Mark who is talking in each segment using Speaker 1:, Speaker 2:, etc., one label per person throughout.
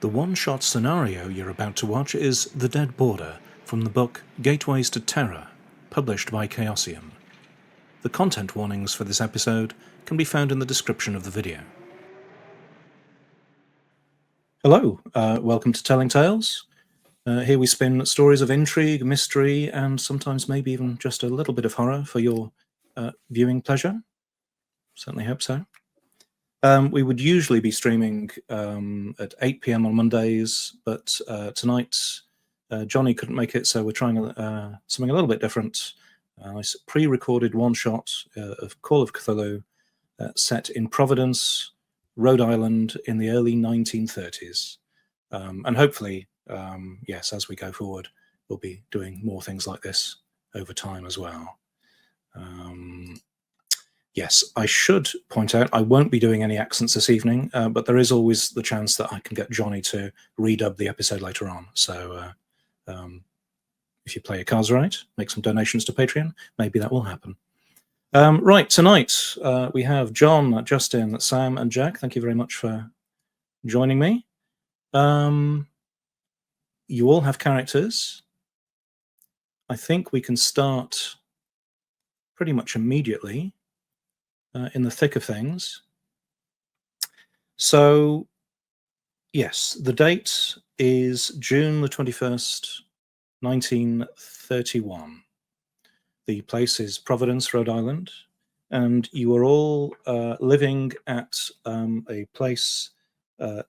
Speaker 1: The one-shot scenario you're about to watch is The Dead Border, from the book Gateways to Terror, published by Chaosium. The content warnings for this episode can be found in the description of the video. Hello, welcome to Telling Tales. Here we spin stories of intrigue, mystery, and sometimes maybe even just a little bit of horror for your viewing pleasure. Certainly hope so. We would usually be streaming at 8 p.m. on Mondays, but tonight Johnny couldn't make it, so we're trying something a little bit different. I pre-recorded one shot of Call of Cthulhu set in Providence, Rhode Island in the early 1930s. And hopefully, yes, as we go forward, we'll be doing more things like this over time as well. Yes, I should point out I won't be doing any accents this evening, but there is always the chance that I can get Johnny to redub the episode later on. So if you play your cards right, make some donations to Patreon, maybe that will happen. Right, tonight we have John, Justin, Sam, and Jack. Thank you very much for joining me. You all have characters. I think we can start pretty much immediately. In the thick of things. So, yes, the date is June the 21st, 1931. The place is Providence, Rhode Island, and you are all living at a place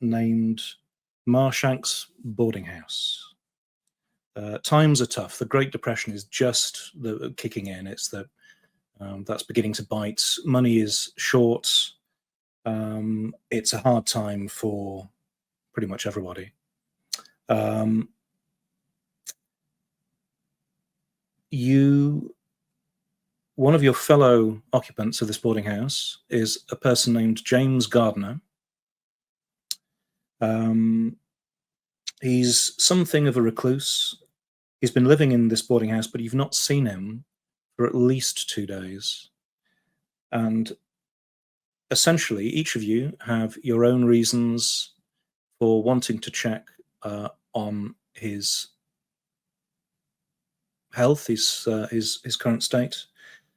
Speaker 1: named Ma Shanks Boarding House. Times are tough. The Great Depression is just kicking in. It's the that's beginning to bite. Money is short. It's a hard time for pretty much everybody. One of your fellow occupants of this boarding house is a person named James Gardner. He's something of a recluse. He's been living in this boarding house, but you've not seen him for at least 2 days. And essentially, each of you have your own reasons for wanting to check on his health, his current state.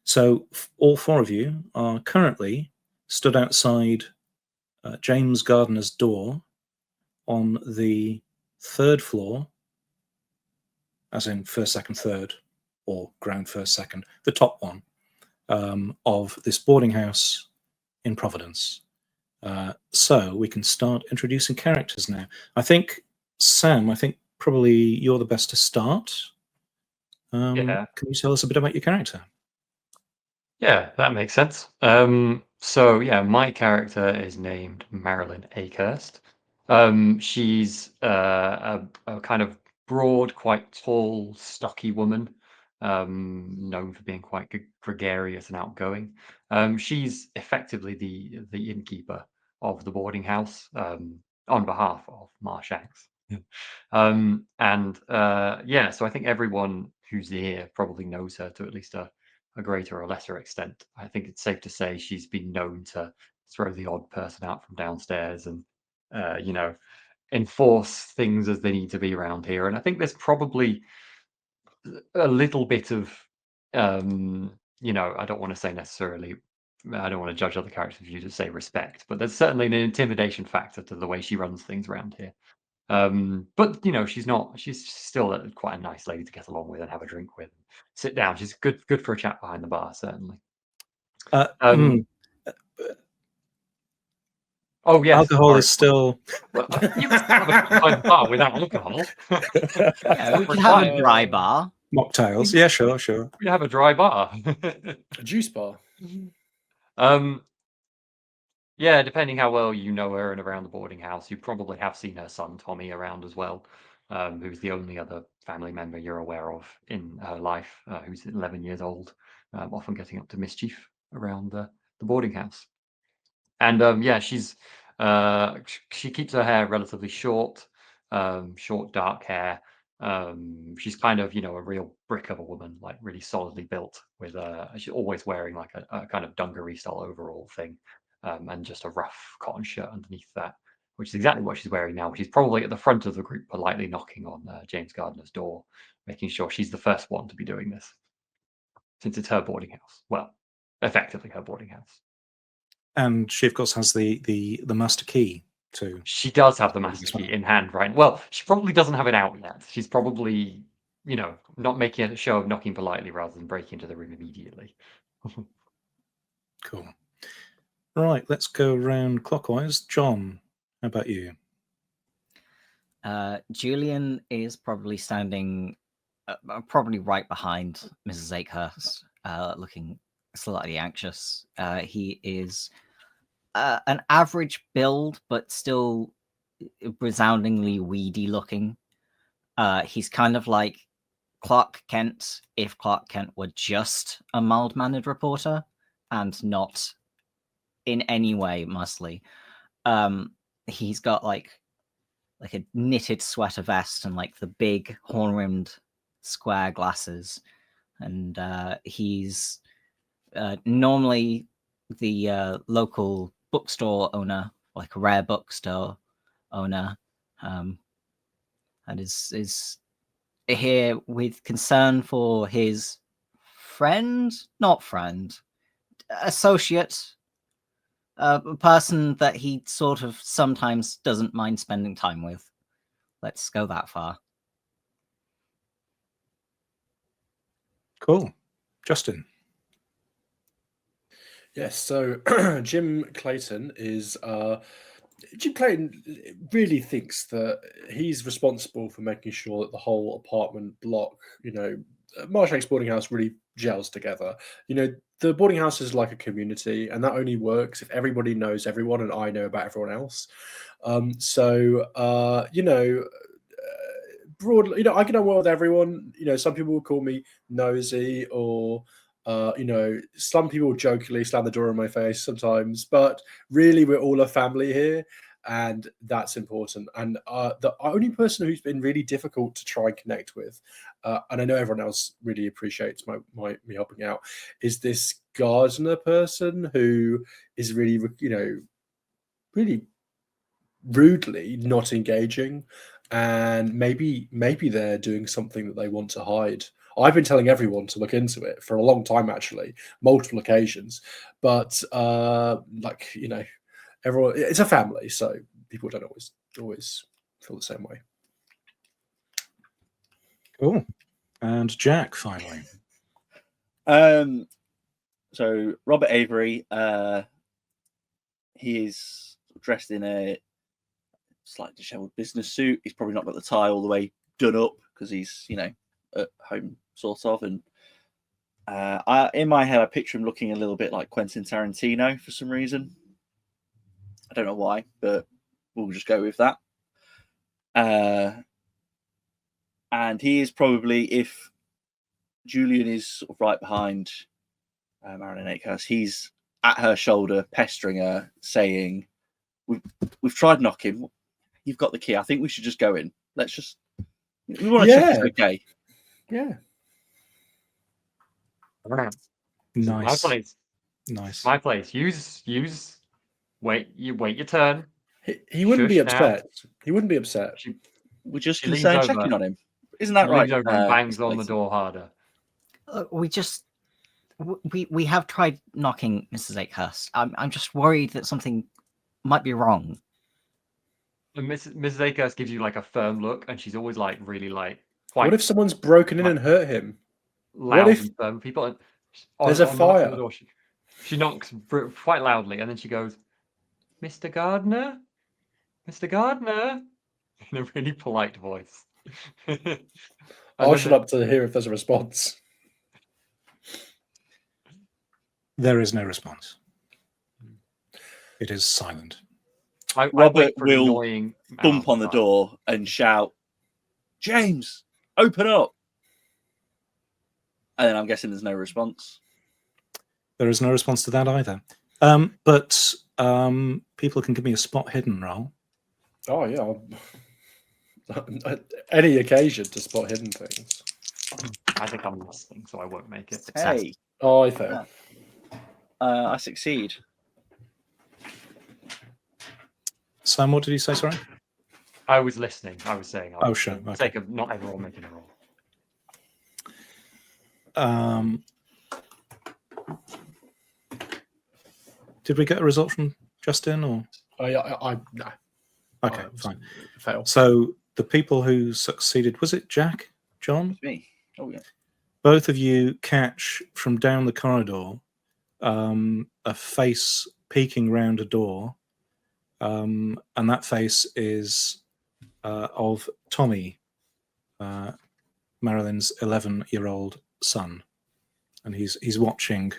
Speaker 1: So all 4 of you are currently stood outside James Gardner's door on the 3rd floor, as in first, second, third, or ground first, second, the top one of this boarding house in Providence. So we can start introducing characters now. I think, Sam, probably you're the best to start.
Speaker 2: Yeah.
Speaker 1: Can you tell us a bit about your character?
Speaker 2: Yeah, that makes sense. So yeah, my character is named Marilyn Akehurst. She's a kind of broad, quite tall, stocky woman, known for being quite gregarious and outgoing. She's effectively the innkeeper of the boarding house, on behalf of Ma Shanks. Yeah, so I think everyone who's here probably knows her to at least a greater or lesser extent. I think it's safe to say she's been known to throw the odd person out from downstairs and, enforce things as they need to be around here. And I think there's probably a little bit of, I don't want to say necessarily, I don't want to judge other characters if you just say respect, but there's certainly an intimidation factor to the way she runs things around here. But she's still quite a nice lady to get along with and have a drink with, sit down. She's good for a chat behind the bar, certainly. Oh yes,
Speaker 1: alcohol is still.
Speaker 2: Well, you can have a chat behind the bar without alcohol.
Speaker 3: Yeah, we can have a dry bar.
Speaker 1: Mocktails, yeah, sure.
Speaker 2: We have a dry bar.
Speaker 4: A juice bar.
Speaker 2: Yeah, depending how well you know her and around the boarding house, you probably have seen her son Tommy around as well, who's the only other family member you're aware of in her life, who's 11 years old, often getting up to mischief around the boarding house. And yeah, she keeps her hair relatively short, short dark hair. She's kind of a real brick of a woman, like really solidly built. With she's always wearing like a kind of dungaree style overall thing. And just a rough cotton shirt underneath that. which is exactly what she's wearing now. She's probably at the front of the group, politely knocking on James Gardner's door, making sure she's the first one to be doing this, since it's her boarding house. Well, effectively her boarding house.
Speaker 1: And she, of course, has the master key too.
Speaker 2: She does have the master key in hand, right? Well, she probably doesn't have it out yet. She's probably, not making a show of knocking politely rather than breaking into the room immediately.
Speaker 1: Cool. Right, let's go around clockwise. John, how about you?
Speaker 3: Julian is probably standing, probably right behind Mrs. Akehurst, looking slightly anxious. He is an average build, but still resoundingly weedy looking. He's kind of like Clark Kent if Clark Kent were just a mild-mannered reporter and not in any way muscly. He's got like a knitted sweater vest and like the big horn-rimmed square glasses, and he's normally the local bookstore owner, like a rare bookstore owner, and is here with concern for his associate, a person that he sort of sometimes doesn't mind spending time with. Let's go that far.
Speaker 1: Cool. Justin.
Speaker 4: Yes, so Jim Clayton really thinks that he's responsible for making sure that the whole apartment block, Ma Shanks Boarding House really gels together. The boarding house is like a community, and that only works if everybody knows everyone and I know about everyone else. Broadly, I get on well with everyone. Some people will call me nosy, or some people jokingly slam the door in my face sometimes, but really we're all a family here, and that's important. And the only person who's been really difficult to try and connect with, and I know everyone else really appreciates me helping out, is this Gardner person who is really, really rudely not engaging, and maybe they're doing something that they want to hide. I've been telling everyone to look into it for a long time, actually, multiple occasions. But everyone, it's a family, so people don't always feel the same way.
Speaker 1: Cool. And Jack, finally.
Speaker 5: So Robert Avery, he is dressed in a slightly disheveled business suit. He's probably not got the tie all the way done up because he's, at home, sort of. And in my head, I picture him looking a little bit like Quentin Tarantino for some reason. I don't know why, but we'll just go with that. And he is probably, if Julian is sort of right behind Marilyn Akehurst, he's at her shoulder, pestering her, saying, "We've tried knocking. You've got the key. I think we should just go in. Let's just. We want to check it's okay."
Speaker 4: Yeah.
Speaker 1: Nice.
Speaker 2: My place.
Speaker 1: Nice.
Speaker 2: My place. Use. Wait your turn.
Speaker 4: He wouldn't be
Speaker 2: Shush now.
Speaker 4: upset. He wouldn't be upset.
Speaker 5: We're just
Speaker 2: She leans
Speaker 5: concerned
Speaker 2: over.
Speaker 5: checking on him. Isn't that
Speaker 2: He
Speaker 5: right?
Speaker 2: leans over and bangs on the door harder.
Speaker 3: We have tried knocking Mrs. Akehurst. I'm just worried that something might be wrong.
Speaker 2: And Mrs. Akehurst gives you like a firm look, and she's always like really like.
Speaker 4: What if someone's broken in and hurt him?
Speaker 2: Loud
Speaker 4: What if
Speaker 2: and firm people? And
Speaker 4: there's a
Speaker 2: on the knock on
Speaker 4: fire?
Speaker 2: the door, she knocks quite loudly, and then she goes, "Mr. Gardner, Mr. Gardner," in a really polite voice.
Speaker 4: I'll shut up to hear if there's a response.
Speaker 1: There is no response. It is silent.
Speaker 5: Robert will bump on the door and shout, "James, open up!" And then I'm guessing there's no response.
Speaker 1: There is no response to that either. But people can give me a spot hidden roll.
Speaker 4: Oh yeah, any occasion to spot hidden things.
Speaker 2: I think I'm listening, so I won't make it.
Speaker 5: Hey,
Speaker 4: Oh, I fail.
Speaker 5: I succeed.
Speaker 1: Sam, what did you say? Sorry.
Speaker 2: I was listening. I was saying.
Speaker 1: Oh, sure.
Speaker 2: For the
Speaker 1: Okay.
Speaker 2: sake of not everyone making a roll.
Speaker 1: Did we get a result from Justin or?
Speaker 4: No.
Speaker 1: Okay, fine.
Speaker 4: Fail.
Speaker 1: So the people who succeeded, was it Jack, John?
Speaker 5: It's me. Oh yeah.
Speaker 1: Both of you catch from down the corridor a face peeking round a door, and that face is of Tommy, Marilyn's 11-year-old son, and he's watching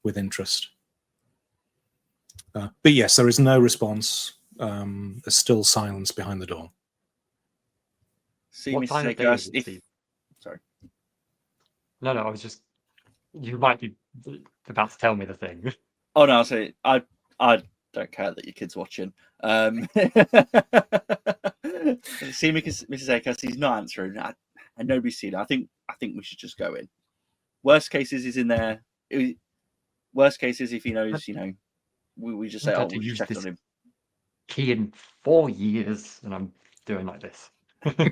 Speaker 1: with interest. But yes, there is no response. There's still silence behind the door.
Speaker 5: See,
Speaker 2: What time of day is
Speaker 5: Mrs.
Speaker 2: it, Steve?
Speaker 5: Sorry.
Speaker 2: No, I was just. You might be about to tell me the thing.
Speaker 5: Oh no, I'll say I don't care that your kid's watching. See, Mrs. Akers, he's not answering, and nobody's seen it. I think we should just go in. Worst cases, he's in there. Worst cases, if he knows, we just say,
Speaker 2: I've
Speaker 5: "Oh,
Speaker 2: had to
Speaker 5: we'll
Speaker 2: use
Speaker 5: check
Speaker 2: this
Speaker 5: on him."
Speaker 2: Key in 4 years, and I'm doing like this.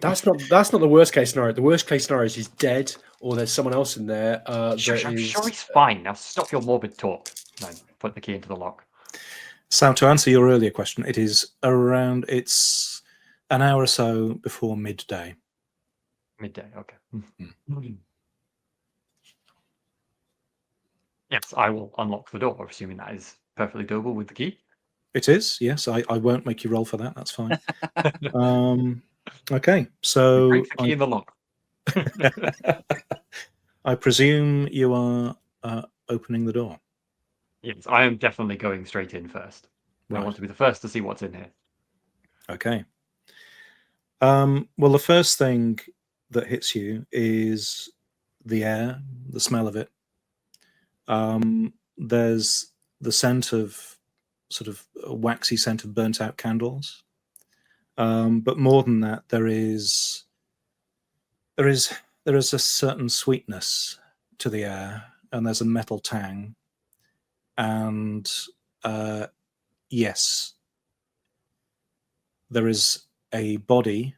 Speaker 4: That's not the worst case scenario. The worst case scenario is he's dead, or there's someone else in there.
Speaker 2: Shush, I'm sure he's fine. Now stop your morbid talk. No, put the key into the lock.
Speaker 1: So to answer your earlier question, it's an hour or so before midday.
Speaker 2: Midday, okay. Yes, I will unlock the door, assuming that is perfectly doable with the key.
Speaker 1: It is, yes. I won't make you roll for that. That's fine. Okay, so
Speaker 2: Break the key in the lock.
Speaker 1: I presume you are opening the door.
Speaker 2: Yes, I am definitely going straight in first. I
Speaker 1: Right.
Speaker 2: want to be the first to see what's in here.
Speaker 1: Okay. Well, the first thing that hits you is the air, the smell of it. There's the scent of sort of a waxy scent of burnt out candles. But more than that, there is a certain sweetness to the air, and there's a metal tang. And yes, there is a body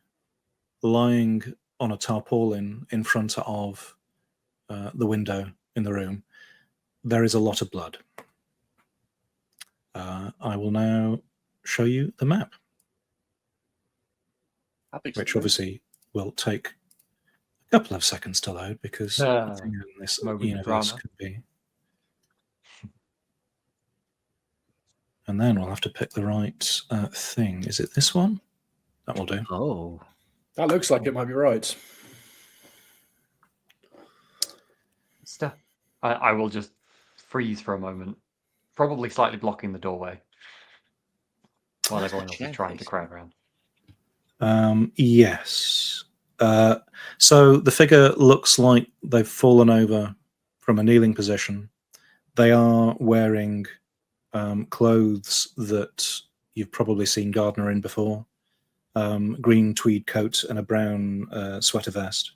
Speaker 1: lying on a tarpaulin in front of the window in the room. There is a lot of blood. I will now show you the map, which obviously will take a couple of seconds to load because nothing in this
Speaker 2: moment of
Speaker 1: universe
Speaker 2: drama.
Speaker 1: can be. And then we'll have to pick the right thing. Is it this one? That will do.
Speaker 3: Oh,
Speaker 4: That looks like it might be right.
Speaker 2: I will just freeze for a moment, probably slightly blocking the doorway while everyone else is trying to crowd around.
Speaker 1: Yes. So the figure looks like they've fallen over from a kneeling position. They are wearing clothes that you've probably seen Gardner in before. Green tweed coat and a brown sweater vest.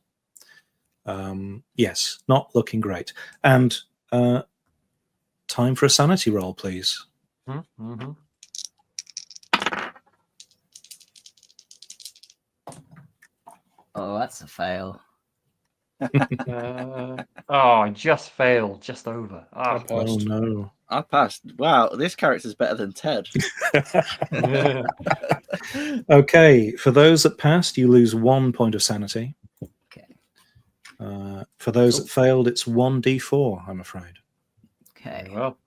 Speaker 1: Yes, not looking great. And time for a sanity roll, please.
Speaker 2: Mm-hmm.
Speaker 3: oh, that's a fail.
Speaker 2: I just failed, just over.
Speaker 4: I
Speaker 2: Ah.
Speaker 1: Oh
Speaker 4: passed.
Speaker 1: no.
Speaker 5: I passed. Wow, this character's better than Ted.
Speaker 1: Okay, for those that passed, you lose 1 point of sanity.
Speaker 3: Okay.
Speaker 1: For those that failed, it's 1d4, I'm afraid.
Speaker 3: Okay.
Speaker 2: Very well.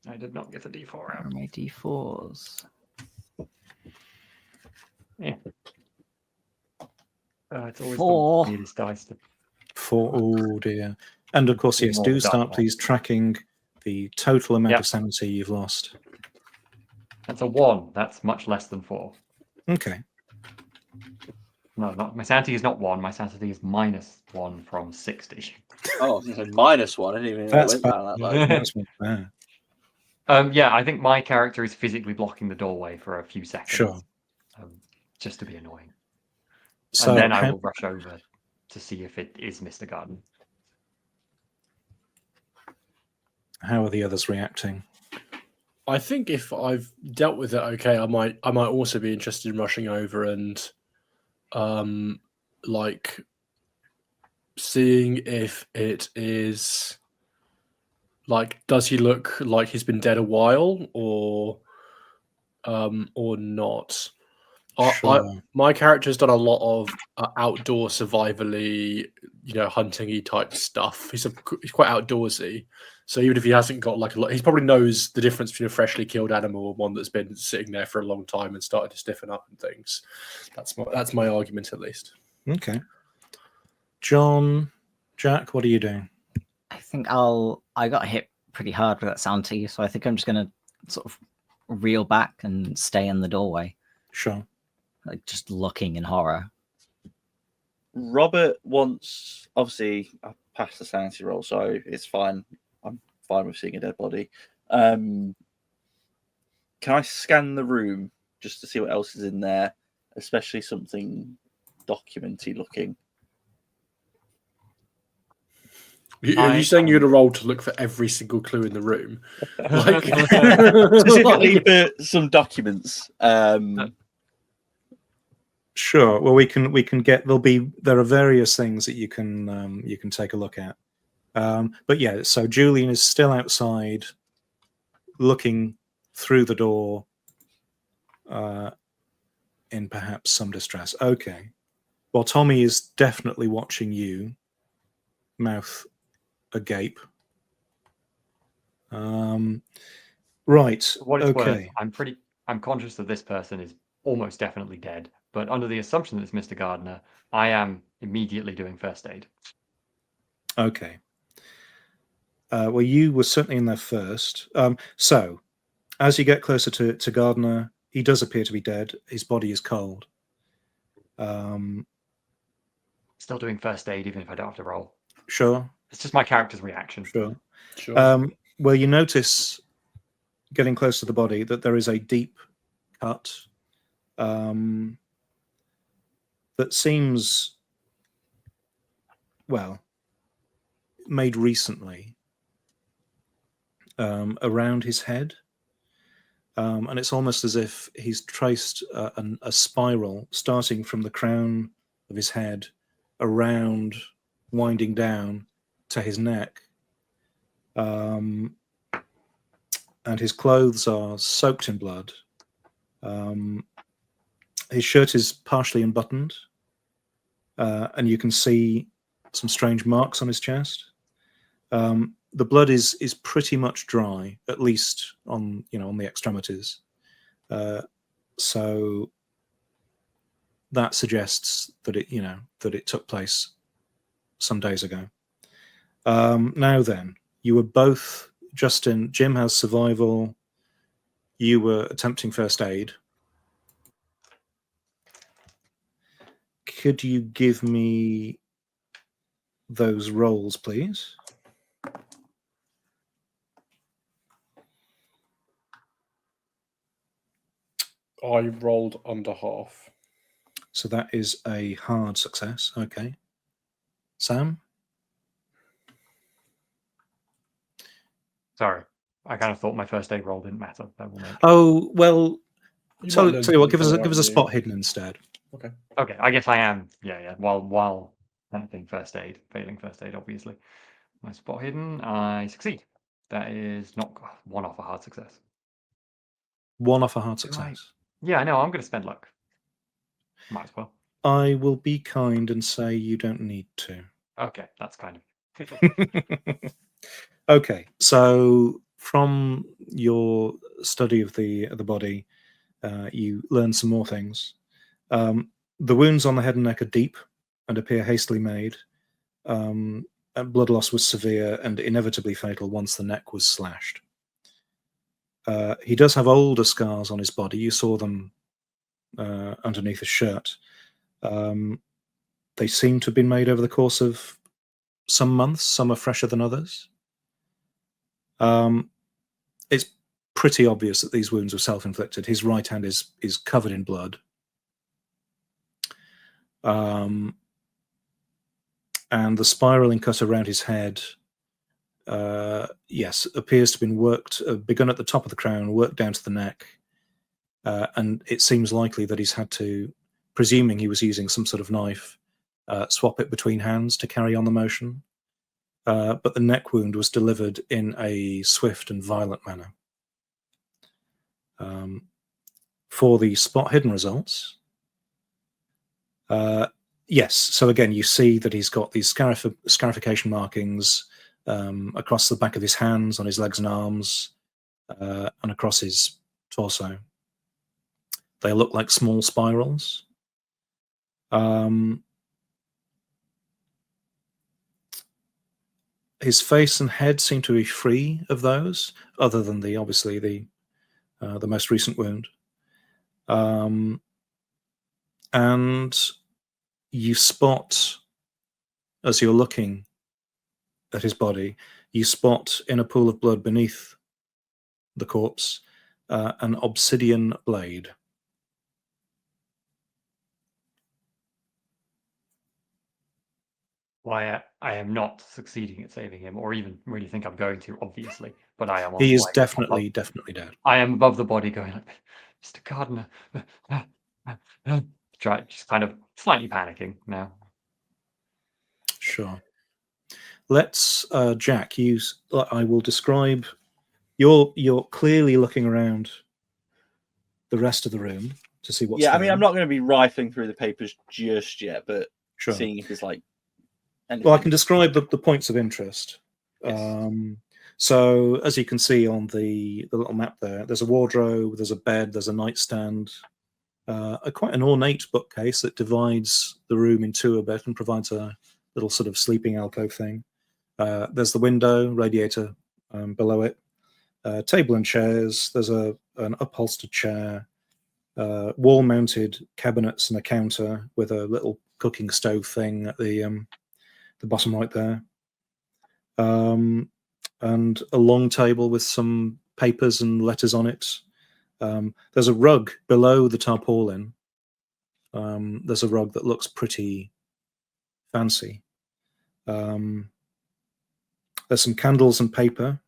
Speaker 2: I did not get a D4
Speaker 3: Where
Speaker 2: out.
Speaker 3: are my d4s?
Speaker 2: Yeah. It's always
Speaker 3: 4.
Speaker 2: the weirdest dice to
Speaker 1: 4, oh dear. And of course, yes,
Speaker 2: More
Speaker 1: do
Speaker 2: than
Speaker 1: start
Speaker 2: that.
Speaker 1: please tracking the total amount
Speaker 2: Yep.
Speaker 1: of sanity you've lost.
Speaker 2: That's a 1. That's much less than 4.
Speaker 1: Okay.
Speaker 2: No, not my sanity is not 1. My sanity is -1 from 60.
Speaker 5: Oh, I was going to say -1. I didn't even know
Speaker 1: That's
Speaker 5: it went down that low.
Speaker 1: That's not bad.
Speaker 2: Yeah, I think my character is physically blocking the doorway for a few seconds.
Speaker 1: Sure.
Speaker 2: Just to be annoying.
Speaker 1: So
Speaker 2: And then I
Speaker 1: how,
Speaker 2: will rush over to see if it is Mr. Garden.
Speaker 1: how are the others reacting?
Speaker 4: I think if I've dealt with it okay, I might also be interested in rushing over and like seeing if it is like, does he look like he's been dead a while or not?
Speaker 1: Sure.
Speaker 4: My character's done a lot of outdoor survivally, hunting-y type stuff. He's quite outdoorsy, so even if he hasn't got like a lot, he probably knows the difference between a freshly killed animal and one that's been sitting there for a long time and started to stiffen up and things. That's my argument, at least.
Speaker 1: Okay. John, Jack, what are you doing?
Speaker 3: I think I got hit pretty hard with that sound tea, so I think I'm just gonna sort of reel back and stay in the doorway,
Speaker 1: Sure.
Speaker 3: like just looking in horror.
Speaker 5: Robert wants, obviously, I passed the sanity roll, so it's fine. I'm fine with seeing a dead body. Can I scan the room just to see what else is in there, especially something documenty looking?
Speaker 4: Are you saying you're going to roll to look for every single clue in the room? Like,
Speaker 5: Specifically for some documents.
Speaker 1: Sure. Well, we can get. There are various things that you can take a look at. But yeah, so Julian is still outside, looking through the door, in perhaps some distress. Okay. Well, Tommy is definitely watching you, mouth agape. Right.
Speaker 2: What it's worth,
Speaker 1: Okay.
Speaker 2: I'm conscious that this person is almost definitely dead, but under the assumption that it's Mr. Gardner, I am immediately doing first aid.
Speaker 1: Okay. Well, you were certainly in there first. So, as you get closer to Gardner, he does appear to be dead. His body is cold.
Speaker 2: Still doing first aid, even if I don't have to roll.
Speaker 1: Sure.
Speaker 2: It's just my character's reaction.
Speaker 1: Sure.
Speaker 4: sure.
Speaker 1: Well, you notice, getting close to the body, that there is a deep cut that seems, well, made recently around his head. And it's almost as if he's traced a spiral starting from the crown of his head around, winding down to his neck. And his clothes are soaked in blood. His shirt is partially unbuttoned, and you can see some strange marks on his chest. The blood is pretty much dry, at least on the extremities. So that suggests that it took place some days ago. Now then, you were both, Justin. Jim has survival. You were attempting first aid. Could you give me those rolls, please?
Speaker 4: I rolled under half.
Speaker 1: So that is a hard success. Okay. Sam?
Speaker 2: Sorry, I kind of thought my first aid roll didn't matter. That will make.
Speaker 1: Oh, well, tell
Speaker 4: might learn
Speaker 1: you what, give
Speaker 4: something
Speaker 1: us
Speaker 4: from
Speaker 1: a
Speaker 4: it,
Speaker 1: spot
Speaker 4: aren't you?
Speaker 1: hidden instead.
Speaker 2: Okay, I guess I am. Yeah. While attempting first aid, failing first aid, obviously. My spot hidden, I succeed. That is not one off a hard success.
Speaker 1: One off a hard
Speaker 2: Do I-
Speaker 1: success.
Speaker 2: Yeah, I know. I'm going to spend luck. Might as well.
Speaker 1: I will be kind and say you don't need to.
Speaker 2: Okay, that's kind of.
Speaker 1: Okay, so from your study of the body, you learn some more things. The wounds on the head and neck are deep and appear hastily made. And blood loss was severe and inevitably fatal once the neck was slashed. He does have older scars on his body. You saw them underneath his shirt. They seem to have been made over the course of some months. Some are fresher than others. It's pretty obvious that these wounds were self-inflicted. His right hand is covered in blood. And the spiraling cut around his head yes, appears to have been begun at the top of the crown, worked down to the neck, and it seems likely that he's had to, presuming he was using some sort of knife, swap it between hands to carry on the motion. But the neck wound was delivered in a swift and violent manner. For the spot hidden results, yes, so again, you see that he's got these scarification markings across the back of his hands, on his legs and arms, and across his torso. They look like small spirals. His face and head seem to be free of those, other than obviously the most recent wound. And you spot, as you're looking at his body, you spot in a pool of blood beneath the corpse an obsidian blade.
Speaker 2: Why I am not succeeding at saving him, or even really think I'm going to, obviously. But I am.
Speaker 1: He is definitely dead.
Speaker 2: I am above the body, going like, Mr. Gardner. Just kind of slightly panicking now.
Speaker 1: Sure. Let's, Jack. I will describe. You're clearly looking around the rest of the room to see what's.
Speaker 5: Yeah,
Speaker 1: there.
Speaker 5: I mean, I'm not going to be rifling through the papers just yet, but
Speaker 1: sure.
Speaker 5: seeing if there's like anything.
Speaker 1: Well, I can describe the points of interest.
Speaker 5: Yes.
Speaker 1: So, as you can see on the little map there's a wardrobe, there's a bed, there's a nightstand, quite an ornate bookcase that divides the room in two a bit and provides a little sort of sleeping alcove thing. There's the window, radiator below it, table and chairs. There's an upholstered chair, wall-mounted cabinets and a counter with a little cooking stove thing at the bottom right there, and a long table with some papers and letters on it. There's a rug below the tarpaulin. There's a rug that looks pretty fancy. There's some candles and paper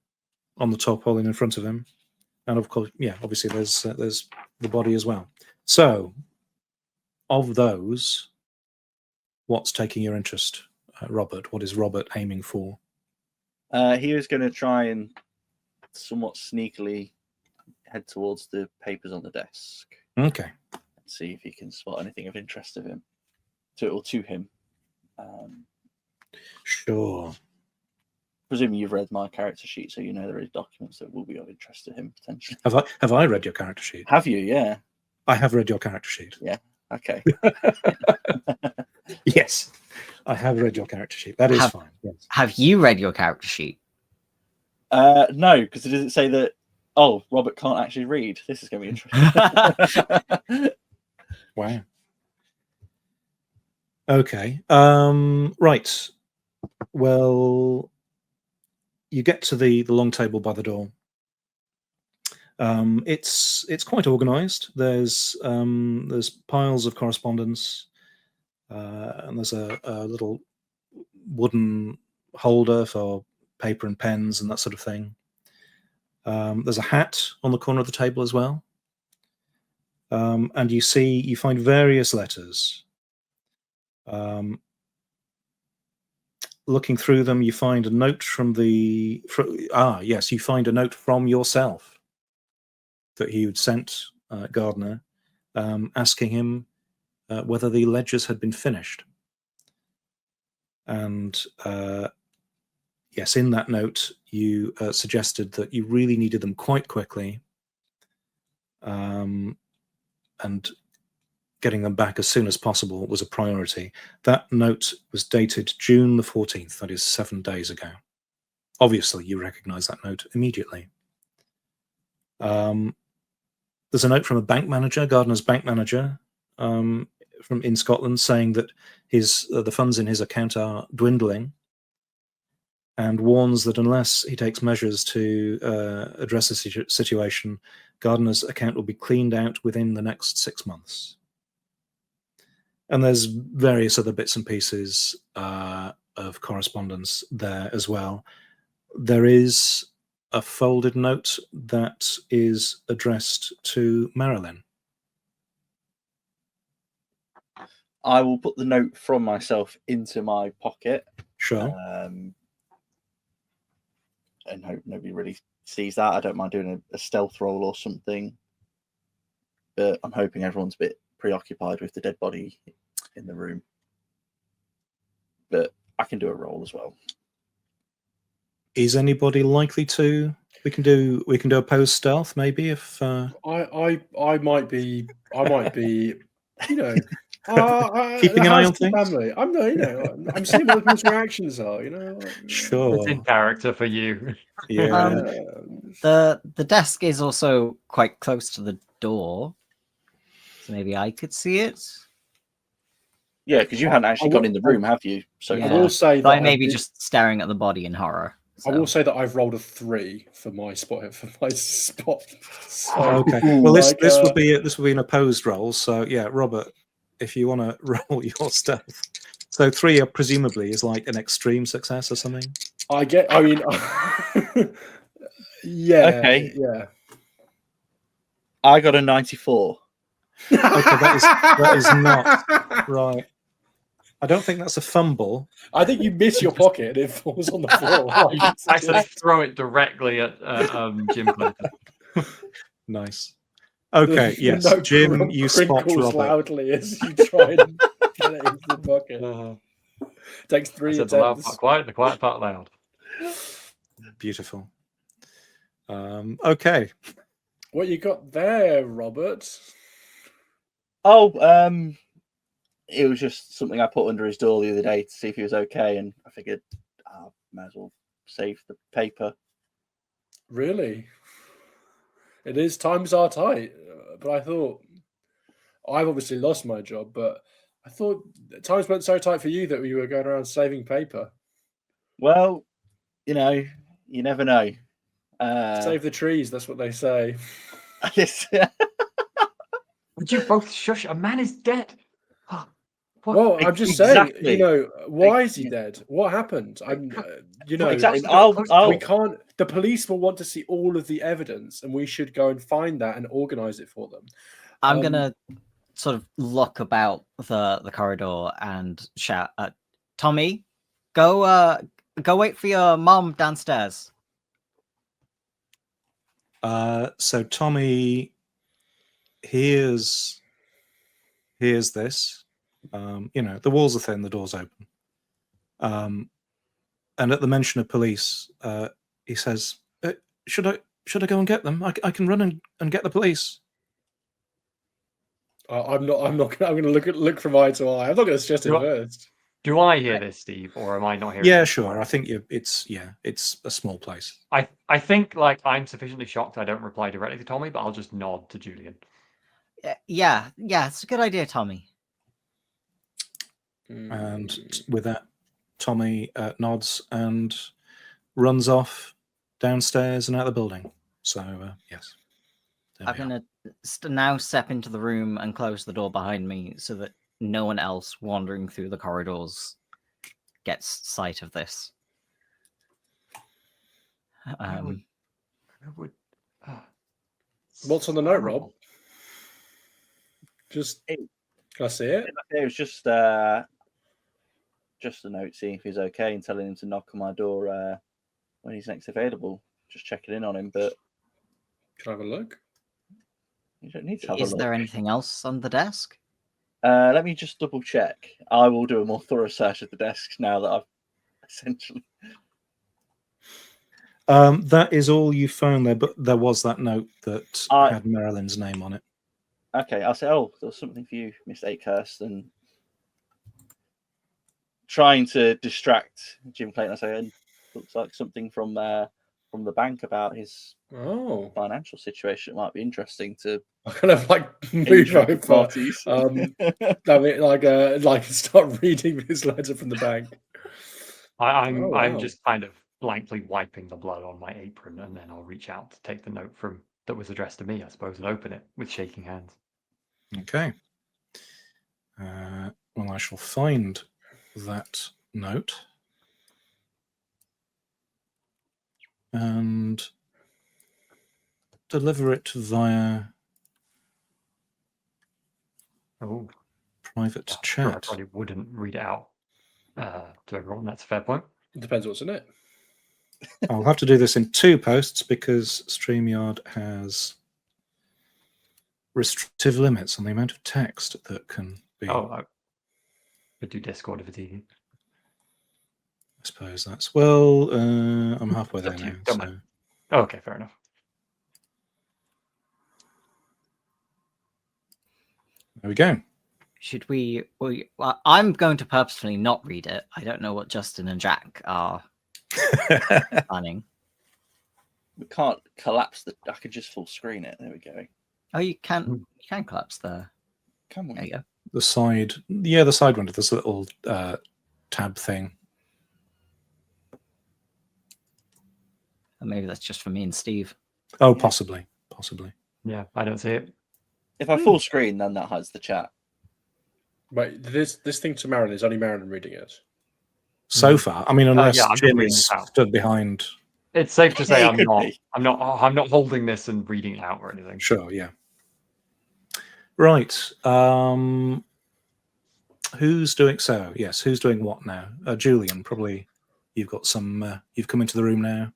Speaker 1: on the tarpaulin in front of him, and of course, yeah, obviously there's the body as well. So, of those, what's taking your interest, Robert? What is Robert aiming for?
Speaker 5: He was going to try and somewhat sneakily head towards the papers on the desk.
Speaker 1: Okay.
Speaker 5: And see if he can spot anything of interest of him, to him.
Speaker 1: Sure.
Speaker 5: Presumably you've read my character sheet, so you know there is documents that will be of interest to him potentially.
Speaker 1: Have I read your character sheet?
Speaker 5: Have you? Yeah.
Speaker 1: I have read your character sheet.
Speaker 5: Yeah. Okay.
Speaker 1: Yes, I have read your character sheet. That is fine. Yes.
Speaker 3: Have you read your character sheet?
Speaker 5: No, because it doesn't say that. Oh, Robert can't actually read. This is going to be interesting.
Speaker 1: Wow. Okay. Right. Well, you get to the long table by the door. It's quite organised. There's piles of correspondence, and there's a little wooden holder for paper and pens and that sort of thing. There's a hat on the corner of the table as well, and you find various letters. Looking through them, you find a note you find a note from yourself that he had sent Gardner, asking him whether the ledgers had been finished. And yes, in that note, you suggested that you really needed them quite quickly, and getting them back as soon as possible was a priority. That note was dated June the 14th, that is 7 days ago. Obviously, you recognize that note immediately. There's a note from a bank manager, Gardner's bank manager, in Scotland, saying that the funds in his account are dwindling, and warns that unless he takes measures to address the situation, Gardner's account will be cleaned out within the next 6 months. And there's various other bits and pieces of correspondence there as well. There is a folded note that is addressed to Marilyn.
Speaker 5: I will put the note from myself into my pocket.
Speaker 1: Sure.
Speaker 5: And hope nobody really sees that. I don't mind doing a stealth roll or something. But I'm hoping everyone's a bit preoccupied with the dead body in the room. But I can do a roll as well.
Speaker 1: Is anybody likely to? We can do opposed stealth, maybe if.
Speaker 4: I might be. You know.
Speaker 1: Keeping an eye on things?
Speaker 4: Family. I'm not. You know. I'm seeing what people's reactions are. You know.
Speaker 1: Sure.
Speaker 2: It's in character for you.
Speaker 1: Yeah.
Speaker 3: The desk is also quite close to the door, so maybe I could see it.
Speaker 5: Yeah, because you hadn't actually gone in the room, have you? So
Speaker 3: Yeah.
Speaker 4: I will say
Speaker 3: But
Speaker 4: that
Speaker 3: I may be just staring at the body in horror.
Speaker 4: I
Speaker 3: so.
Speaker 4: will say that I've rolled a 3 for my spot. So,
Speaker 1: Okay. Well, this will be an opposed roll. So yeah, Robert, if you want to roll your stealth, so 3 presumably is like an extreme success or something.
Speaker 4: I mean, yeah.
Speaker 5: Okay.
Speaker 4: Yeah.
Speaker 5: I got a 94.
Speaker 1: Okay, that is not right. I don't think that's a fumble.
Speaker 4: I think you miss your pocket and it falls on the floor.
Speaker 2: You actually throw it directly at Jim Clinton.
Speaker 1: Nice. Okay, yes, Jim, you spot Robert.
Speaker 4: Loudly as you try and get it into the pocket. Takes 3 attempts.
Speaker 2: The loud part quiet, the quiet part loud.
Speaker 1: Beautiful. Okay.
Speaker 4: What you got there, Robert?
Speaker 5: Oh, it was just something I put under his door the other day to see if he was okay, and I figured I might as well save the paper.
Speaker 4: Really? It is. Times are tight, but I thought I've obviously lost my job, but I thought times weren't so tight for you that you were going around saving paper.
Speaker 5: Well, you know, you never know.
Speaker 4: Save the trees. That's what they say.
Speaker 2: Would you both shush? A man is dead. What?
Speaker 4: Well, I'm just saying, you know, why is he dead? What happened? I'm, you know,
Speaker 5: exactly.
Speaker 4: We can't. The police will want to see all of the evidence, and we should go and find that and organize it for them.
Speaker 3: I'm gonna sort of look about the corridor and shout, "Tommy, go wait for your mom downstairs."
Speaker 1: So Tommy hears this. You know, the walls are thin, the door's open. And at the mention of police, he says, should I go and get them? I can run and get the police.
Speaker 4: I'm going to look from eye to eye. I'm not going to suggest it first.
Speaker 2: Do I hear this, Steve, or am I not hearing?
Speaker 1: Yeah, sure. I think it's a small place.
Speaker 2: I think like I'm sufficiently shocked I don't reply directly to Tommy, but I'll just nod to Julian.
Speaker 3: Yeah, it's a good idea, Tommy.
Speaker 1: And with that, Tommy nods and runs off downstairs and out the building. So yes,
Speaker 3: I'm gonna now step into the room and close the door behind me so that no one else wandering through the corridors gets sight of this.
Speaker 4: What's on the note, Rob? Just can I see it?
Speaker 5: It was just a note seeing if he's okay and telling him to knock on my door when he's next available. Just checking in on him, but
Speaker 4: can I have a look?
Speaker 5: You don't need to have a look.
Speaker 3: Is there anything else on the desk?
Speaker 5: Let me just double check. I will do a more thorough search of the desk now that I've essentially.
Speaker 1: That is all you found there, but there was that note that had Marilyn's name on it.
Speaker 5: Okay, I'll say, there was something for you, Miss Akehurst, and trying to distract Jim Clayton. I say, looks like something from the bank about his financial situation. It might be interesting to
Speaker 4: kind of like move over parties. I mean, like start reading this letter from the bank.
Speaker 2: I'm just kind of blankly wiping the blood on my apron, and then I'll reach out to take the note that was addressed to me, I suppose, and open it with shaking hands.
Speaker 1: Okay. Well, I shall find that note. and deliver it via
Speaker 2: Oh,
Speaker 1: private
Speaker 2: yeah,
Speaker 1: chat.
Speaker 2: sure, I probably wouldn't read it out to everyone. That's a fair point.
Speaker 4: It depends what's in it.
Speaker 1: I'll have to do this in 2 posts because StreamYard has restrictive limits on the amount of text that can be.
Speaker 2: Oh, I could do Discord if it's easy.
Speaker 1: I suppose that's I'm halfway
Speaker 2: It's up
Speaker 1: there
Speaker 2: to you,
Speaker 1: now.
Speaker 2: don't mind. Oh, okay, fair enough.
Speaker 1: There we go.
Speaker 3: Should we? Well, I'm going to purposefully not read it. I don't know what Justin and Jack are planning.
Speaker 5: We can't collapse the. I could just full screen it. There we go.
Speaker 3: Oh, you can collapse the.
Speaker 5: Come on.
Speaker 3: There you go.
Speaker 1: The side, the side window, this little tab thing.
Speaker 3: Or maybe that's just for me and Steve.
Speaker 1: Oh, possibly.
Speaker 2: Yeah, I don't see it.
Speaker 5: If I full screen, then that hides the chat.
Speaker 4: Wait, this thing to Marilyn is only Marilyn reading it.
Speaker 1: So far, I mean, unless
Speaker 2: yeah, I'm just
Speaker 1: Jim
Speaker 2: reading
Speaker 1: is
Speaker 2: this out.
Speaker 1: stood behind.
Speaker 2: It's safe to say
Speaker 5: Yeah,
Speaker 2: I'm
Speaker 5: it could
Speaker 2: not.
Speaker 5: be.
Speaker 2: I'm not holding this and reading it out or anything.
Speaker 1: Sure, yeah. Right. Who's doing so? Yes, who's doing what now? Julian, probably. You've got some. You've come into the room now.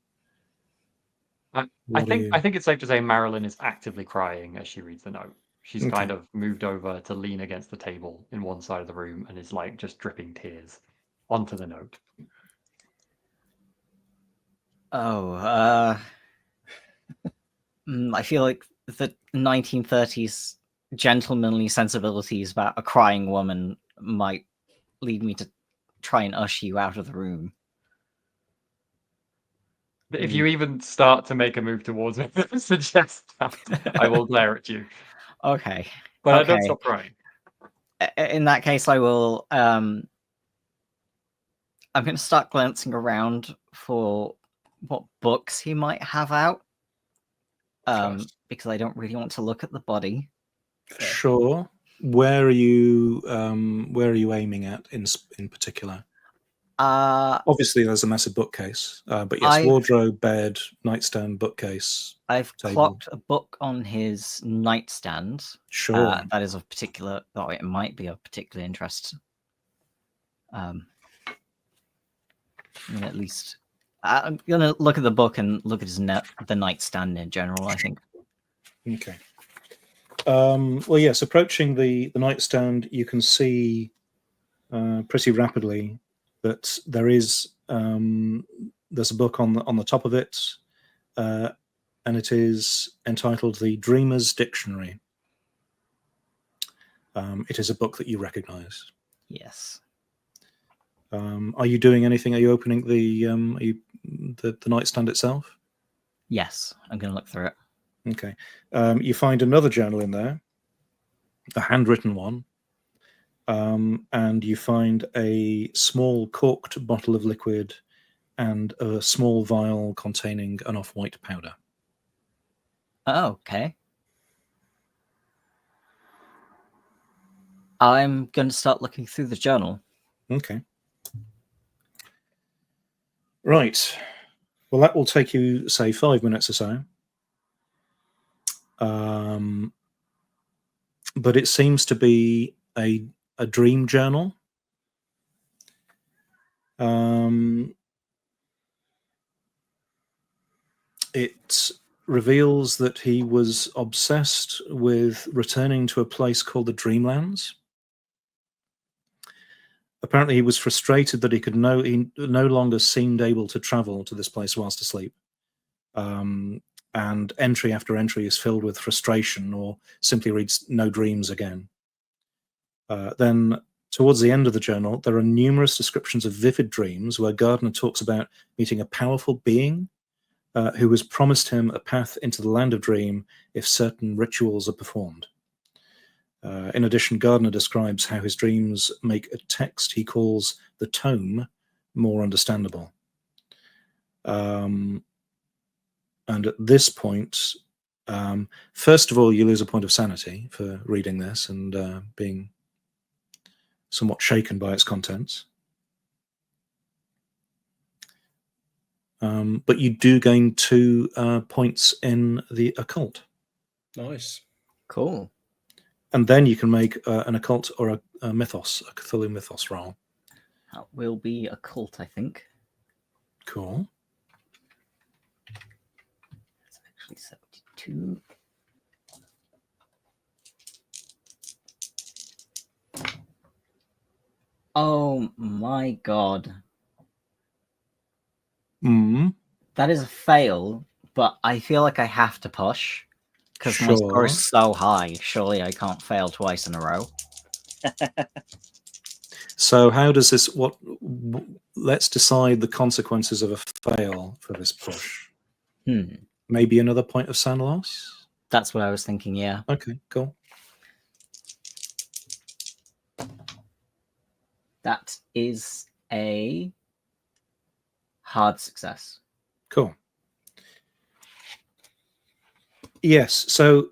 Speaker 2: I think it's safe to say Marilyn is actively crying as she reads the note. She's
Speaker 1: Okay.
Speaker 2: kind of moved over to lean against the table in one side of the room and is like just dripping tears onto the note.
Speaker 3: Oh, I feel like the 1930s gentlemanly sensibilities about a crying woman might lead me to try and usher you out of the room.
Speaker 2: But if you even start to make a move towards me, suggest that, I will glare at you.
Speaker 3: Okay.
Speaker 2: But I don't
Speaker 3: Okay.
Speaker 2: stop crying.
Speaker 3: In that case, I will. I'm going to start glancing around for what books he might have out,
Speaker 4: First.
Speaker 3: because I don't really want to look at the body.
Speaker 4: Fair.
Speaker 1: Sure. Where are you aiming at in particular? Obviously, there's a massive bookcase, but yes, wardrobe, bed, nightstand, bookcase.
Speaker 3: I've
Speaker 1: table.
Speaker 3: clocked a book on his nightstand.
Speaker 1: Sure.
Speaker 3: That is of particular. Oh, it might be of particular interest. I mean, at least I'm gonna look at the book and look at his the nightstand in general. I think.
Speaker 1: Okay. Well, yes. Approaching the nightstand, you can see pretty rapidly that there is there's a book on the top of it, and it is entitled "The Dreamer's Dictionary." It is a book that you recognise.
Speaker 3: Yes.
Speaker 1: Are you doing anything? Are you opening the nightstand itself?
Speaker 3: Yes, I'm going to look through it.
Speaker 1: Okay. You find another journal in there, a handwritten one, and you find a small corked bottle of liquid and a small vial containing an off-white powder.
Speaker 3: Oh, okay. I'm going to start looking through the journal.
Speaker 1: Okay. Right. Well, that will take you, say, 5 minutes or so. But it seems to be a dream journal. It reveals that he was obsessed with returning to a place called the Dreamlands. Apparently, he was frustrated that he no longer seemed able to travel to this place whilst asleep. And entry after entry is filled with frustration, or simply reads "no dreams" again. Then, towards the end of the journal, there are numerous descriptions of vivid dreams where Gardner talks about meeting a powerful being who has promised him a path into the land of dream if certain rituals are performed. In addition, Gardner describes how his dreams make a text he calls the tome more understandable. And at this point, first of all, you lose a point of sanity for reading this and being somewhat shaken by its contents. but you do gain 2 points in the occult.
Speaker 4: Nice.
Speaker 3: Cool.
Speaker 1: And then you can make an occult or a mythos, a Cthulhu mythos roll.
Speaker 3: That will be a cult, I think.
Speaker 1: Cool.
Speaker 3: It's actually 72. Oh my god. That is a fail, but I feel like I have to push because my score is so high. Surely I can't fail twice in a row.
Speaker 1: So how does this? Let's decide the consequences of a fail for this push. Maybe another point of sand loss.
Speaker 3: That's what I was thinking. Yeah.
Speaker 1: Okay. Cool.
Speaker 3: That is a hard success.
Speaker 1: Cool. Yes. So,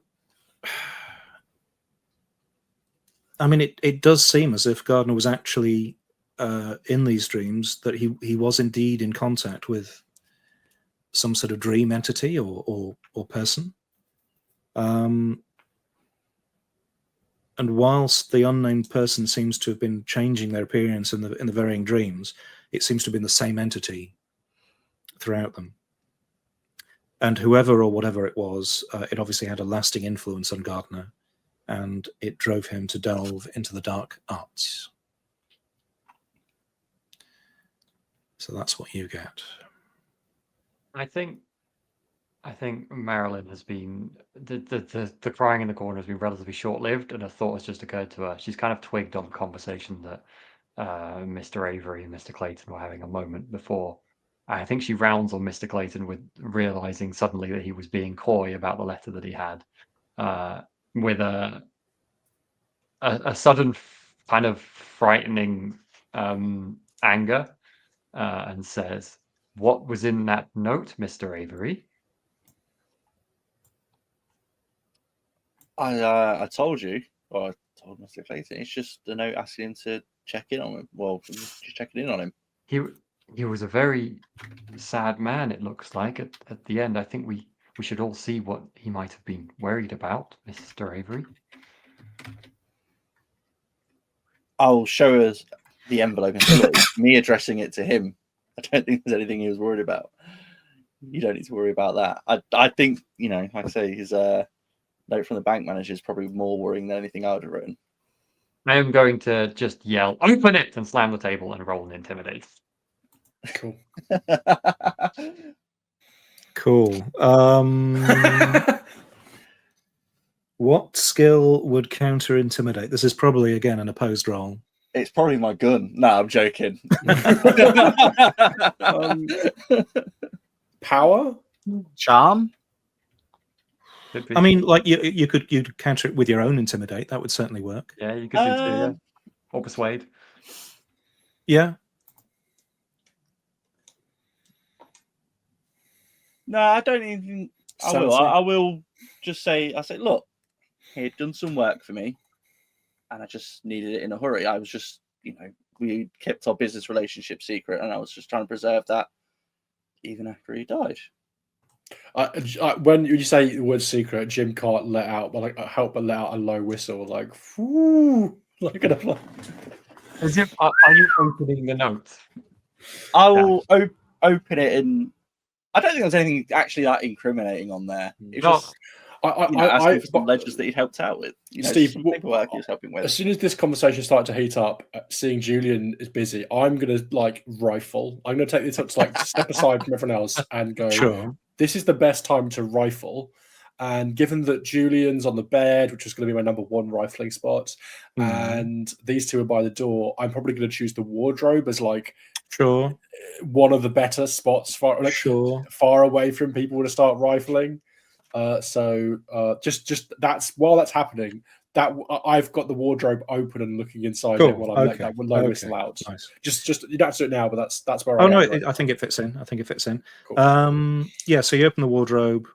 Speaker 1: I mean, it does seem as if Gardner was actually in these dreams, that he was indeed in contact with some sort of dream entity or person. And whilst the unnamed person seems to have been changing their appearance in the varying dreams, it seems to have been the same entity throughout them. And whoever or whatever it was, it obviously had a lasting influence on Gardner, and it drove him to delve into the dark arts. So that's what you get.
Speaker 2: I think Marilyn has been the crying in the corner has been relatively short-lived, and a thought has just occurred to her. She's kind of twigged on the conversation that Mr. Avery and Mr. Clayton were having a moment before. I think she rounds on Mr. Clayton with realizing suddenly that he was being coy about the letter that he had, with a sudden kind of frightening anger, and says, "What was in that note, Mr. Avery?"
Speaker 5: I told you, or I told Mr. Clayton, it's just a note asking him to check in on him. Well, just checking in on him.
Speaker 2: He was a very sad man, it looks like, at the end. I think we should all see what he might have been worried about, Mr. Avery.
Speaker 5: I'll show us the envelope and say, look, me addressing it to him. I don't think there's anything he was worried about. You don't need to worry about that. I think, like I say, his note from the bank manager is probably more worrying than anything I would have written.
Speaker 2: I am going to just yell, "Open it!" and slam the table and roll an intimidate.
Speaker 4: Cool.
Speaker 1: Cool. What skill would counter intimidate? This is probably again an opposed roll.
Speaker 5: It's probably my gun. No, I'm joking.
Speaker 4: Power?
Speaker 3: Charm?
Speaker 1: I mean, like you'd counter it with your own intimidate. That would certainly work.
Speaker 2: Yeah, you could do too, yeah. Or persuade.
Speaker 1: Yeah.
Speaker 5: No, I don't even. I will just say. I say, look, he'd done some work for me, and I just needed it in a hurry. I was just, we kept our business relationship secret, and I was just trying to preserve that, even after he died.
Speaker 4: When you say the word secret, Jim can't help but let out a low whistle, like, whoo,
Speaker 2: As if, are you opening the note?
Speaker 5: I will open it, and I don't think there's anything actually that incriminating on there. It's just asking for some ledgers that he'd helped out with.
Speaker 4: Steve,
Speaker 5: paperwork he was helping with.
Speaker 4: As soon as this conversation started to heat up, seeing Julian is busy, I'm gonna rifle. I'm gonna take this up to step aside from everyone else and go.
Speaker 1: Sure.
Speaker 4: This is the best time to rifle. And given that Julian's on the bed, which is going to be my number one rifling spot, and these two are by the door, I'm probably going to choose the wardrobe as
Speaker 1: sure,
Speaker 4: one of the better spots far away from people to start rifling. So just that's while that's happening, that I've got the wardrobe open and looking inside it while I'm letting that low whistle out. Nice. Just you don't have to do it now, but that's where I am.
Speaker 1: I think it fits in.
Speaker 4: Cool.
Speaker 1: Yeah, so you open the wardrobe.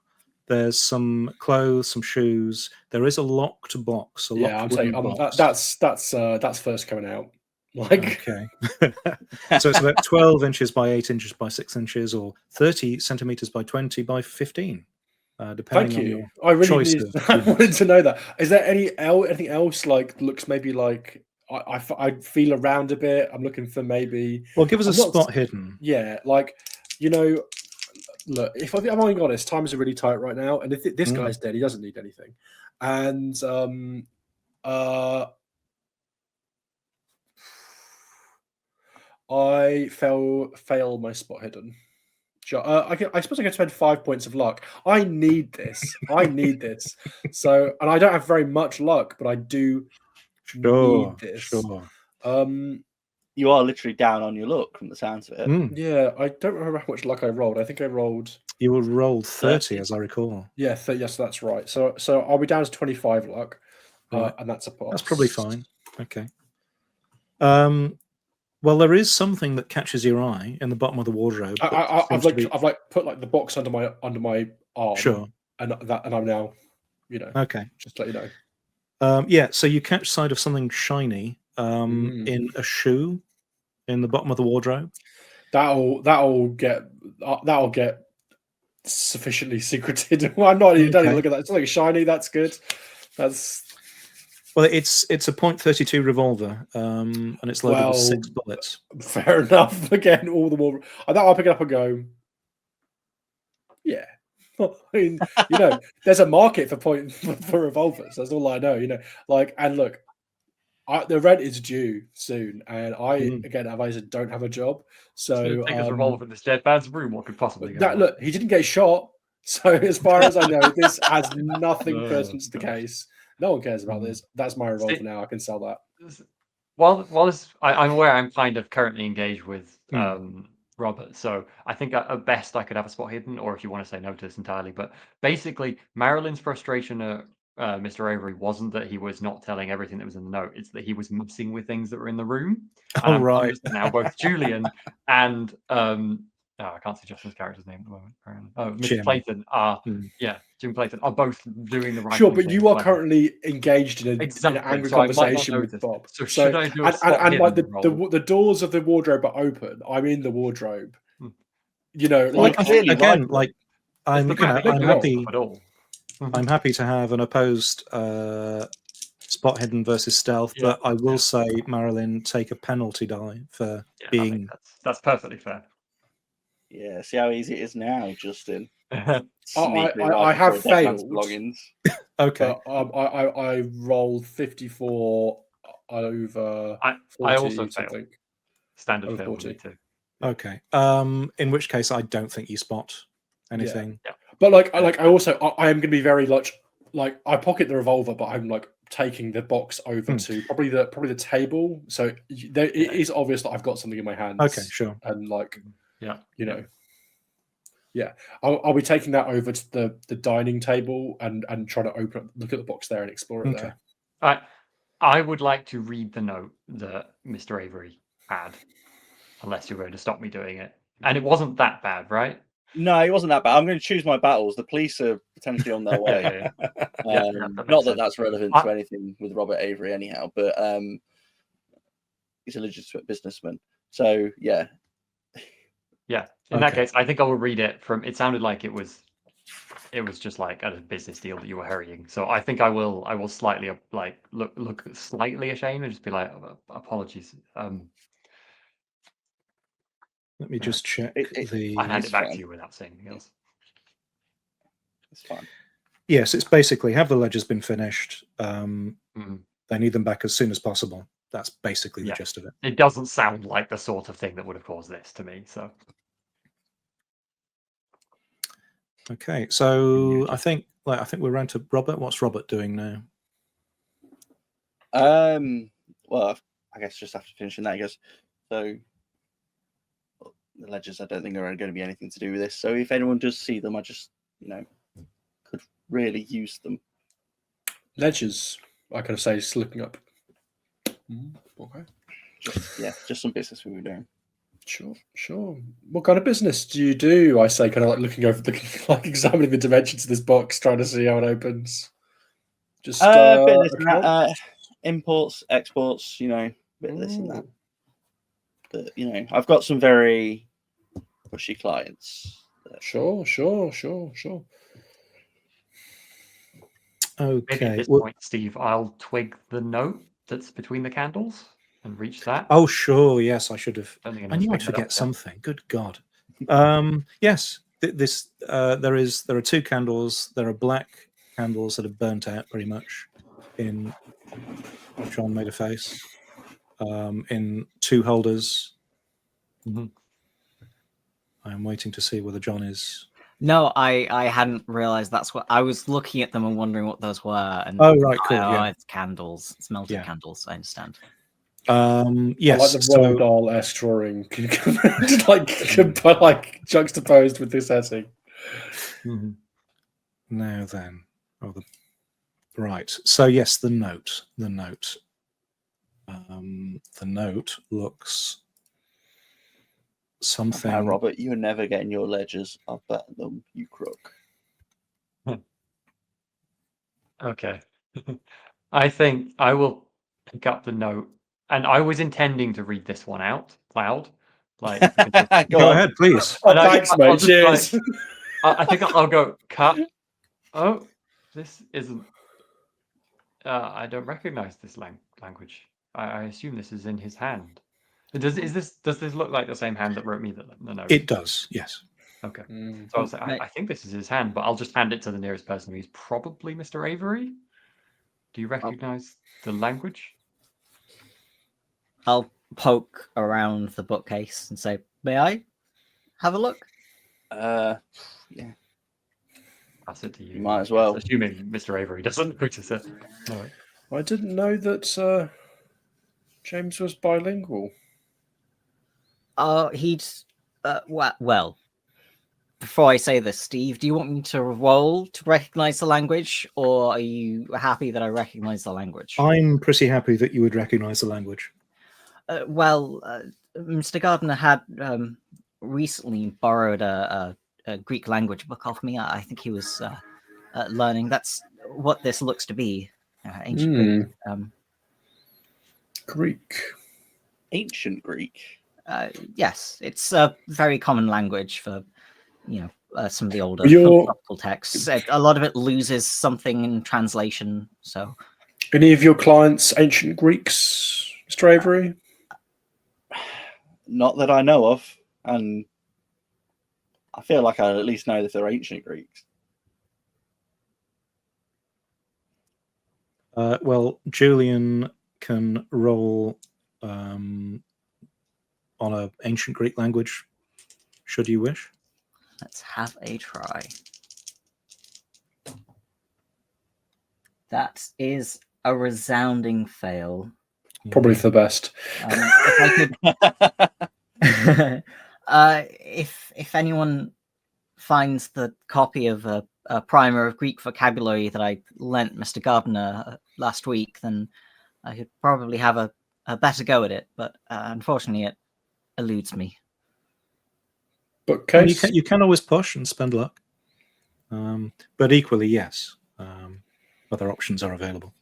Speaker 1: There's some clothes, some shoes. There is a locked box.
Speaker 4: I'm saying that's first coming out. Like,
Speaker 1: Okay. So it's about 12 inches by 8 inches by 6 inches, or 30 centimeters by 20 by 15, depending
Speaker 4: thank
Speaker 1: on
Speaker 4: you.
Speaker 1: your
Speaker 4: I really
Speaker 1: choice
Speaker 4: needed,
Speaker 1: of
Speaker 4: I
Speaker 1: units.
Speaker 4: wanted to know that. Is there anything else like looks maybe like I feel around a bit? I'm looking for maybe.
Speaker 1: Well, give us a
Speaker 4: I'm not-
Speaker 1: spot hidden.
Speaker 4: Yeah, like, you know, look, if I'm being honest, times are really tight right now, and if this guy's dead, he doesn't need anything. And I fail my spot hidden. Sure. I suppose I can spend 5 points of luck. I need this. I need this. So, and I don't have very much luck, but I do need this.
Speaker 1: Sure.
Speaker 5: You are literally down on your luck from the sounds of it.
Speaker 4: Yeah, I don't remember how much luck I rolled. I think I rolled.
Speaker 1: You will roll 30,
Speaker 5: 30.
Speaker 1: as I recall.
Speaker 4: Yeah, yes, that's right. So I'll be down to 25 luck,
Speaker 1: Right.
Speaker 4: and that's a pass.
Speaker 1: That's probably fine. Okay. Well, there is something that catches your eye in the bottom of the wardrobe.
Speaker 4: I've put like the box under my arm.
Speaker 1: Sure.
Speaker 4: And I'm now,
Speaker 1: Okay.
Speaker 4: just to let you know.
Speaker 1: Yeah. So you catch sight of something shiny in a shoe in the bottom of the wardrobe.
Speaker 4: That'll get sufficiently secreted. Well, I'm not even don't even look at that. It's like shiny. That's good.
Speaker 1: Well, it's a .32 revolver, and it's loaded with 6 bullets.
Speaker 4: Fair enough. Again, all the more. I thought I'll pick it up and go. Yeah, I mean, there's a market for revolvers. That's all I know. And look, the rent is due soon, and again, as I said, don't have a job. So
Speaker 2: take this revolver from this dead man's room. What could possibly go wrong?
Speaker 4: Look, he didn't get shot. So as far as I know, this has nothing pertinent to the case. No one cares about this. That's my revolver now. I can sell that.
Speaker 2: Well, I'm aware I'm kind of currently engaged with Robert, so I think at best I could have a spot hidden, or if you want to say no to this entirely. But basically, Marilyn's frustration at Mr. Avery wasn't that he was not telling everything that was in the note; it's that he was messing with things that were in the room.
Speaker 1: Oh, right.
Speaker 2: Now both Julian and I can't see Justin's character's name at the moment. Oh, Mr.
Speaker 1: Jim.
Speaker 2: Clayton are Jim Clayton are both doing the right.
Speaker 4: Sure, but you are currently engaged in an angry conversation with Bob.
Speaker 2: So should I do
Speaker 4: and like the doors of the wardrobe are open. I'm in the wardrobe.
Speaker 1: I'm happy.
Speaker 2: At all.
Speaker 1: I'm happy to have an opposed spot hidden versus stealth, but I will say, Marilyn, take a penalty die for being.
Speaker 2: That's perfectly fair.
Speaker 5: Yeah, see how easy it is now, Justin.
Speaker 4: I have failed.
Speaker 1: Okay.
Speaker 4: I rolled 54 over 40.
Speaker 2: I also failed. Standard fail for me too.
Speaker 1: Okay. In which case, I don't think you spot anything.
Speaker 2: Yeah.
Speaker 4: But I am going to be very like I pocket the revolver, but I'm like taking the box over to probably the table. So it is obvious that I've got something in my hands.
Speaker 1: Okay, sure.
Speaker 4: And I'll be taking that over to the dining table and trying to look at the box there and explore it there.
Speaker 2: I would like to read the note that Mr. Avery had, unless you're going to stop me doing it. And it wasn't that bad, right?
Speaker 5: No, it wasn't that bad. I'm going to choose my battles. The police are potentially on their way. Not that that's relevant to anything with Robert Avery anyhow, but he's a legitimate businessman. So, yeah.
Speaker 2: Yeah. In that case, I think I will read it from. It sounded like it was just like a business deal that you were hurrying. So I think I will slightly look slightly ashamed and just be like, apologies.
Speaker 1: Let me just check
Speaker 2: I hand it back to you without saying anything else.
Speaker 5: It's fine.
Speaker 1: Yes, it's basically, have the ledgers been finished? They need them back as soon as possible. That's basically the gist of it.
Speaker 2: It doesn't sound like the sort of thing that would have caused this to me. So,
Speaker 1: okay, so I think we're around to Robert. What's Robert doing now?
Speaker 5: Well, I guess just after finishing that, I guess so. The ledgers, I don't think are going to be anything to do with this. So if anyone does see them, I just, could really use them.
Speaker 4: Ledgers, I kind of say, slipping up. Okay.
Speaker 5: Just some business we were doing.
Speaker 4: Sure. What kind of business do you do? I say, kind of like examining the dimensions of this box, trying to see how it opens. Just
Speaker 5: imports, exports, bit of this and that. But I've got some very pushy clients.
Speaker 4: Sure.
Speaker 2: Maybe at
Speaker 1: Okay.
Speaker 2: this
Speaker 1: Well,
Speaker 2: point, Steve, I'll twig the note that's between the candles and reach that.
Speaker 1: oh, sure. Yes, I should have.
Speaker 2: Don't think
Speaker 1: I knew I'd
Speaker 2: picked that up
Speaker 1: forget
Speaker 2: yet.
Speaker 1: something. Good God. Yes. There are 2 candles. There are black candles that have burnt out pretty much. In John made a face. In 2 holders.
Speaker 2: Mhm.
Speaker 1: I'm waiting to see whether John is.
Speaker 3: No, I hadn't realized that's what I was looking at them and wondering what those were. And
Speaker 1: Oh, right, cool. Yeah.
Speaker 3: it's candles. It's melted
Speaker 1: Yeah.
Speaker 3: candles. I understand.
Speaker 1: Yes.
Speaker 4: I like the Roald Dahl-esque drawing. like juxtaposed with this setting.
Speaker 2: Mhm.
Speaker 1: Now then, right. So yes, the note. The note looks something.
Speaker 5: Robert, you're never getting your ledgers. I'll bet them, you crook.
Speaker 2: Okay. I think I will pick up the note, and I was intending to read this one out loud. Like,
Speaker 1: Go ahead, please.
Speaker 4: Oh, thanks, mate. Cheers.
Speaker 2: I think I'll go cut. Oh, this isn't. I don't recognize this language. I assume this is in his hand. Does this look like the same hand that wrote me the note?
Speaker 1: It does. Yes.
Speaker 2: Okay. So I'll say, I think this is his hand, but I'll just hand it to the nearest person, who's probably Mr. Avery. Do you recognize the language?
Speaker 3: I'll poke around the bookcase and say, "May I have a look?"
Speaker 5: Yeah.
Speaker 2: Pass it to you.
Speaker 5: You might as well.
Speaker 2: Assuming Mr. Avery doesn't notice it. All right.
Speaker 4: I didn't know that James was bilingual.
Speaker 3: He'd well. Before I say this, Steve, do you want me to roll to recognize the language, or are you happy that I recognize the language?
Speaker 1: I'm pretty happy that you would recognize the language.
Speaker 3: Mr. Gardner had recently borrowed a Greek language book off me. I think he was learning. That's what this looks to be. Ancient Greek.
Speaker 4: Greek.
Speaker 5: Ancient Greek.
Speaker 3: Yes, it's a very common language for some of the older
Speaker 4: Your-
Speaker 3: philosophical texts. A lot of it loses something in translation. So,
Speaker 4: Any of your clients ancient Greeks, Mr. Avery?
Speaker 5: Not that I know of, and I feel like I at least know that they're ancient Greeks.
Speaker 1: Well, Julian can roll on an ancient Greek language, should you wish.
Speaker 3: let's have a try. That is a resounding fail.
Speaker 4: Probably for the best.
Speaker 3: If I could, if anyone finds the copy of a primer of Greek vocabulary that I lent Mr. Gardner last week, then I could probably have a better go at it. But unfortunately, it eludes me.
Speaker 4: Bookcase?
Speaker 1: You can always push and spend luck, but equally, yes, other options are available.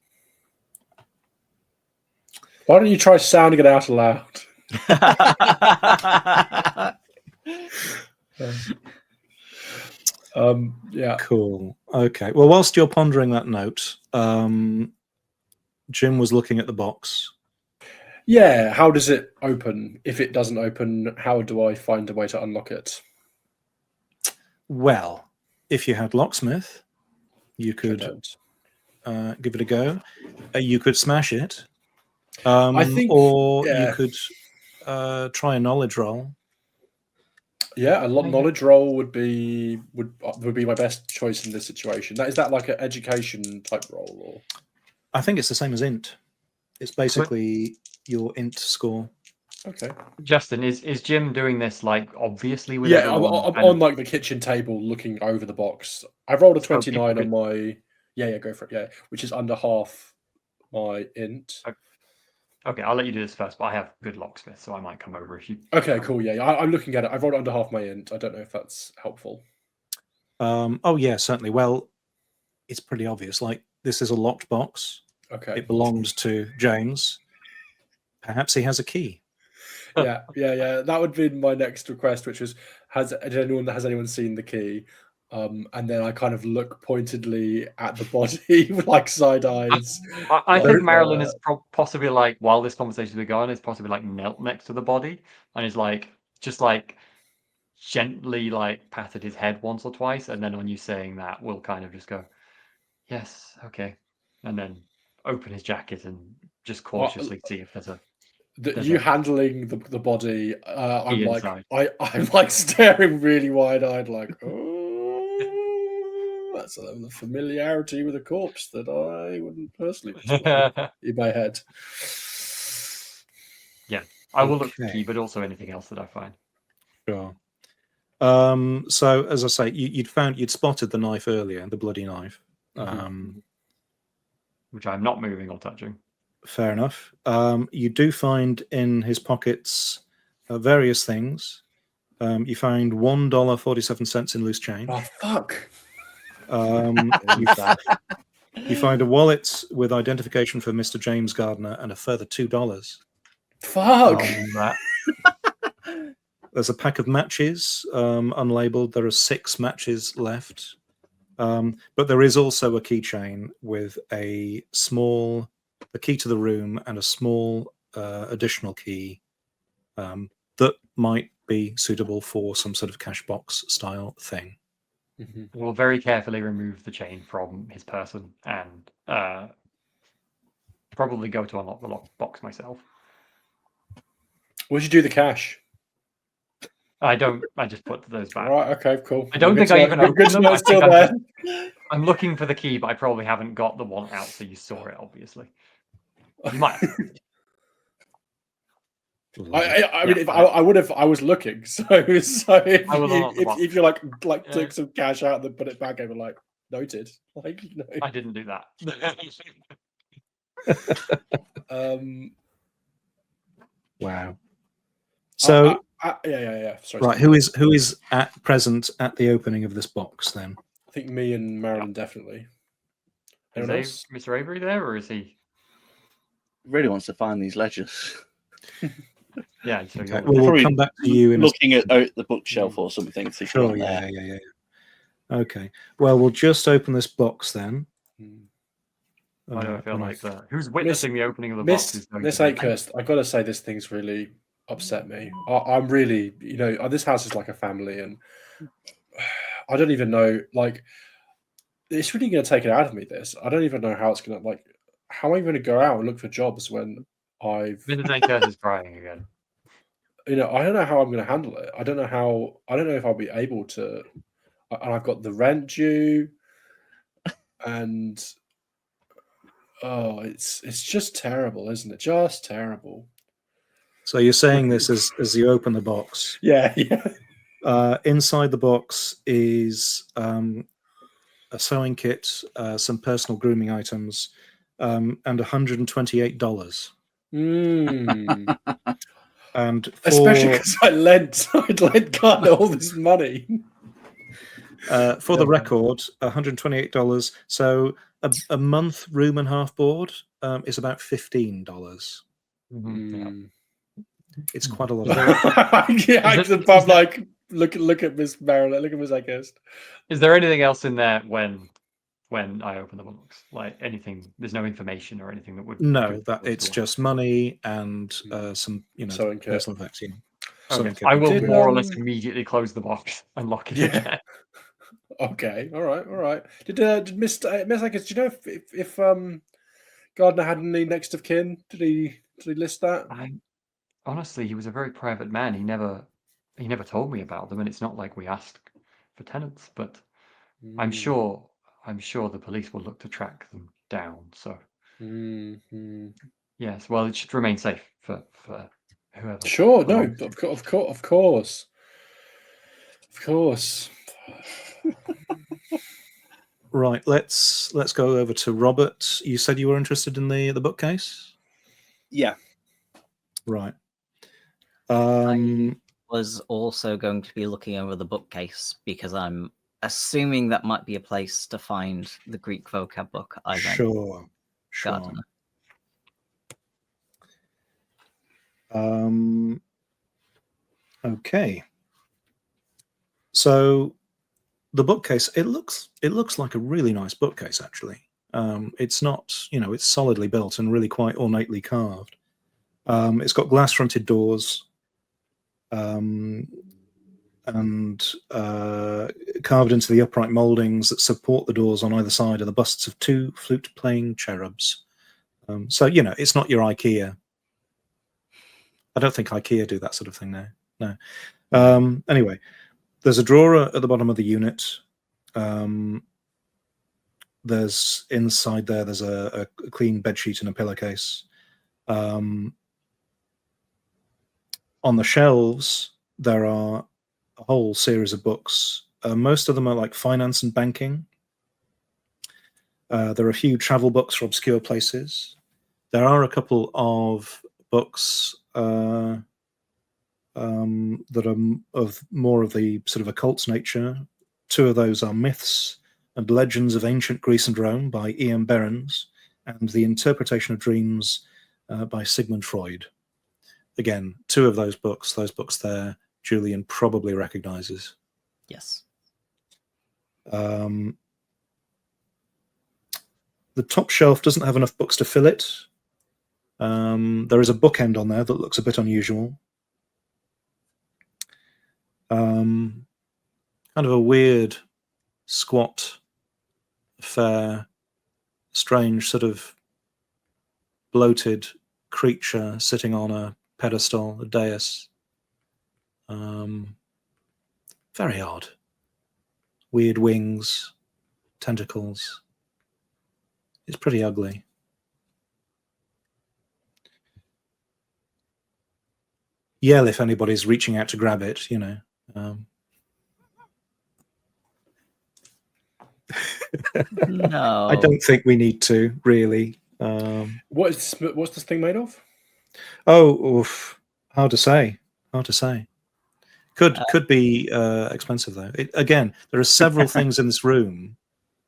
Speaker 4: Why don't you try sounding it out aloud? Yeah.
Speaker 1: Cool. Okay. Well, whilst you're pondering that note, Jim was looking at the box.
Speaker 4: Yeah. How does it open? If it doesn't open, how do I find a way to unlock it?
Speaker 1: Well, if you had locksmith, you could give it a go. You could smash it.
Speaker 4: I think,
Speaker 1: or
Speaker 4: yeah.
Speaker 1: you could try a knowledge roll.
Speaker 4: Yeah, a knowledge roll would be my best choice in this situation. Is that like an education type roll, or?
Speaker 1: I think it's the same as int. It's basically your int score.
Speaker 4: Okay.
Speaker 2: Justin, is Jim doing this like obviously with
Speaker 4: Yeah, I'm
Speaker 2: everyone?
Speaker 4: on like the kitchen table looking over the box. I've rolled a
Speaker 2: So
Speaker 4: 29
Speaker 2: people
Speaker 4: on my go for it. Yeah, which is under half my int.
Speaker 2: Okay, I'll let you do this first, but I have good locksmith, so I might come over if you.
Speaker 4: Okay, cool. Yeah, I'm looking at it. I've rolled under half my int. I don't know if that's helpful.
Speaker 1: Oh yeah, certainly. Well, it's pretty obvious. Like, this is a locked box.
Speaker 4: Okay.
Speaker 1: It belongs to James. Perhaps he has a key.
Speaker 4: yeah. That would be my next request, which was, has anyone seen the key? And then I kind of look pointedly at the body with like side eyes.
Speaker 2: I think
Speaker 4: Like,
Speaker 2: Marilyn is possibly like, while this conversation is going on, is possibly like knelt next to the body and is like just like gently like patted his head once or twice, and then on you saying that, we'll kind of just go, yes, okay, and then open his jacket and just cautiously see if there's a
Speaker 4: you handling the body. I'm like,
Speaker 2: inside.
Speaker 4: I'm like staring really wide eyed, like, oh, that's a level of familiarity with a corpse that I wouldn't personally in my head.
Speaker 2: Yeah, I will look for the
Speaker 1: Okay.
Speaker 2: key, but also anything else that I find.
Speaker 1: Sure. So as I say, you'd spotted the knife earlier, the bloody knife.
Speaker 2: Which I'm not moving or touching.
Speaker 1: Fair enough. You do find in his pockets various things. You find $1.47 in loose change.
Speaker 4: Oh fuck!
Speaker 1: You find a wallet with identification for Mr. James Gardner and a further $2.
Speaker 4: Fuck!
Speaker 1: There's a pack of matches, unlabeled. There are 6 matches left. But there is also a keychain with a key to the room and a small additional key that might be suitable for some sort of cash box style thing.
Speaker 2: We'll very carefully remove the chain from his person and probably go to unlock the lockbox myself.
Speaker 4: Where'd you do the cash?
Speaker 2: I just put those back.
Speaker 4: Right, okay, cool.
Speaker 2: I don't think I even opened them. I'm looking for the key, but I probably haven't got the one out, so you saw it, obviously. You might have.
Speaker 4: I mean, if I would have, I was looking. So if you like took some cash out and then put it back, I would like noted. Like, you know.
Speaker 2: I didn't do that.
Speaker 1: Wow. So
Speaker 4: yeah. Sorry.
Speaker 1: Right, who is at present at the opening of this box then?
Speaker 4: I think me and Marilyn definitely.
Speaker 2: Is Mr. Avery there, or is he?
Speaker 5: Really wants to find these ledgers.
Speaker 2: Yeah, so
Speaker 1: Okay. We'll come back to you in
Speaker 5: looking at the bookshelf or something.
Speaker 1: Sure, yeah. Okay. Well, we'll just open this box then.
Speaker 2: Why do I feel like that? Who's witnessing the opening of the box?
Speaker 4: Miss Akehurst, I've got to say this thing's really upset me. I'm really, this house is like a family, and I don't even know, like, it's really going to take it out of me, this. I don't even know how it's going to, like, how am I going to go out and look for jobs when
Speaker 2: Mrs. Akehurst is crying again.
Speaker 4: I don't know how I'm going to handle it. I don't know if I'll be able to, and I've got the rent due, and it's just terrible, isn't it? Just terrible.
Speaker 1: So you're saying this as you open the box?
Speaker 4: Yeah.
Speaker 1: Inside the box is a sewing kit, some personal grooming items, and $128. And
Speaker 4: especially because I'd lent Gardner all this money.
Speaker 1: For the record, $128. So a month room and half board is about $15. It's quite a lot.
Speaker 4: I'm like, look at Miss Marilyn, look at Miss Akehurst.
Speaker 2: Is there anything else in there when I open the box? Like anything? There's no information or anything that would.
Speaker 1: No, that it's just money and some personal effects.
Speaker 2: Okay. I will more or less immediately close the box and lock it again.
Speaker 4: Okay, all right. Did Miss Akehurst, do you know if Gardner had any next of kin? Did he list that?
Speaker 2: Honestly, he was a very private man. He never told me about them, and it's not like we asked for tenants. But I'm sure the police will look to track them down. So yes, well, it should remain safe for whoever.
Speaker 4: Sure, no, of course.
Speaker 1: Right, let's go over to Robert. You said you were interested in the bookcase?
Speaker 5: Yeah.
Speaker 1: Right.
Speaker 3: I was also going to be looking over the bookcase because I'm assuming that might be a place to find the Greek vocab book.
Speaker 1: Sure. Okay. So the bookcase, it looks like a really nice bookcase, actually. It's not, it's solidly built and really quite ornately carved. It's got glass-fronted doors, and carved into the upright mouldings that support the doors on either side are the busts of 2 flute-playing cherubs. So, it's not your IKEA. I don't think IKEA do that sort of thing now. No. Anyway, there's a drawer at the bottom of the unit. There's inside there's a clean bedsheet and a pillowcase. On the shelves, there are a whole series of books. Most of them are like finance and banking. There are a few travel books for obscure places. There are a couple of books that are of more of the sort of occult nature. 2 of those are Myths and Legends of Ancient Greece and Rome by E.M. Behrens, and The Interpretation of Dreams by Sigmund Freud. Again, 2 of those books there, Julian probably recognizes.
Speaker 3: Yes.
Speaker 1: The top shelf doesn't have enough books to fill it. There is a bookend on there that looks a bit unusual. Kind of a weird, squat, fair, strange sort of bloated creature sitting on a pedestal, a dais. Very odd. Weird wings, tentacles. It's pretty ugly. Yell if anybody's reaching out to grab it,
Speaker 3: No.
Speaker 1: I don't think we need to, really.
Speaker 4: What's this thing made of?
Speaker 1: Oof. Hard to say. Could be expensive, though. Again, there are several things in this room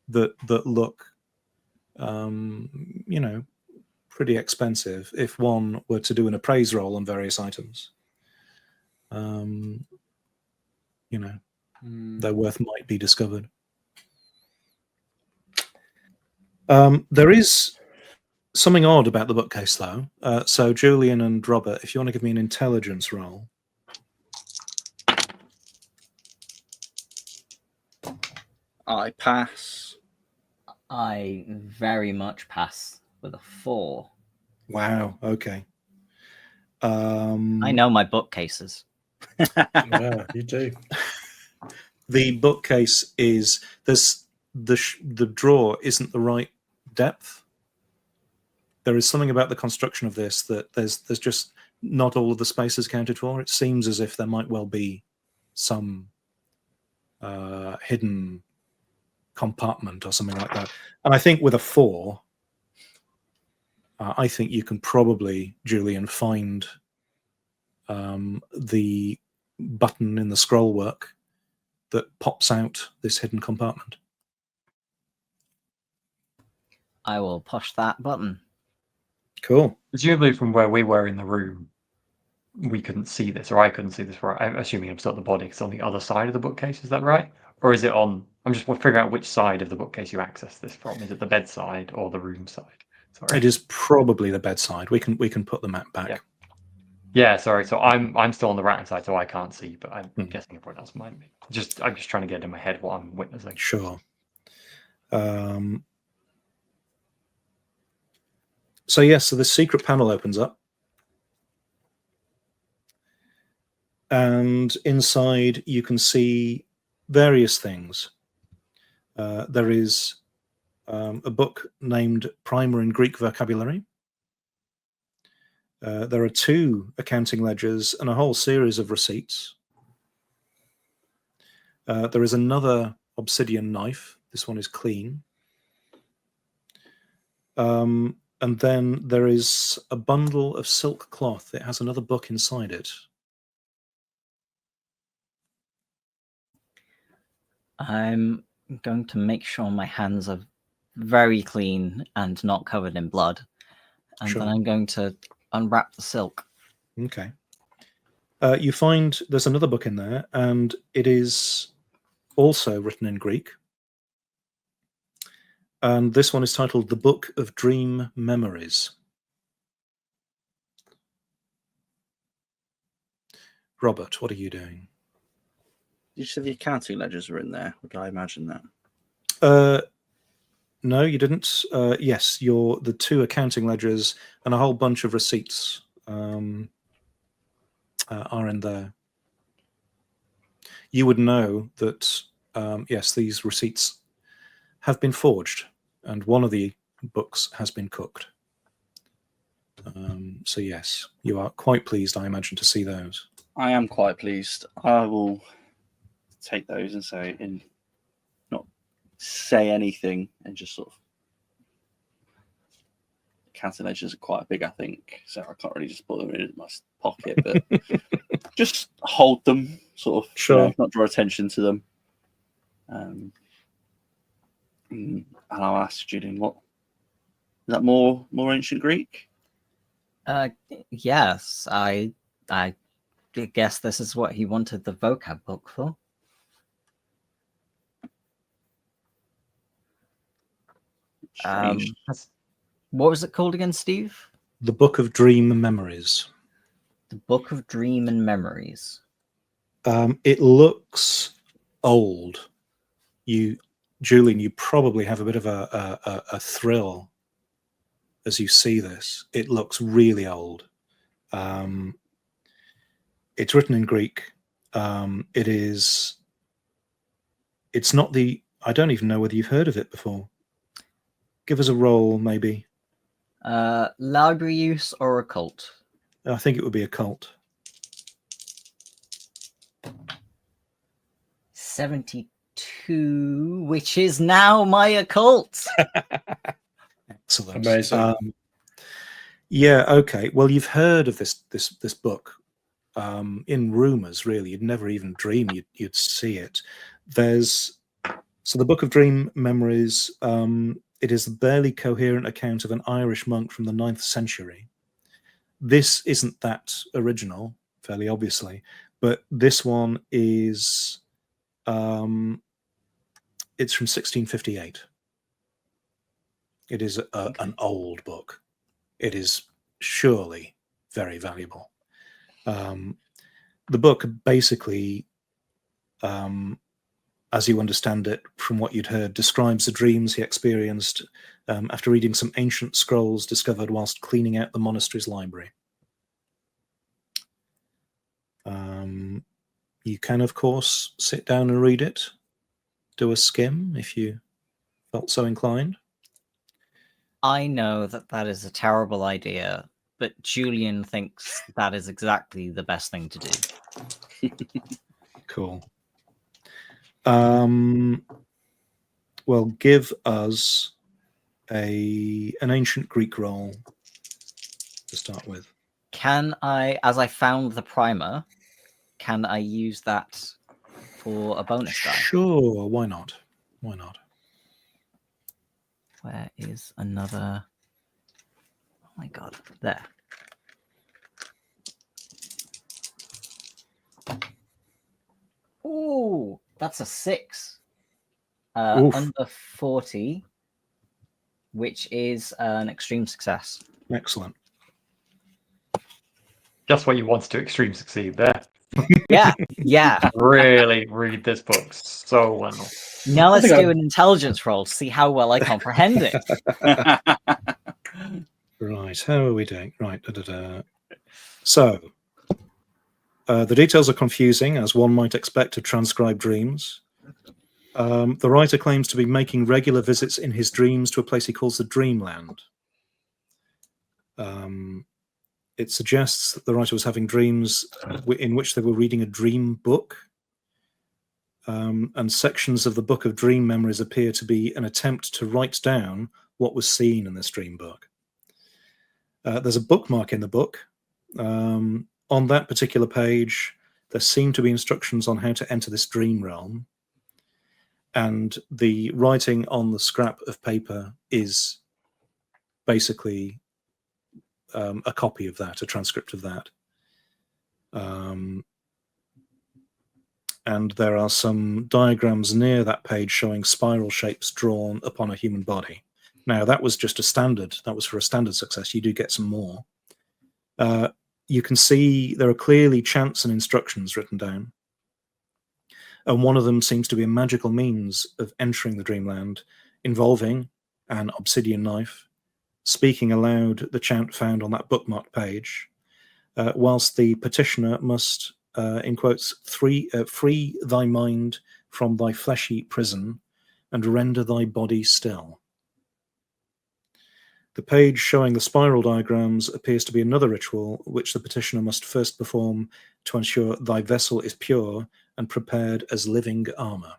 Speaker 1: that look, pretty expensive if one were to do an appraise roll on various items. Their worth might be discovered. There is something odd about the bookcase, though. So Julian and Robert, if you want to give me an intelligence roll.
Speaker 5: I pass.
Speaker 3: I very much pass with a 4.
Speaker 1: Wow. Okay.
Speaker 3: I know my bookcases.
Speaker 4: Yeah, you do.
Speaker 1: The bookcase is the drawer isn't the right depth. There is something about the construction of this that there's just not all of the space is counted for. It seems as if there might well be some hidden compartment or something like that. And I think with a 4, I think you can probably, Julian, find the button in the scroll work that pops out this hidden compartment.
Speaker 3: I will push that button.
Speaker 1: Cool.
Speaker 2: Presumably from where we were in the room, we couldn't see this, or I couldn't see this. I'm assuming I'm still at the body. It's on the other side of the bookcase. Is that right? Or is it on? I'm just figuring out which side of the bookcase you access this from. Is it the bedside or the room side? Sorry.
Speaker 1: It is probably the bedside. We can put the map back.
Speaker 2: Yeah, sorry. So I'm still on the right side, so I can't see, but I'm guessing everyone else might be. I'm just trying to get in my head what I'm witnessing.
Speaker 1: Sure. So yes, so the secret panel opens up, and inside you can see various things. There is a book named Primer in Greek Vocabulary. There are 2 accounting ledgers and a whole series of receipts. There is another obsidian knife. This one is clean. And then there is a bundle of silk cloth. It has another book inside it.
Speaker 3: I'm going to make sure my hands are very clean and not covered in blood. And
Speaker 1: Sure.
Speaker 3: then I'm going to unwrap the silk.
Speaker 1: Okay. You find there's another book in there, and it is also written in Greek. And this one is titled The Book of Dream Memories. Robert, what are you doing?
Speaker 5: Did you say the accounting ledgers were in there? Would I imagine that?
Speaker 1: No, you didn't. Yes, the 2 accounting ledgers and a whole bunch of receipts are in there. You would know that, yes, these receipts have been forged, and one of the books has been cooked. So yes, you are quite pleased, I imagine, to see those.
Speaker 5: I am quite pleased. I will take those and say, and not say anything, and just sort of. Counting ledgers are quite big, I think, so I can't really just put them in my pocket, but just hold them, sort of,
Speaker 1: Sure.
Speaker 5: not draw attention to them. And I'll ask Julian, what is that? More ancient Greek?
Speaker 3: Yes, I guess this is what he wanted the vocab book for.
Speaker 5: Strange.
Speaker 3: What was it called again, Steve?
Speaker 1: The Book of Dream Memories.
Speaker 3: The Book of Dream and Memories.
Speaker 1: It looks old. Julian, you probably have a bit of a thrill as you see this. It looks really old. It's written in Greek. It's not the. I don't even know whether you've heard of it before. Give us a roll, maybe.
Speaker 3: Library use or occult?
Speaker 1: I think it would be occult.
Speaker 3: 72, which is now my occult.
Speaker 1: Excellent.
Speaker 4: Amazing.
Speaker 1: Yeah. Okay. Well, you've heard of this book in rumors. Really, you'd never even dream you'd see it. So the Book of Dream Memories. It is a barely coherent account of an Irish monk from the 9th century. This isn't that original, fairly obviously, but this one is. It's from 1658. It is an old book. It is surely very valuable. The book basically, as you understand it from what you'd heard, describes the dreams he experienced after reading some ancient scrolls discovered whilst cleaning out the monastery's library. You can, of course, sit down and read it, do a skim if you felt so inclined.
Speaker 3: I know that is a terrible idea, but Julian thinks that is exactly the best thing to do.
Speaker 1: Cool. Well, give us an ancient Greek roll to start with.
Speaker 3: Can I, as I found the primer, can I use that for a bonus die?
Speaker 1: Sure, why not? Why not?
Speaker 3: Where is another? Oh my god, there. Ooh, that's a 6.
Speaker 1: Oof.
Speaker 3: Under 40, which is an extreme success.
Speaker 1: Excellent.
Speaker 2: Just what you want to extreme succeed there.
Speaker 3: Yeah.
Speaker 2: Really read this book so well.
Speaker 3: Now let's
Speaker 4: think
Speaker 3: do an intelligence roll to see how well I comprehend it.
Speaker 1: Right, how are we doing? Right, So, the details are confusing, as one might expect of transcribed dreams. The writer claims to be making regular visits in his dreams to a place he calls the Dreamland. It suggests that the writer was having dreams in which they were reading a dream book. And sections of the Book of Dream Memories appear to be an attempt to write down what was seen in this dream book. There's a bookmark in the book. On that particular page, there seem to be instructions on how to enter this dream realm. And the writing on the scrap of paper is basically a copy of that, a transcript of that. And there are some diagrams near that page showing spiral shapes drawn upon a human body. Now, that was just a standard. That was for a standard success. You do get some more. You can see there are clearly chants and instructions written down. And one of them seems to be a magical means of entering the dreamland, involving an obsidian knife, speaking aloud the chant found on that bookmarked page, whilst the petitioner must, in quotes, free thy mind from thy fleshy prison and render thy body still. The page showing the spiral diagrams appears to be another ritual which the petitioner must first perform to ensure thy vessel is pure and prepared as living armor.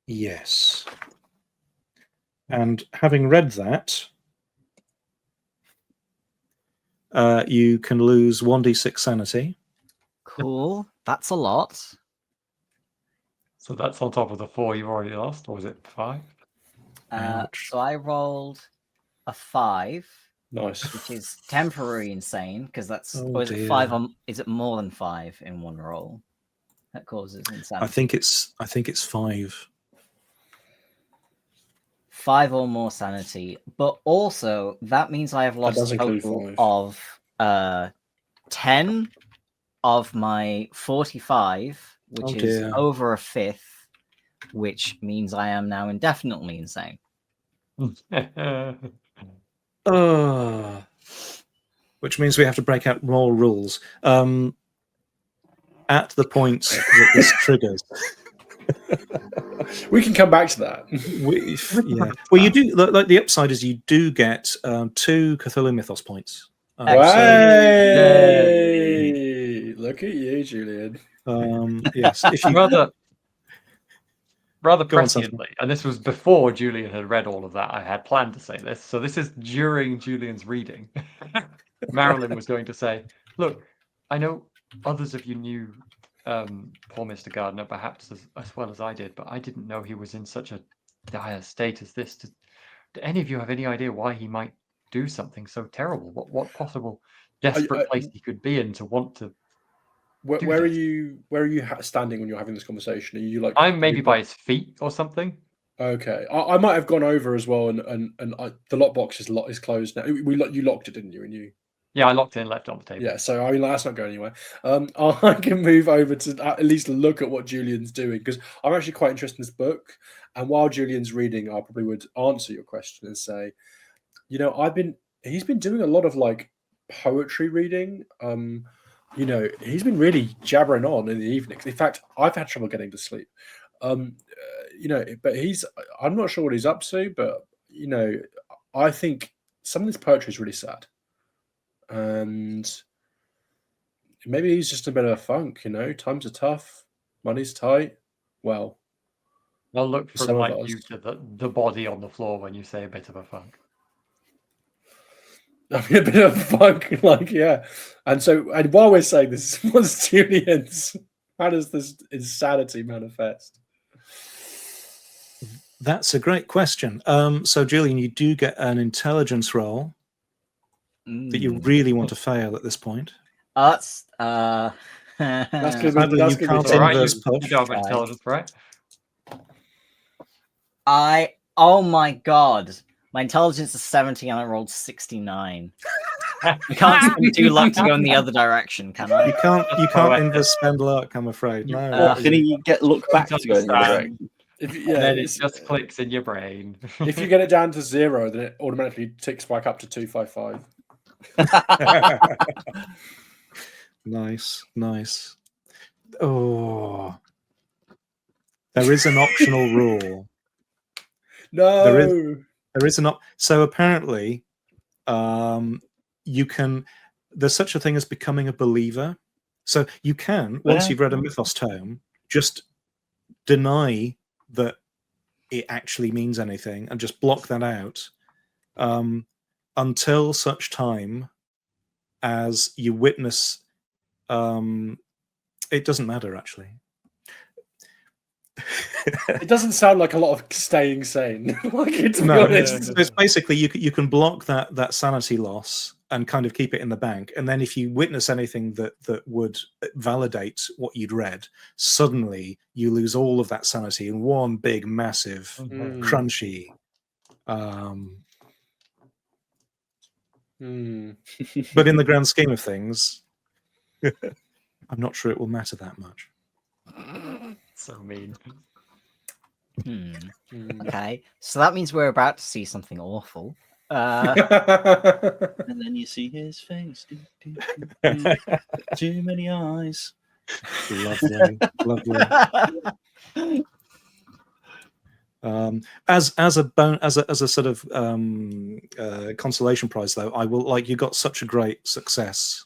Speaker 1: Yes. And having read that, you can lose 1d6 sanity.
Speaker 3: Cool. That's a lot.
Speaker 2: So that's on top of the 4 you've already lost, or was it 5?
Speaker 1: Ouch.
Speaker 3: So I rolled a 5,
Speaker 4: Nice.
Speaker 3: which is temporary insane, because that's
Speaker 1: Oh,
Speaker 3: or is it
Speaker 1: dear.
Speaker 3: 5 on is it more than 5 in one roll? That causes insanity.
Speaker 1: I think it's 5.
Speaker 3: 5 or more sanity, but also that means I have lost
Speaker 4: does
Speaker 3: a
Speaker 4: include
Speaker 3: total
Speaker 4: 5.
Speaker 3: of 10 of my 45, which
Speaker 1: Oh,
Speaker 3: is
Speaker 1: dear.
Speaker 3: over a fifth, which means I am now indefinitely insane.
Speaker 1: Which means we have to break out more rules. At the point that this triggers,
Speaker 4: We can come back to that.
Speaker 1: yeah. Well, you do. Like the upside is you do get 2 Cthulhu Mythos points.
Speaker 4: Hey! Look at you, Julian.
Speaker 1: Yes. If you
Speaker 2: rather
Speaker 1: Go on, Sasha.
Speaker 2: presciently, and this was before Julian had read all of that, I had planned to say this. So this is during Julian's reading. Marilyn was going to say, look, I know others of you knew poor Mr. Gardner perhaps as well as I did, but I didn't know he was in such a dire state as this. Do any of you have any idea why he might do something so terrible? What possible desperate place he could be in to want to
Speaker 4: Where are you standing when you're having this conversation? Are you like
Speaker 2: I'm maybe by his feet or something.
Speaker 4: Okay, I might have gone over as well, and the lockbox is closed now. You locked it, didn't you? And you
Speaker 2: Yeah, I locked it and left it on the table.
Speaker 4: Yeah, so I mean that's not going anywhere. I can move over to at least look at what Julian's doing, because I'm actually quite interested in this book. And while Julian's reading, I probably would answer your question and say, he's been doing a lot of like poetry reading. He's been really jabbering on in the evenings. In fact, I've had trouble getting to sleep. But I'm not sure what he's up to, but I think some of this poetry is really sad. And maybe he's just a bit of a funk, times are tough, money's tight. Well,
Speaker 2: I'll look from
Speaker 4: some of
Speaker 2: like
Speaker 4: us.
Speaker 2: you to the body on the floor when you say a bit of a funk.
Speaker 4: I mean, a bit of a funk, yeah. And while we're saying this, what's Julian's? How does this insanity manifest?
Speaker 1: That's a great question. So, Julian, you do get an intelligence roll that you really want to fail at this point.
Speaker 3: That's
Speaker 4: That's good.
Speaker 1: Sadly, you can't
Speaker 2: All right,
Speaker 1: inverse
Speaker 2: you
Speaker 1: push.
Speaker 2: don't have intelligence, right?
Speaker 3: Oh my god. My intelligence is 70 and I rolled 69. I can't spend 2 luck to go in the other direction, can I?
Speaker 1: You can't inverse spend luck, I'm afraid. No.
Speaker 5: Can he get luck back to go in the other direction?
Speaker 2: Then it just clicks in your brain.
Speaker 4: If you get it down to 0, then it automatically ticks back up to 255.
Speaker 1: Nice. Oh, there is an optional rule.
Speaker 4: No,
Speaker 1: there is an so apparently, you can. There's such a thing as becoming a believer. So you can, once you've read a mythos tome, just deny that it actually means anything and just block that out until such time as you witness. It doesn't matter, actually.
Speaker 4: It doesn't sound like a lot of staying sane. Like, to be
Speaker 1: No,
Speaker 4: honest.
Speaker 1: it's basically you can block that sanity loss and kind of keep it in the bank, and then if you witness anything that would validate what you'd read, suddenly you lose all of that sanity in one big massive crunchy. But in the grand scheme of things, I'm not sure it will matter that much.
Speaker 2: So mean.
Speaker 3: Okay, so that means we're about to see something awful.
Speaker 5: And then you see his face. Too many eyes.
Speaker 1: Lovely, lovely. As a sort of consolation prize, though, I will you got such a great success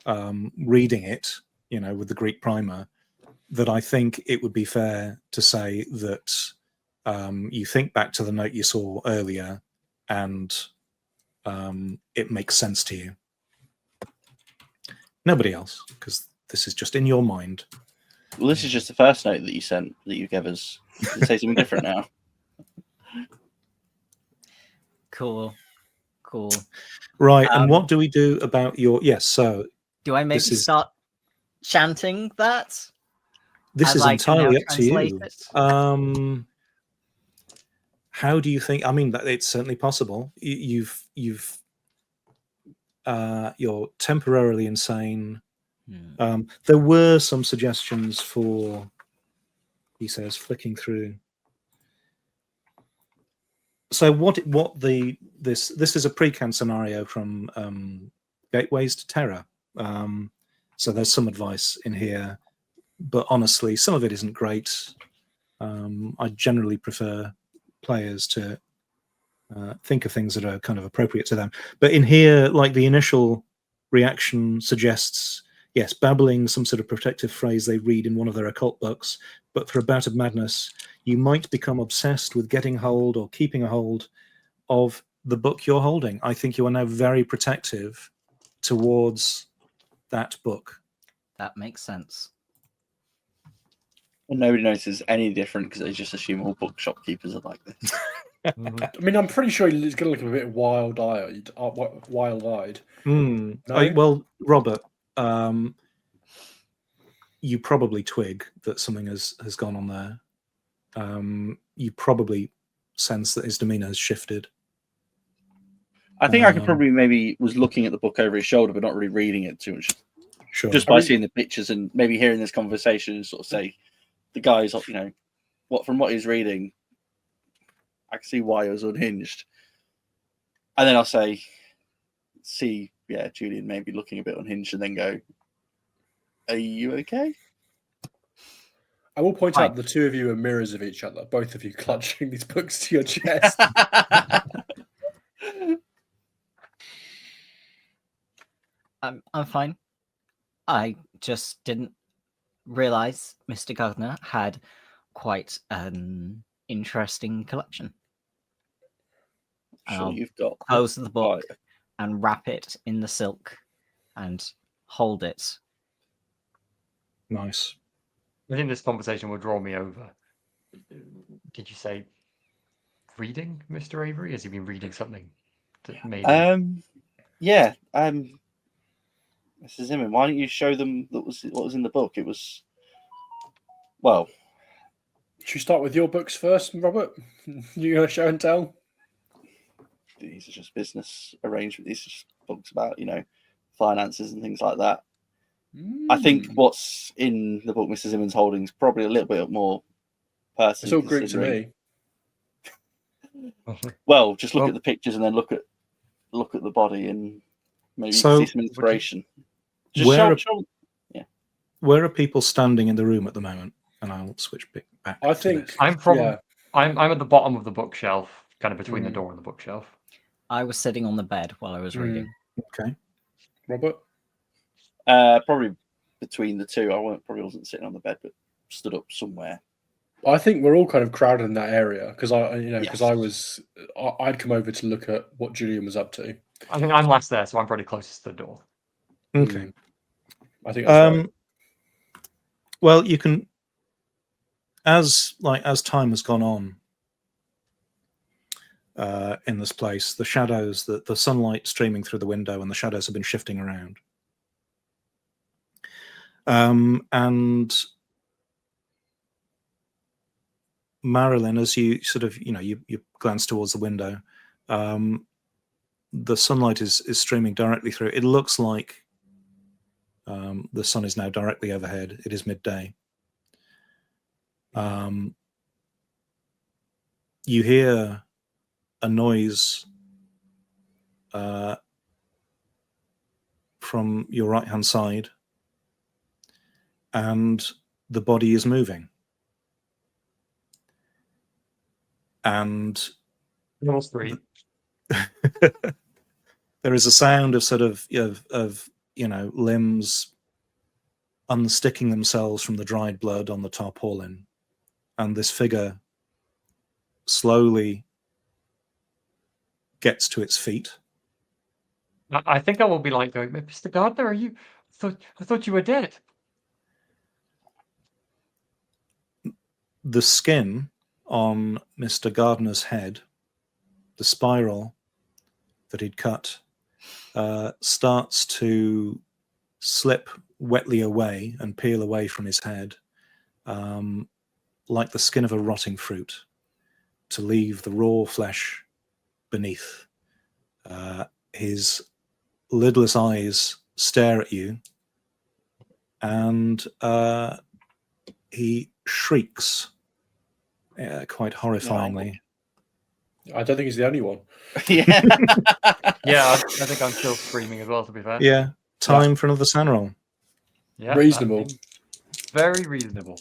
Speaker 1: reading it, with the Greek primer, that I think it would be fair to say that you think back to the note you saw earlier, and it makes sense to you. Nobody else, because this is just in your mind.
Speaker 5: Well, this is just the first note that you sent, that you gave us. Does it say something different now?
Speaker 3: Cool.
Speaker 1: Right, and what do we do about your... Yes, so...
Speaker 3: Do I maybe start chanting that?
Speaker 1: This is entirely up to you.
Speaker 3: It?
Speaker 1: How do you think... I mean, it's certainly possible. You're temporarily insane. There were some suggestions for... He says, flicking through. So this is a pre-can scenario from Gateways to Terror. So there's some advice in here, but honestly, some of it isn't great. I generally prefer players to think of things that are kind of appropriate to them. But in here, the initial reaction suggests, yes, babbling some sort of protective phrase they read in one of their occult books, but for a bout of madness, you might become obsessed with getting hold or keeping a hold of the book you're holding. I think you are now very protective towards that book.
Speaker 3: That makes sense.
Speaker 5: And nobody notices any different because they just assume all bookshop keepers are like this.
Speaker 4: I mean, I'm pretty sure he's going to look a bit wild-eyed. No?
Speaker 1: Well, Robert, you probably twig that something has gone on there. You probably sense that his demeanor has shifted.
Speaker 5: I think I could probably maybe was looking at the book over his shoulder, but not really reading it too much.
Speaker 1: Sure.
Speaker 5: Just by seeing the pictures and maybe hearing this conversation and sort of say, the guy's, from what he's reading, I can see why it was unhinged. And then I'll say, Julian maybe looking a bit unhinged, and then go, are you okay?
Speaker 4: I will point out the two of you are mirrors of each other, both of you clutching these books to your chest.
Speaker 3: I'm fine. I just didn't realize Mr. Gardner had quite an interesting collection.
Speaker 5: Sure, you've got
Speaker 3: close the book and wrap it in the silk and hold it.
Speaker 1: Nice.
Speaker 2: I think this conversation will draw me over. Did you say reading, Mr. Avery? Has he been reading something that made him...
Speaker 5: Yeah. Mrs. Zimmerman, why don't you show them what was in the book? It was, well...
Speaker 4: Should we start with your books first, Robert? You going to show and tell?
Speaker 5: These are just business arrangements. These are just books about, finances and things like that. I think what's in the book Mr. Simmons holding is probably a little bit more personal.
Speaker 4: It's all Greek to me.
Speaker 5: Well, just look at the pictures and then look at the body and maybe see some inspiration.
Speaker 1: Where are people standing in the room at the moment? And I'll switch back.
Speaker 4: I think
Speaker 2: I'm at the bottom of the bookshelf, kind of between the door and the bookshelf.
Speaker 3: I was sitting on the bed while I was reading.
Speaker 1: Okay.
Speaker 4: Robert?
Speaker 5: Probably between the two. Probably wasn't sitting on the bed, but stood up somewhere.
Speaker 4: I think we're all kind of crowded in that area because I'd come over to look at what Julian was up to.
Speaker 2: I think I'm last there, so I'm pretty closest to the door.
Speaker 1: Okay.
Speaker 4: I think that's right.
Speaker 1: Well, you can. as time has gone on in this place, the shadows, the sunlight streaming through the window, and the shadows have been shifting around. And Marilyn, as you sort of, you glance towards the window, the sunlight is streaming directly through. It looks like the sun is now directly overhead. It is midday. You hear a noise from your right-hand side, and the body is moving. And
Speaker 2: Level 3.
Speaker 1: there is a sound of sort of limbs unsticking themselves from the dried blood on the tarpaulin, and this figure slowly gets to its feet.
Speaker 2: I think I will be like going, Mr. Gardner, I thought you were dead.
Speaker 1: The skin on Mr. Gardner's head, the spiral that he'd cut, starts to slip wetly away and peel away from his head, like the skin of a rotting fruit, to leave the raw flesh beneath. His lidless eyes stare at you, and he shrieks quite horrifyingly.
Speaker 4: I don't think he's the only one.
Speaker 5: Yeah.
Speaker 2: Yeah, I think I'm still screaming as well, to be fair.
Speaker 1: Yeah, time for another SAN roll.
Speaker 2: Yeah,
Speaker 4: Reasonable.
Speaker 2: that seems very reasonable.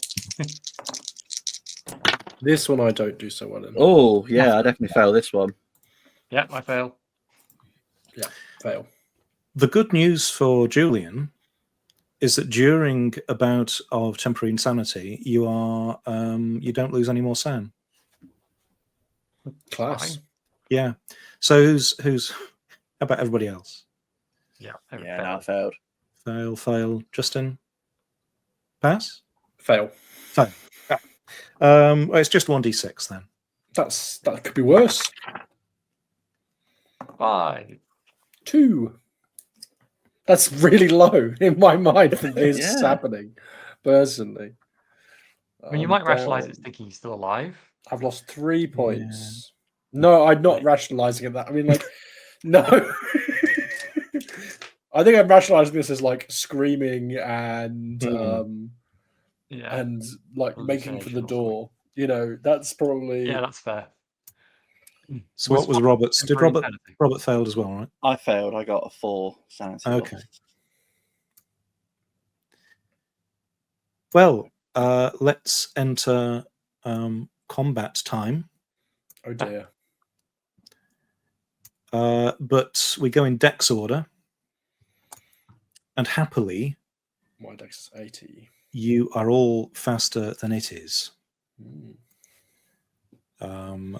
Speaker 4: This one I don't do so well in.
Speaker 5: Oh, yeah, I definitely fail this one.
Speaker 2: Yeah, I fail.
Speaker 4: Yeah, fail.
Speaker 1: The good news for Julian is that during a bout of temporary insanity, you don't lose any more SAN.
Speaker 4: Class.
Speaker 2: Fine.
Speaker 1: Yeah. So who's how about everybody else?
Speaker 2: Yeah,
Speaker 5: Yeah, no, I failed.
Speaker 1: Fail. Justin? Pass?
Speaker 4: Fail.
Speaker 1: Fail. Well, it's just 1d6 then.
Speaker 4: That could be worse.
Speaker 2: 5.
Speaker 4: 2. That's really low in my mind for this
Speaker 5: Yeah.
Speaker 4: happening, personally.
Speaker 2: I mean, you
Speaker 4: I'm
Speaker 2: might rationalize
Speaker 4: down.
Speaker 2: it's thinking he's still alive.
Speaker 4: I've lost 3 points. No, I'm not rationalizing it that. I mean, like, no. I think I'm rationalizing this as like screaming and
Speaker 2: Yeah.
Speaker 4: and like making for the
Speaker 2: Hallucination or
Speaker 4: door. You know, that's probably
Speaker 2: Yeah, that's fair.
Speaker 1: So what was Robert's? Did
Speaker 2: temporary
Speaker 1: Robert
Speaker 2: insanity.
Speaker 1: Robert failed as well, right?
Speaker 5: I failed. I got a 4 sanity.
Speaker 1: Okay.
Speaker 5: loss.
Speaker 1: Well, let's enter combat time.
Speaker 4: oh dear.
Speaker 1: But we go in dex order. And happily,
Speaker 4: My dex is 80.
Speaker 1: you are all faster than it is.
Speaker 4: Mm.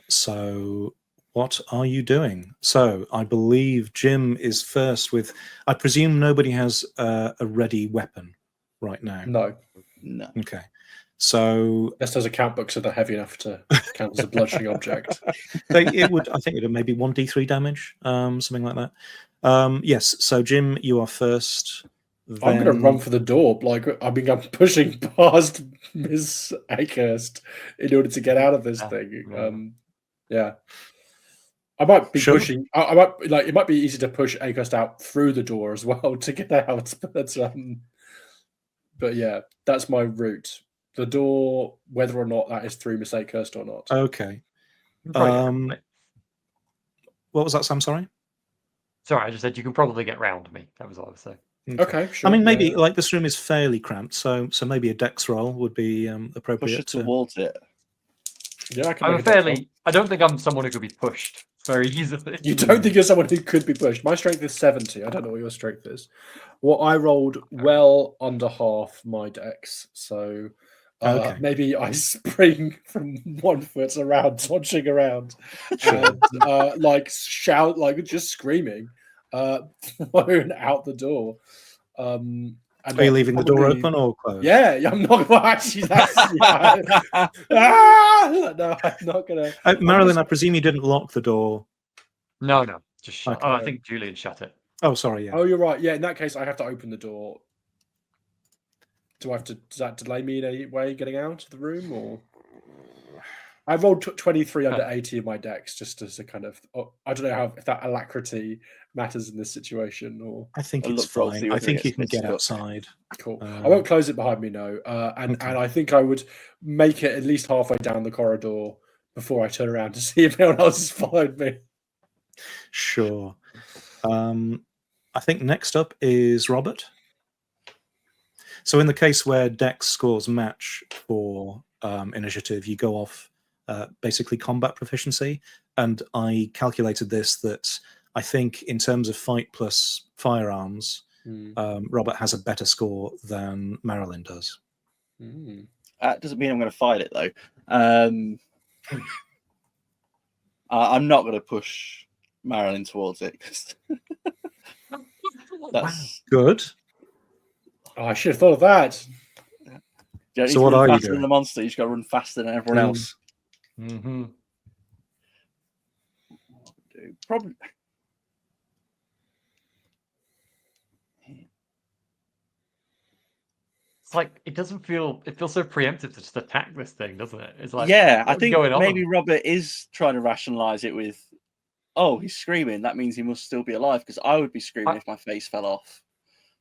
Speaker 1: So what are you doing? So I believe Jim is first with... I presume nobody has a ready weapon right now.
Speaker 4: No.
Speaker 5: No.
Speaker 1: Okay. So
Speaker 4: This does a count book, so they're heavy enough to count as a bludgeoning object.
Speaker 1: I think it would maybe 1d3 damage, something like that. Yes, so Jim, you are first.
Speaker 4: I'm going to run for the door. Like, I mean, I'm pushing past Miss Akehurst in order to get out of this thing. Yeah. I might be pushing. I might like. It might be easy to push Akehurst out through the door as well to get out. But yeah, that's my route. The door, whether or not that is through Miss Akehurst or not.
Speaker 1: Okay.
Speaker 2: Probably
Speaker 1: What was that, Sam? Sorry.
Speaker 2: Sorry, I just said you can probably get round me. That was all I was saying.
Speaker 4: Okay, sure.
Speaker 1: I mean, maybe like this room is fairly cramped, so maybe a dex roll would be appropriate.
Speaker 5: Push it towards it.
Speaker 4: Yeah, I can.
Speaker 2: I'm
Speaker 4: make a dex roll.
Speaker 2: I don't think I'm someone who could be pushed very easily.
Speaker 4: You don't think you're someone who could be pushed? My strength is 70. I don't know what your strength is. Well, I rolled well under half my dex, so
Speaker 1: Okay.
Speaker 4: maybe I spring from 1 foot around, dodging around, and like shout, like just screaming, thrown out the door. And And
Speaker 1: Are you
Speaker 4: not
Speaker 1: leaving the door
Speaker 4: probably-
Speaker 1: open or closed?
Speaker 4: Yeah, I'm not actually. That's no, I'm not gonna.
Speaker 1: Marilyn, I presume you didn't lock the door.
Speaker 2: No, just shut.
Speaker 1: Okay.
Speaker 2: Oh, I think Julian shut it.
Speaker 1: Oh, sorry. Yeah.
Speaker 4: Oh, you're right. Yeah, in that case, I have to open the door. Do I have to? Does that delay me in any way getting out of the room, or? I rolled 23 under 80 in my decks, just as a kind of. I don't know if that alacrity matters in this situation, or.
Speaker 1: I think
Speaker 5: I'll
Speaker 1: it's
Speaker 5: look for
Speaker 1: fine.
Speaker 5: see
Speaker 1: I
Speaker 5: whether
Speaker 1: think
Speaker 5: it
Speaker 1: you
Speaker 5: gets
Speaker 1: can get
Speaker 5: stuck.
Speaker 1: outside.
Speaker 4: Cool. I won't close it behind me, no. And
Speaker 1: Okay.
Speaker 4: I think I would make it at least halfway down the corridor before I turn around to see if anyone else has followed me.
Speaker 1: Sure. I think next up is Robert. So in the case where Dex scores match for initiative, you go off basically combat proficiency. And I calculated this that I think in terms of fight plus firearms, Robert has a better score than Marilyn does.
Speaker 5: That doesn't mean I'm going to fight it though. I'm not going to push Marilyn towards it. 'Cause that's
Speaker 1: Good.
Speaker 4: Oh, I should have thought of that.
Speaker 5: you don't need
Speaker 1: So
Speaker 5: to
Speaker 1: what
Speaker 5: run
Speaker 1: are you
Speaker 5: faster than
Speaker 1: doing?
Speaker 5: the monster. You just got to run faster than everyone else.
Speaker 2: Mm-hmm.
Speaker 5: Probably.
Speaker 2: It's like it doesn't feel. It feels so preemptive to just attack this thing, doesn't it? It's like
Speaker 5: Yeah, I
Speaker 2: what's
Speaker 5: think
Speaker 2: going on?
Speaker 5: maybe Robert is trying to rationalize it with, oh, he's screaming. That means he must still be alive because I would be screaming if my face fell off.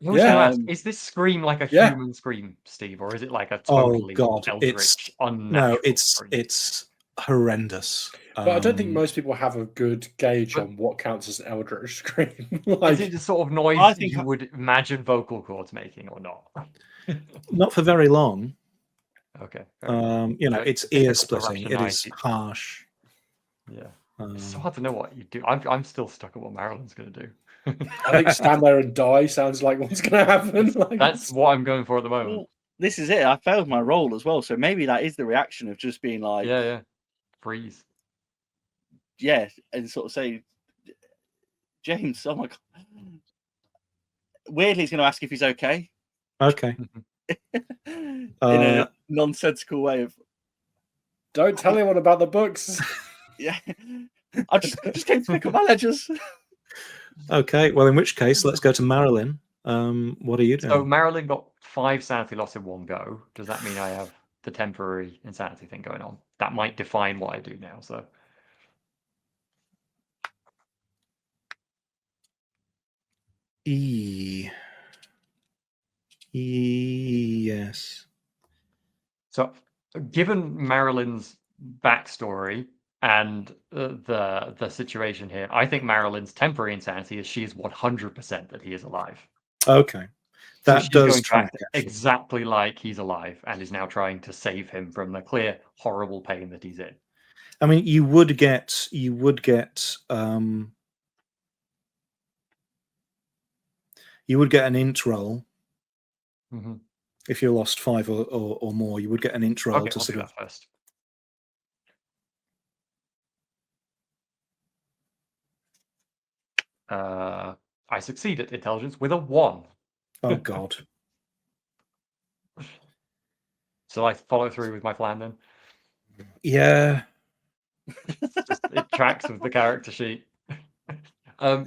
Speaker 2: I was gonna ask,
Speaker 5: Yeah.
Speaker 2: is this scream like a
Speaker 4: Yeah.
Speaker 2: human scream, Steve, or is it like a
Speaker 1: Oh
Speaker 2: totally
Speaker 1: God,
Speaker 2: eldritch, unnatural scream?
Speaker 1: it's horrendous.
Speaker 4: But I don't think most people have a good gauge on what counts as an eldritch scream.
Speaker 2: Is it the sort of noise
Speaker 5: I think
Speaker 2: you would imagine vocal cords making, or not?
Speaker 1: Not for very long.
Speaker 2: Okay. fair enough.
Speaker 1: It's
Speaker 2: Difficult
Speaker 1: ear
Speaker 2: to
Speaker 1: splitting. It is
Speaker 2: rationalise it.
Speaker 1: harsh.
Speaker 2: Yeah. It's so hard to know what you do. I'm still stuck at what Marilyn's going to do.
Speaker 4: I think stand there and die sounds like what's going to happen. Like,
Speaker 2: That's what I'm going for at the moment.
Speaker 5: Well, this is it. I failed my roll as well, so maybe that is the reaction of just being like,
Speaker 2: Yeah. Freeze.
Speaker 5: yeah, and sort of say, James, oh my god. Weirdly, he's going to ask if he's okay
Speaker 1: Okay.
Speaker 5: in a nonsensical way of,
Speaker 4: don't tell anyone about the books.
Speaker 5: yeah, I just came to pick up my ledgers.
Speaker 1: Okay. Well, in which case, let's go to Marilyn. What are you doing?
Speaker 2: So Marilyn got 5 sanity loss in one go. Does that mean I have the temporary insanity thing going on? That might define what I do now. So
Speaker 1: Yes.
Speaker 2: So, given Marilyn's backstory and the situation here, I think Marilyn's temporary insanity is she is 100% that he is alive.
Speaker 1: Okay.
Speaker 2: So
Speaker 1: That
Speaker 2: she's
Speaker 1: does
Speaker 2: going to
Speaker 1: track.
Speaker 2: act exactly like he's alive and is now trying to save him from the clear, horrible pain that he's in.
Speaker 1: I mean, you would get an int roll
Speaker 2: Mhm.
Speaker 1: if you lost 5 or more. You would get an int roll
Speaker 2: Okay,
Speaker 1: to
Speaker 2: I'll do
Speaker 1: sort of.
Speaker 2: that first. I succeed at intelligence with a 1.
Speaker 1: Oh God.
Speaker 2: So I follow through with my plan then.
Speaker 1: Yeah.
Speaker 2: It tracks with the character sheet.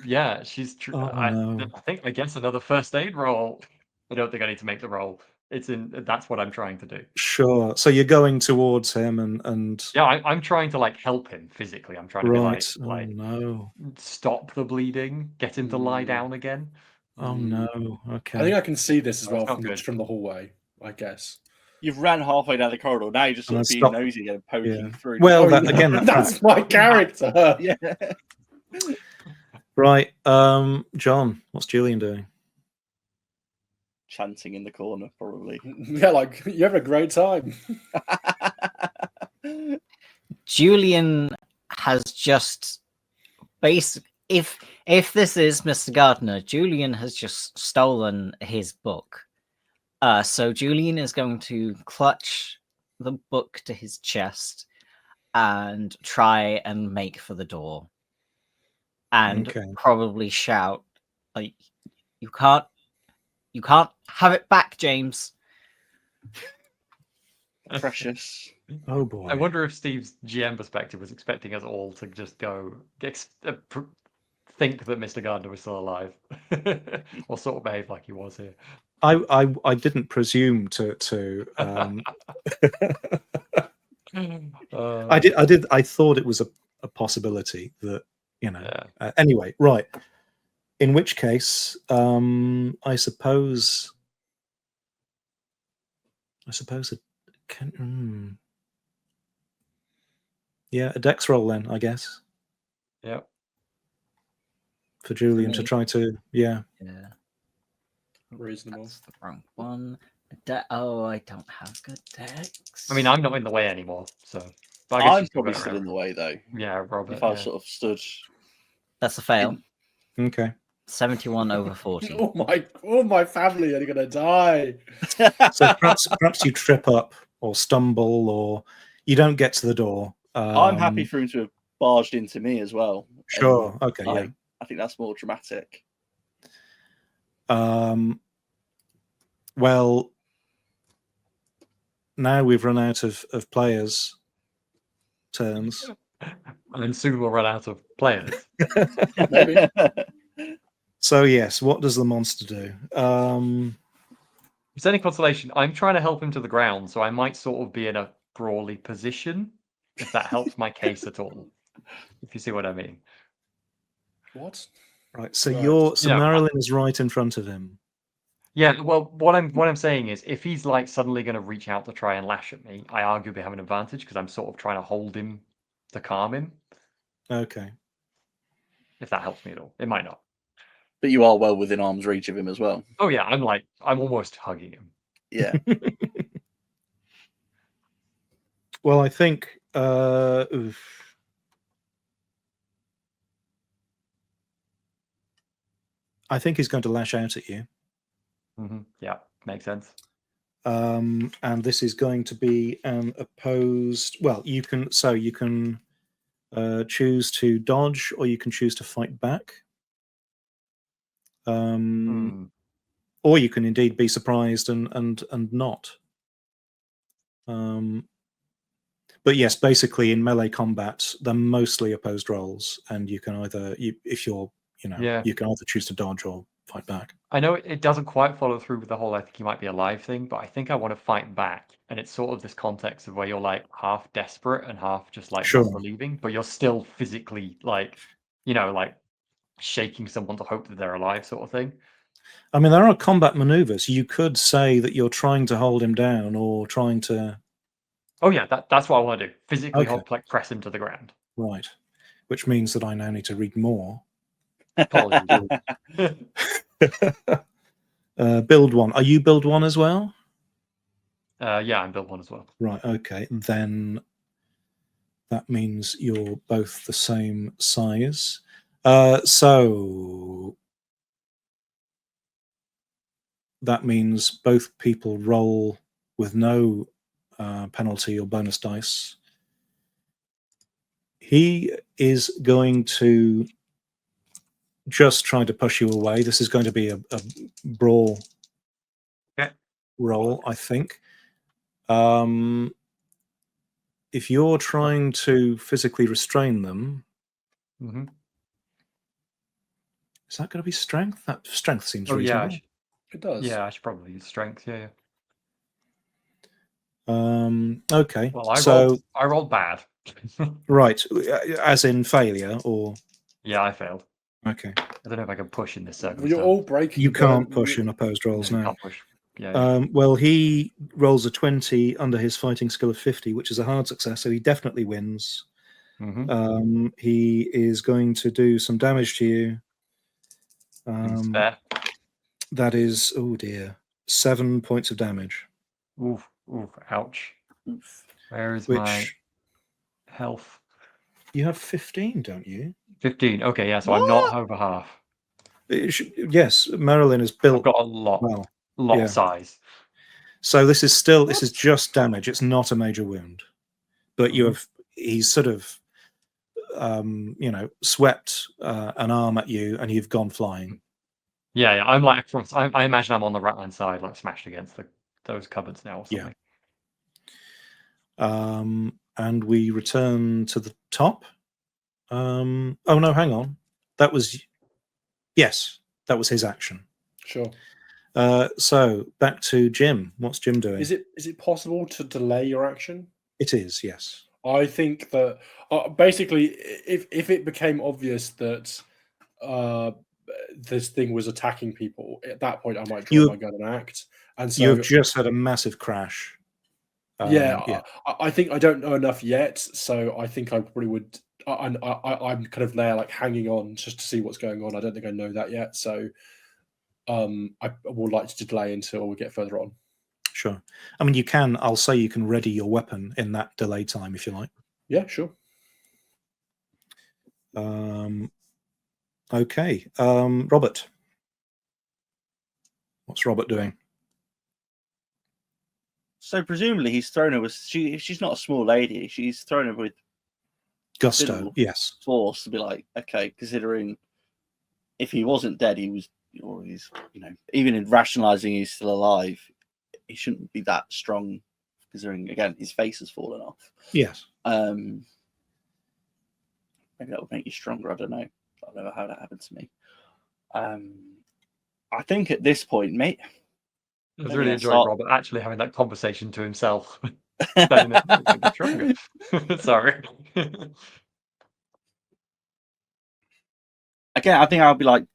Speaker 2: Yeah, she's.
Speaker 1: Oh, no.
Speaker 2: I guess another first aid roll. I don't think I need to make the roll. It's in. That's what I'm trying to do.
Speaker 1: Sure. So you're going towards him and.
Speaker 2: Yeah, I'm trying to help him physically. I'm trying to be
Speaker 1: Right. Oh no.
Speaker 2: stop the bleeding, get him to lie down again.
Speaker 1: Oh no. Okay.
Speaker 4: I think I can see this as
Speaker 2: That's
Speaker 4: well
Speaker 2: not good.
Speaker 4: from the hallway, I guess.
Speaker 5: You've ran halfway down the corridor. Now you're just sort of being
Speaker 1: Stop.
Speaker 5: nosy and poking
Speaker 1: Yeah.
Speaker 5: through.
Speaker 1: Well,
Speaker 4: Oh,
Speaker 1: that,
Speaker 4: yeah,
Speaker 1: again, that
Speaker 4: that's
Speaker 1: tracks.
Speaker 4: my character.
Speaker 5: Yeah.
Speaker 1: Right. John, what's Julian doing?
Speaker 5: Chanting in the corner, probably.
Speaker 4: Yeah, like you have a great time.
Speaker 3: Julian has just if this is Mr. Gardner, Julian has just stolen his book. So Julian is going to clutch the book to his chest and try and make for the door. And
Speaker 1: Okay.
Speaker 3: probably shout, like, you can't You can't have it back, James.
Speaker 5: Precious.
Speaker 1: Oh boy.
Speaker 2: I wonder if Steve's GM perspective was expecting us all to just think that Mr. Gardner was still alive, or sort of behave like he was here.
Speaker 1: I didn't presume to. I thought it was a possibility that, you know.
Speaker 2: Yeah.
Speaker 1: Anyway, right. In which case, I suppose it can. Yeah, a dex roll then, I guess,
Speaker 2: Yep.
Speaker 1: for Julian to
Speaker 3: me.
Speaker 1: try to. Yeah.
Speaker 3: Yeah.
Speaker 4: Reasonable.
Speaker 3: That's the wrong one. Oh, I don't have good dex.
Speaker 2: I mean, I'm not in the way anymore, so. But I guess
Speaker 5: I'm
Speaker 2: you still
Speaker 5: probably
Speaker 2: got it
Speaker 5: still
Speaker 2: right.
Speaker 5: in the way though.
Speaker 2: Yeah, Robert.
Speaker 5: If I
Speaker 2: yeah.
Speaker 5: sort of stood.
Speaker 3: That's a fail.
Speaker 1: Okay.
Speaker 3: 71 over 40.
Speaker 4: Oh my family are gonna die.
Speaker 1: So perhaps you trip up or stumble, or you don't get to the door.
Speaker 5: I'm happy for him to have barged into me as well.
Speaker 1: Sure.
Speaker 5: And,
Speaker 1: Okay.
Speaker 5: like,
Speaker 1: Yeah.
Speaker 5: I think that's more dramatic.
Speaker 1: Well, now we've run out of players' turns.
Speaker 2: And then soon we'll run out of players.
Speaker 4: Maybe.
Speaker 1: So yes, what does the monster do?
Speaker 2: If there's any consolation, I'm trying to help him to the ground, so I might sort of be in a brawly position, if that helps my case at all. If you see what I mean.
Speaker 4: What?
Speaker 1: Right. So
Speaker 4: Right.
Speaker 1: Marilyn is right in front of him.
Speaker 2: Yeah, well, what I'm saying is, if he's like suddenly going to reach out to try and lash at me, I arguably have an advantage because I'm sort of trying to hold him to calm him.
Speaker 1: Okay.
Speaker 2: If that helps me at all, it might not.
Speaker 5: But you are well within arm's reach of him as well.
Speaker 2: Oh yeah, I'm almost hugging him.
Speaker 5: Yeah.
Speaker 1: Well, I think. I think he's going to lash out at you.
Speaker 2: Yeah, makes sense.
Speaker 1: And this is going to be an opposed. Well, you can choose to dodge, or you can choose to fight back. Or you can indeed be surprised and not. But yes, basically in melee combat, they're mostly opposed rolls, and you can either you can either choose to dodge or fight back.
Speaker 2: I know it doesn't quite follow through with the whole I think he might be alive thing, but I think I want to fight back. And it's sort of this context of where you're like half desperate and half just like
Speaker 1: Sure.
Speaker 2: not believing, but you're still physically like, like shaking someone to hope that they're alive sort of thing.
Speaker 1: I mean, there are combat maneuvers. You could say that you're trying to hold him down or trying to.
Speaker 2: Oh yeah, that's what I want to do. Physically
Speaker 1: Okay.
Speaker 2: press him to the ground.
Speaker 1: Right. Which means that I now need to read more.
Speaker 2: Apologies.
Speaker 1: Build one. Are you build one as well?
Speaker 2: Yeah, I'm built one as well.
Speaker 1: Right. Okay. Then that means you're both the same size. So that means both people roll with no penalty or bonus dice. He is going to just try to push you away. This is going to be a brawl roll, I think. If you're trying to physically restrain them, is that going to be strength? That strength seems reasonable.
Speaker 2: Yeah,
Speaker 4: It does.
Speaker 2: Yeah, I should probably use strength. Yeah.
Speaker 1: Okay.
Speaker 2: Well, I rolled bad.
Speaker 1: Right, as in failure, or
Speaker 2: yeah, I failed.
Speaker 1: Okay.
Speaker 2: I don't know if I can push in this circumstance.
Speaker 4: Well, you're all breaking.
Speaker 1: You can't push in opposed rolls now.
Speaker 2: Can't push. Yeah.
Speaker 1: Well, he rolls a 20 under his fighting skill of 50, which is a hard success, so he definitely wins. He is going to do some damage to you.
Speaker 2: Fair.
Speaker 1: That is, oh dear, 7 points of damage.
Speaker 2: Oof, ouch. Where is
Speaker 1: Which
Speaker 2: my health?
Speaker 1: You have 15, don't you?
Speaker 2: 15. Okay, yeah, so I'm not over half.
Speaker 1: Yes, Marilyn is built.
Speaker 2: I've got a lot of size.
Speaker 1: So this is just damage. It's not a major wound, but he's sort of, swept an arm at you, and you've gone flying.
Speaker 2: Yeah, I'm like across. I imagine I'm on the right hand side, like smashed against those cupboards now or
Speaker 1: Yeah.
Speaker 2: something.
Speaker 1: And we return to the top. Oh no, hang on. That was his action.
Speaker 4: Sure.
Speaker 1: So back to Jim. What's Jim doing?
Speaker 4: Is it possible to delay your action?
Speaker 1: It is, yes.
Speaker 4: I think that basically, if it became obvious that this thing was attacking people, at that point I might draw my gun and act. And so
Speaker 1: You've just had a massive crash.
Speaker 4: I think I don't know enough yet, so I think I probably would. I'm kind of there, like hanging on just to see what's going on. I don't think I know that yet, so I would like to delay until we get further on.
Speaker 1: Sure. I mean, I'll say you can ready your weapon in that delay time if you like.
Speaker 4: Yeah, sure.
Speaker 1: Okay. Robert. What's Robert doing?
Speaker 5: So presumably he's thrown her with she's not a small lady. She's thrown her with
Speaker 1: Gusto. Yes.
Speaker 5: Force to be like, okay, considering if he wasn't dead, he's even in rationalizing he's still alive, he shouldn't be that strong. Considering again his face has fallen off.
Speaker 1: Yes.
Speaker 5: Maybe that would make you stronger. I don't know. I've never had that happen to me. I think at this point, mate.
Speaker 2: I was really enjoying Robert actually having that conversation to himself. Stronger. Sorry.
Speaker 5: Again, I think I'll be like,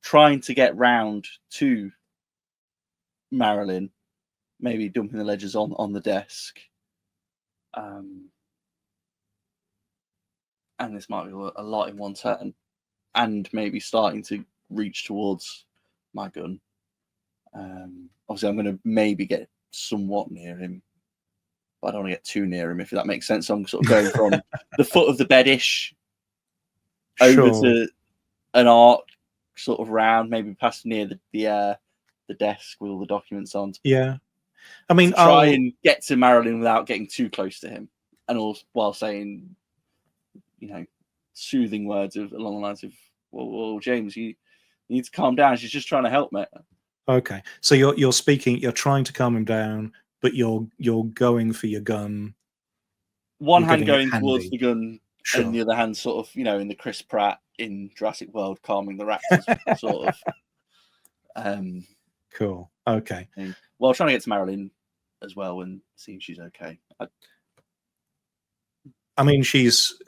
Speaker 5: trying to get round to Marilyn, maybe dumping the ledgers on the desk. And this might be a lot in one turn. And maybe starting to reach towards my gun. Obviously, I'm going to maybe get somewhat near him, but I don't want to get too near him, if that makes sense. So I'm sort of going from the foot of the bed-ish over to an arc, sort of round, maybe past near the desk with all the documents on.
Speaker 1: Yeah, I mean,
Speaker 5: try and get to Marilyn without getting too close to him, and also while saying, soothing words along the lines of, "Well, James, you need to calm down. She's just trying to help, mate."
Speaker 1: Okay, so you're trying to calm him down, but you're going for your gun.
Speaker 5: One hand going towards the gun,
Speaker 1: sure.
Speaker 5: And the other hand sort of, in the Chris Pratt in Jurassic World, calming the raptors, sort of.
Speaker 1: Cool. Okay.
Speaker 5: Well, trying to get to Marilyn as well and seeing she's okay.
Speaker 1: I mean, she's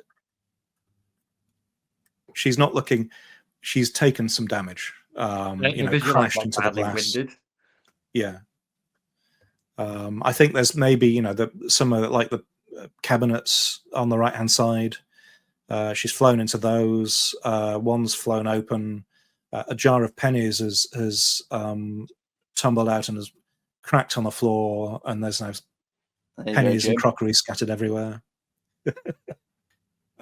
Speaker 1: not looking. She's taken some damage. Crashed into the glass.
Speaker 2: Winded.
Speaker 1: Yeah. I think there's maybe some of like the cabinets on the right hand side. She's flown into those. One's flown open. A jar of pennies has tumbled out and has cracked on the floor, and there's now pennies and crockery scattered everywhere.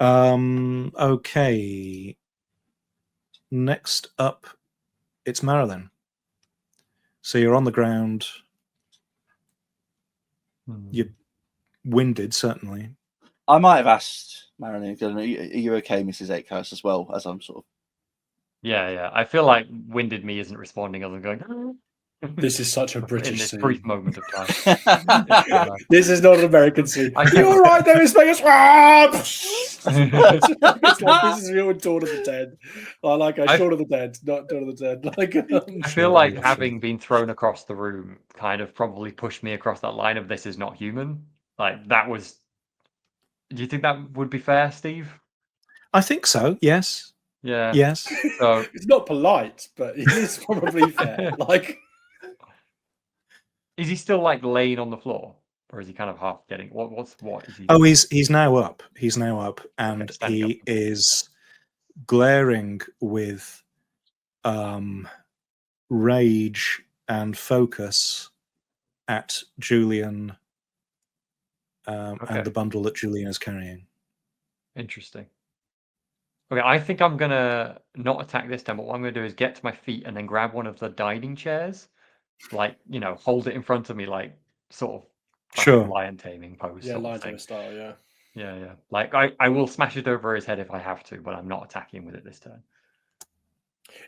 Speaker 1: Okay. Next up, it's Marilyn. So you're on the ground. You're winded, certainly.
Speaker 5: I might have asked Marilyn, are you okay, Mrs. Akehurst, as well, as I'm sort of...
Speaker 2: Yeah. I feel like winded me isn't responding other than going...
Speaker 4: This is such a British
Speaker 2: in this
Speaker 4: scene.
Speaker 2: brief moment of time.
Speaker 4: This is not an American scene. You all right there, Miss Vegas? It's like this is real Dawn of the Dead. Shaun of the Dead, not Dawn of the Dead.
Speaker 2: I feel like having been thrown across the room kind of probably pushed me across that line of this is not human. Like that was. Do you think that would be fair, Steve?
Speaker 1: I think so. Yes.
Speaker 2: Yeah.
Speaker 1: Yes.
Speaker 2: So
Speaker 4: it's not polite, but it is probably fair.
Speaker 2: Is he still like laying on the floor, or is he kind of half getting? What is he?
Speaker 1: Oh, he's now up. He's now up, and he is glaring with rage and focus at Julian and the bundle that Julian is carrying.
Speaker 2: Interesting. Okay, I think I'm gonna not attack this time, but what I'm gonna do is get to my feet and then grab one of the dining chairs, like hold it in front of me, like sort of lion taming pose.
Speaker 4: Yeah, lion taming style. Yeah.
Speaker 2: Yeah. Like I will smash it over his head if I have to, but I'm not attacking with it this turn.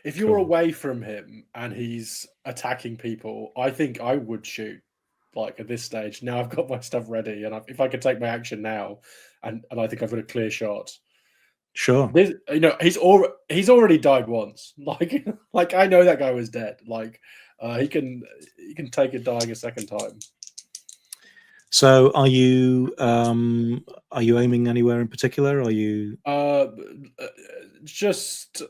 Speaker 4: If you're
Speaker 1: Cool.
Speaker 4: away from him and he's attacking people, I think I would shoot. Like at this stage, now I've got my stuff ready, and if I could take my action now, and I think I've got a clear shot.
Speaker 1: Sure.
Speaker 4: This, he's already died once. Like I know that guy was dead. Like he can take it dying a second time.
Speaker 1: So are you aiming anywhere in particular? Are you
Speaker 4: Just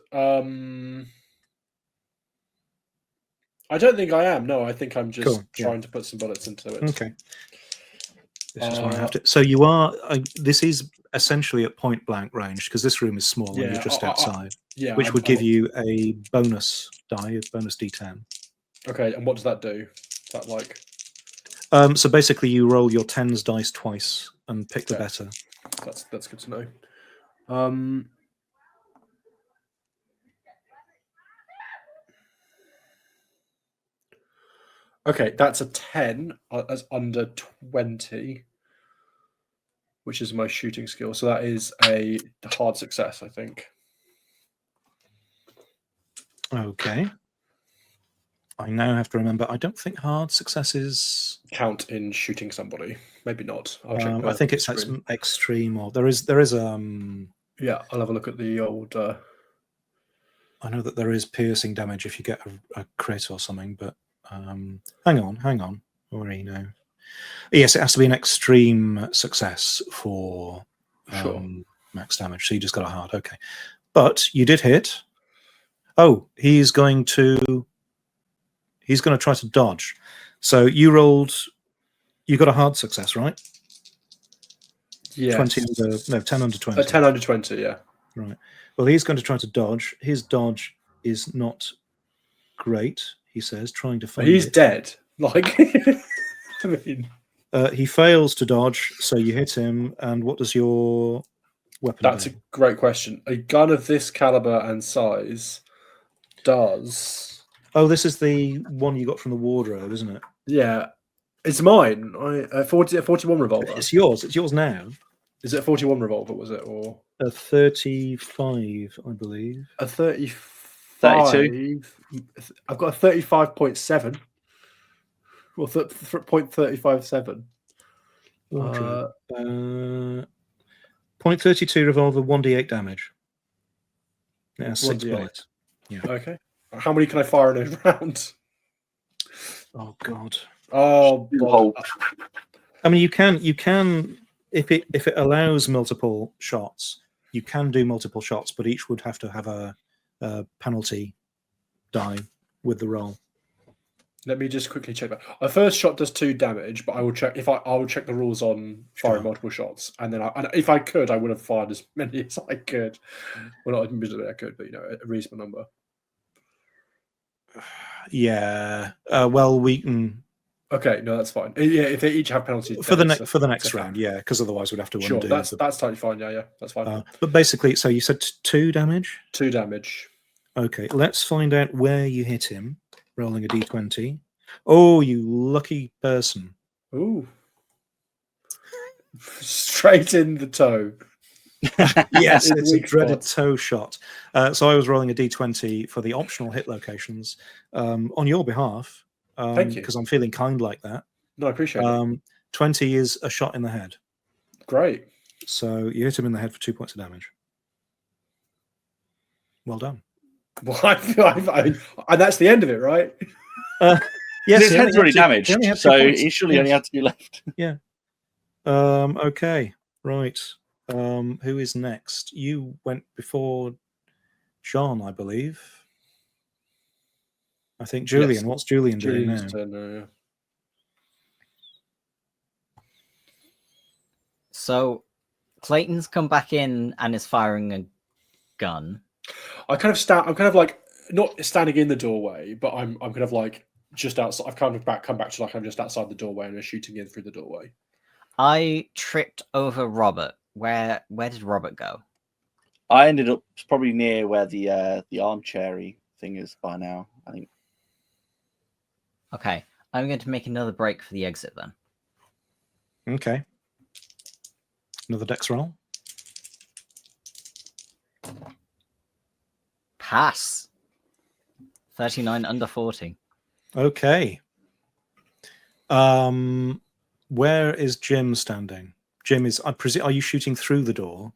Speaker 4: I don't think I am. No, I think I'm just
Speaker 1: Cool, yeah.
Speaker 4: trying to put some bullets into it.
Speaker 1: okay? This is where I have to. So you are. This is essentially at point blank range because this room is small and
Speaker 4: Yeah,
Speaker 1: you're just outside,
Speaker 4: Yeah,
Speaker 1: which would give you a bonus die, a bonus D10.
Speaker 4: Okay, and what does that do? Is that like
Speaker 1: So basically, you roll your tens dice twice and pick the
Speaker 4: Okay.
Speaker 1: better.
Speaker 4: that's good to know. Okay, that's a 10 as under 20, which is my shooting skill. So that is a hard success, I think.
Speaker 1: Okay. I now have to remember. I don't think hard successes.
Speaker 4: Count in shooting somebody. Maybe not. I'll check.
Speaker 1: I think it's
Speaker 4: screen.
Speaker 1: extreme, or there is
Speaker 4: Yeah, I'll have a look at the old.
Speaker 1: I know that there is piercing damage if you get a crit or something, but hang on. Where are you now? Yes, it has to be an extreme success for
Speaker 4: Sure.
Speaker 1: max damage. So you just got a hard. Okay, but you did hit. Oh, he's going to try to dodge. So you rolled. You got a hard success, right?
Speaker 4: Yes.
Speaker 1: 10 under 20.
Speaker 4: 10 under 20, yeah.
Speaker 1: Right. Well, he's going to try to dodge. His dodge is not great, he says, trying to find
Speaker 4: He's
Speaker 1: it.
Speaker 4: dead. Like, I mean,
Speaker 1: He fails to dodge, so you hit him. And what does your weapon
Speaker 4: that's
Speaker 1: do?
Speaker 4: a great question. A gun of this caliber and size does.
Speaker 1: Oh, this is the one you got from the wardrobe, isn't it?
Speaker 4: Yeah, it's mine. A 41 revolver.
Speaker 1: It's yours. It's yours now.
Speaker 4: Is it a 41 revolver? Was it or
Speaker 1: A 35, I believe.
Speaker 4: a 35?
Speaker 5: 32.
Speaker 4: I've got a 35.7. Well, 0.357.
Speaker 1: Wardrobe. 0.32 revolver, 1d8 damage. Yeah, 6
Speaker 4: 1d8.
Speaker 1: bullets.
Speaker 4: Okay. How many can I fire in a round?
Speaker 1: Oh God.
Speaker 4: Oh,
Speaker 5: Hole.
Speaker 1: I mean, you can if it allows multiple shots, you can do multiple shots, but each would have to have a penalty die with the roll.
Speaker 4: Let me just quickly check that. A first shot does 2 damage, but I will check I will check the rules on firing
Speaker 1: Sure.
Speaker 4: multiple shots, and then if I could, I would have fired as many as I could. Well, not admittedly I could, but a reasonable number.
Speaker 1: Yeah. Well, we can
Speaker 4: Okay, no, that's fine. Yeah, if they each have penalties
Speaker 1: for the
Speaker 4: then
Speaker 1: next
Speaker 4: it's a
Speaker 1: round, yeah, because otherwise we'd have to
Speaker 4: Sure,
Speaker 1: undo.
Speaker 4: that's totally fine. Yeah, that's fine.
Speaker 1: But basically, so you said 2 damage.
Speaker 4: 2 damage.
Speaker 1: Okay, let's find out where you hit him. Rolling a d20. Oh, you lucky person!
Speaker 4: Ooh, straight in the toe.
Speaker 1: Yes,
Speaker 4: In
Speaker 1: it's a
Speaker 4: weak
Speaker 1: dreaded
Speaker 4: spot.
Speaker 1: toe shot. So I was rolling a d20 for the optional hit locations on your behalf.
Speaker 4: Thank you.
Speaker 1: Because I'm feeling kind like that.
Speaker 4: No, I appreciate it.
Speaker 1: 20 is a shot in the head.
Speaker 4: Great.
Speaker 1: So you hit him in the head for 2 points of damage. Well done.
Speaker 4: Well, and that's the end of it, right?
Speaker 1: Yes,
Speaker 5: His
Speaker 1: he
Speaker 5: head's
Speaker 1: only
Speaker 5: already
Speaker 1: had two- he
Speaker 5: damaged,
Speaker 1: only had 2
Speaker 5: so
Speaker 1: points.
Speaker 5: he surely
Speaker 1: Yes.
Speaker 5: only had 2 left.
Speaker 1: Okay, right. Who is next? You went before John, I believe. I think Julian.
Speaker 4: Yes.
Speaker 1: What's Julian doing now?
Speaker 4: Julian's turn now, yeah.
Speaker 3: So Clayton's come back in and is firing a gun.
Speaker 4: I'm kind of like not standing in the doorway, but I'm kind of like just outside. I've kind of come back to like I'm just outside the doorway and we're shooting in through the doorway.
Speaker 3: I tripped over Robert. Where did Robert go?
Speaker 5: I ended up probably near where the armchairy thing is by now, I think.
Speaker 3: Okay, I'm going to make another break for the exit then.
Speaker 1: Okay. Another dex roll.
Speaker 3: Pass. 39 under 40.
Speaker 1: Okay. Where is Jim standing? Jim is, I presume, are you shooting through the door?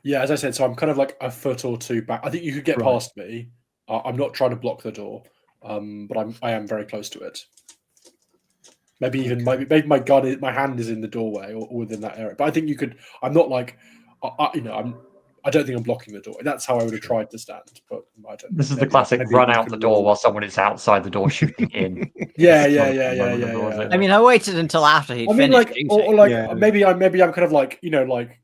Speaker 4: Yeah, as I said, so I'm kind of like a foot or two back. I think you could get
Speaker 1: Right.
Speaker 4: past me. I'm not trying to block the door, but I am very close to it. Maybe even maybe my gun, my hand is in the doorway or within that area. But I think you could. I'm not like, I don't think I'm blocking the door. That's how I would have tried to stand, but I don't.
Speaker 2: This is the
Speaker 4: maybe-
Speaker 2: classic
Speaker 4: maybe
Speaker 2: run
Speaker 4: we
Speaker 2: out
Speaker 4: can
Speaker 2: the door
Speaker 4: roll.
Speaker 2: while someone is outside the door shooting in.
Speaker 4: Yeah.
Speaker 3: I mean, I waited until after he
Speaker 4: I mean,
Speaker 3: finished
Speaker 4: like,
Speaker 3: shooting.
Speaker 4: or like
Speaker 1: Yeah.
Speaker 4: maybe I'm kind of like like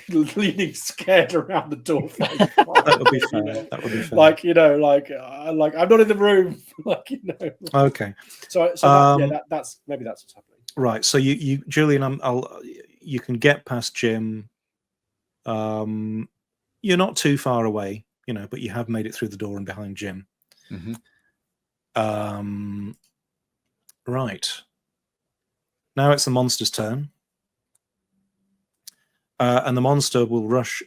Speaker 4: leaning scared around the door.
Speaker 1: That would be fair.
Speaker 4: You know?
Speaker 1: That would be fair.
Speaker 4: Like like I'm not in the room. Like
Speaker 1: Okay.
Speaker 4: So that's maybe that's what's happening.
Speaker 1: Right. So you Julian, you can get past Jim. You're not too far away, but you have made it through the door and behind Jim. Right. Now it's the monster's turn. And the monster will rush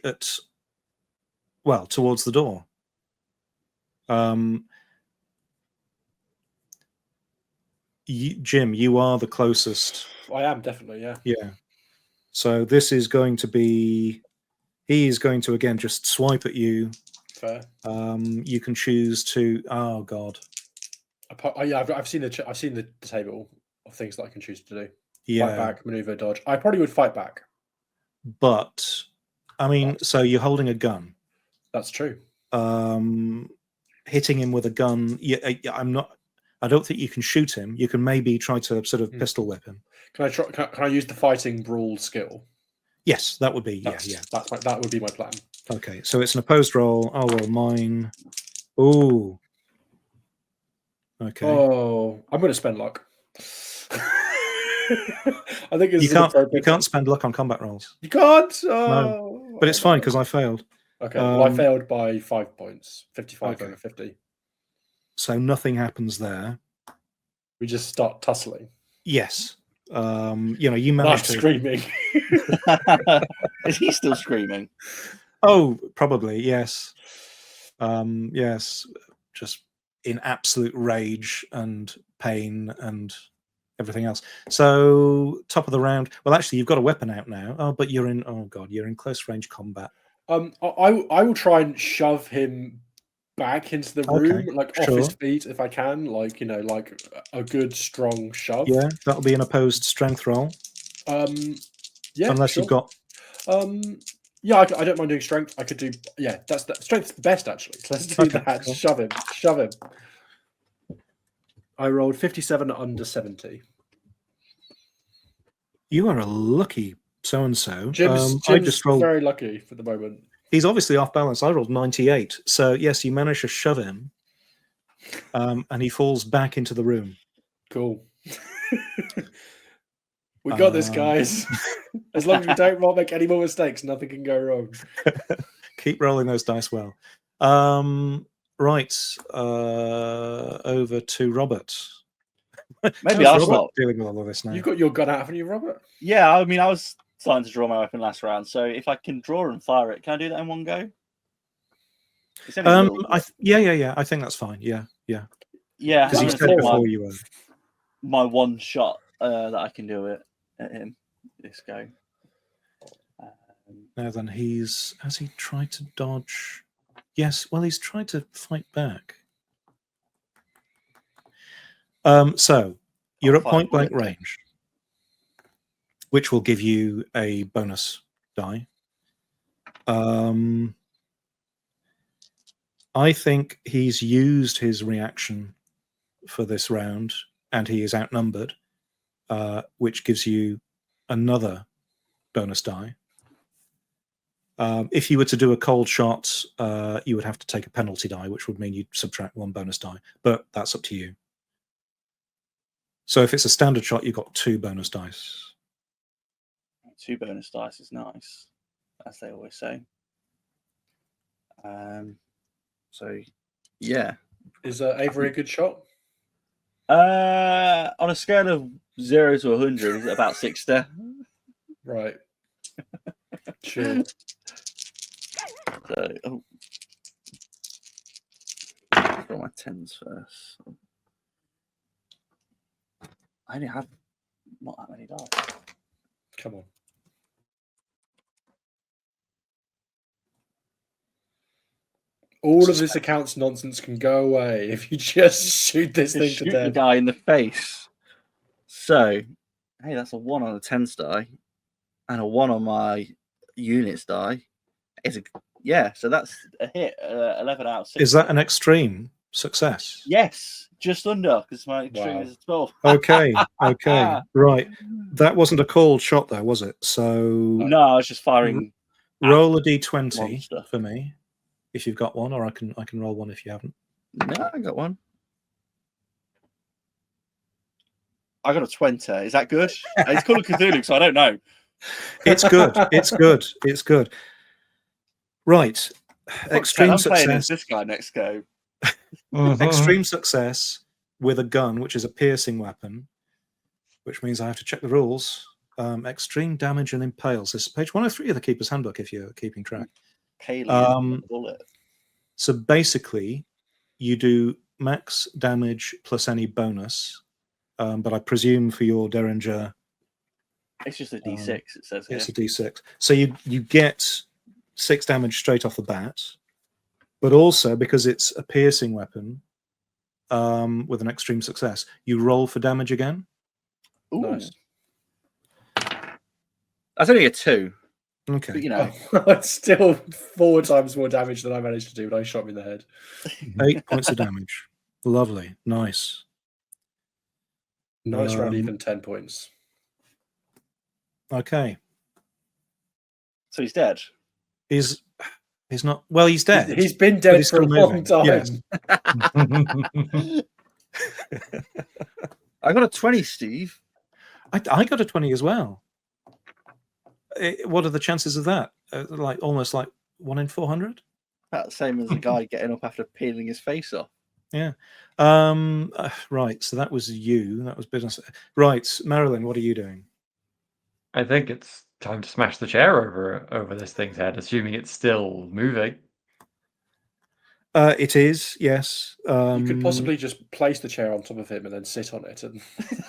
Speaker 1: towards the door. Jim, you are the closest.
Speaker 4: I am definitely, yeah.
Speaker 1: Yeah. So this is going to be. He is going to again just swipe at you.
Speaker 4: Fair.
Speaker 1: You can choose to. Oh God.
Speaker 4: I've seen the table of things that I can choose to do.
Speaker 1: Yeah.
Speaker 4: Fight back, maneuver, dodge. I probably would fight back.
Speaker 1: But I mean, so you're holding a gun.
Speaker 4: That's true.
Speaker 1: Hitting him with a gun. Yeah, I'm not. I don't think you can shoot him. You can maybe try to sort of pistol whip him.
Speaker 4: Can I try? Can I use the fighting brawl skill?
Speaker 1: Yes, that would be. Yeah.
Speaker 4: That would be my plan.
Speaker 1: Okay, so it's an opposed roll. I'll roll mine. Ooh. Okay.
Speaker 4: Oh, I'm going to spend luck. I think it's
Speaker 1: you can't spend luck on combat rolls.
Speaker 4: You can't.
Speaker 1: No, but it's fine because I failed.
Speaker 4: Okay, well, I failed by 5 points. 55 over 50.
Speaker 1: So nothing happens there.
Speaker 4: We just start tussling.
Speaker 1: Yes. You managed to
Speaker 4: screaming.
Speaker 5: Is he still screaming?
Speaker 1: Oh, probably, yes. Yes. Just in absolute rage and pain and everything else. So top of the round. Well, actually, you've got a weapon out now. Oh, but you're in. Oh God, you're in close range combat.
Speaker 4: I will try and shove him back into the room, off his feet if I can. Like a good strong shove.
Speaker 1: Yeah, that'll be an opposed strength roll.
Speaker 4: Yeah.
Speaker 1: Unless you've got.
Speaker 4: Yeah, I don't mind doing strength. I could do. Yeah, strength's best actually. So let's do that. Cool. Shove him. I rolled 57 under 70.
Speaker 1: You are a lucky so-and-so.
Speaker 4: Jim's
Speaker 1: I just rolled
Speaker 4: very lucky for the moment.
Speaker 1: He's obviously off balance. I rolled 98. So, yes, you managed to shove him. And he falls back into the room.
Speaker 4: Cool. We got this, guys. As long as we don't make any more mistakes, nothing can go wrong.
Speaker 1: Keep rolling those dice well. Right. Over to Robert.
Speaker 5: Maybe I'll start
Speaker 1: dealing with all of this now.
Speaker 4: You've got your gun out, haven't you, Robert?
Speaker 5: Yeah, I mean, I was starting to draw my weapon last round, so if I can draw and fire it, can I do that in one go?
Speaker 1: Yeah. I think that's fine. Yeah.
Speaker 5: Because
Speaker 1: you said before you were
Speaker 5: my one shot that I can do it at him. This go.
Speaker 1: Now then, has he tried to dodge? Yes. Well, he's tried to fight back. So you're at point blank range, which will give you a bonus die. I think he's used his reaction for this round, and he is outnumbered, which gives you another bonus die. If you were to do a cold shot, you would have to take a penalty die, which would mean you'd subtract one bonus die, but that's up to you. So if it's a standard shot, you've got 2 bonus dice.
Speaker 5: 2 bonus dice is nice, as they always say. So, yeah.
Speaker 4: Is Avery a good shot?
Speaker 5: On a scale of 0 to 100, is about 60.
Speaker 4: Right. Sure.
Speaker 5: So, roll my 10s first. I only have not that many dice.
Speaker 4: Come on. All of this accounts nonsense can go away if you just shoot this thing to
Speaker 5: Shoot the
Speaker 4: death.
Speaker 5: guy in the face. So, hey, that's a 1 on the 10s die, and a 1 on my units die. So that's a hit. 11 out of 6.
Speaker 1: Is that an extreme success?
Speaker 5: Yes, just under, because my extreme
Speaker 4: Wow.
Speaker 5: is a 12.
Speaker 1: Okay, right. That wasn't a called shot, though, was it? So
Speaker 5: No, I was just firing.
Speaker 1: roll a d20
Speaker 5: Monster.
Speaker 1: for me, if you've got one, or I can roll one if you haven't.
Speaker 5: No, I got one. I got a 20. Is that good? It's called Cthulhu, so I don't know.
Speaker 1: It's good. It's good. It's good. Right. Extreme
Speaker 5: I'm playing as
Speaker 1: success.
Speaker 5: this guy next go.
Speaker 1: Extreme success with a gun, which is a piercing weapon, which means I have to check the rules. Extreme damage and impales. This is page 103 of the Keeper's Handbook, if you're keeping track.
Speaker 5: Bullet.
Speaker 1: So basically, you do max damage plus any bonus, but I presume for your Derringer,
Speaker 5: It's just a D6. It says here.
Speaker 1: it's a d6. So you get 6 damage straight off the bat, but also because it's a piercing weapon with an extreme success, you roll for damage again.
Speaker 5: Ooh.
Speaker 4: Nice.
Speaker 5: That's only a 2.
Speaker 1: Okay.
Speaker 5: But, you know,
Speaker 4: It's still 4 times more damage than I managed to do when I shot him in the head.
Speaker 1: 8 points of damage. Lovely. Nice.
Speaker 4: Nice round, even 10 points.
Speaker 1: Okay.
Speaker 5: so he's dead.
Speaker 1: He's not. Well, he's dead.
Speaker 4: He's been
Speaker 1: but
Speaker 4: dead
Speaker 1: he's
Speaker 4: for a
Speaker 1: still
Speaker 4: long
Speaker 1: moving.
Speaker 4: time.
Speaker 1: Yes.
Speaker 5: I got a 20, Steve.
Speaker 1: I got a 20 as well. What are the chances of that? Almost like 1 in 400.
Speaker 5: That's the same as the guy getting up after peeling his face off.
Speaker 1: Yeah. Right. So that was you. That was business. Right, Marilyn. What are you doing?
Speaker 2: I think it's time to smash the chair over this thing's head, assuming it's still moving.
Speaker 1: It is. Yes.
Speaker 4: You could possibly just place the chair on top of him and then sit on it. And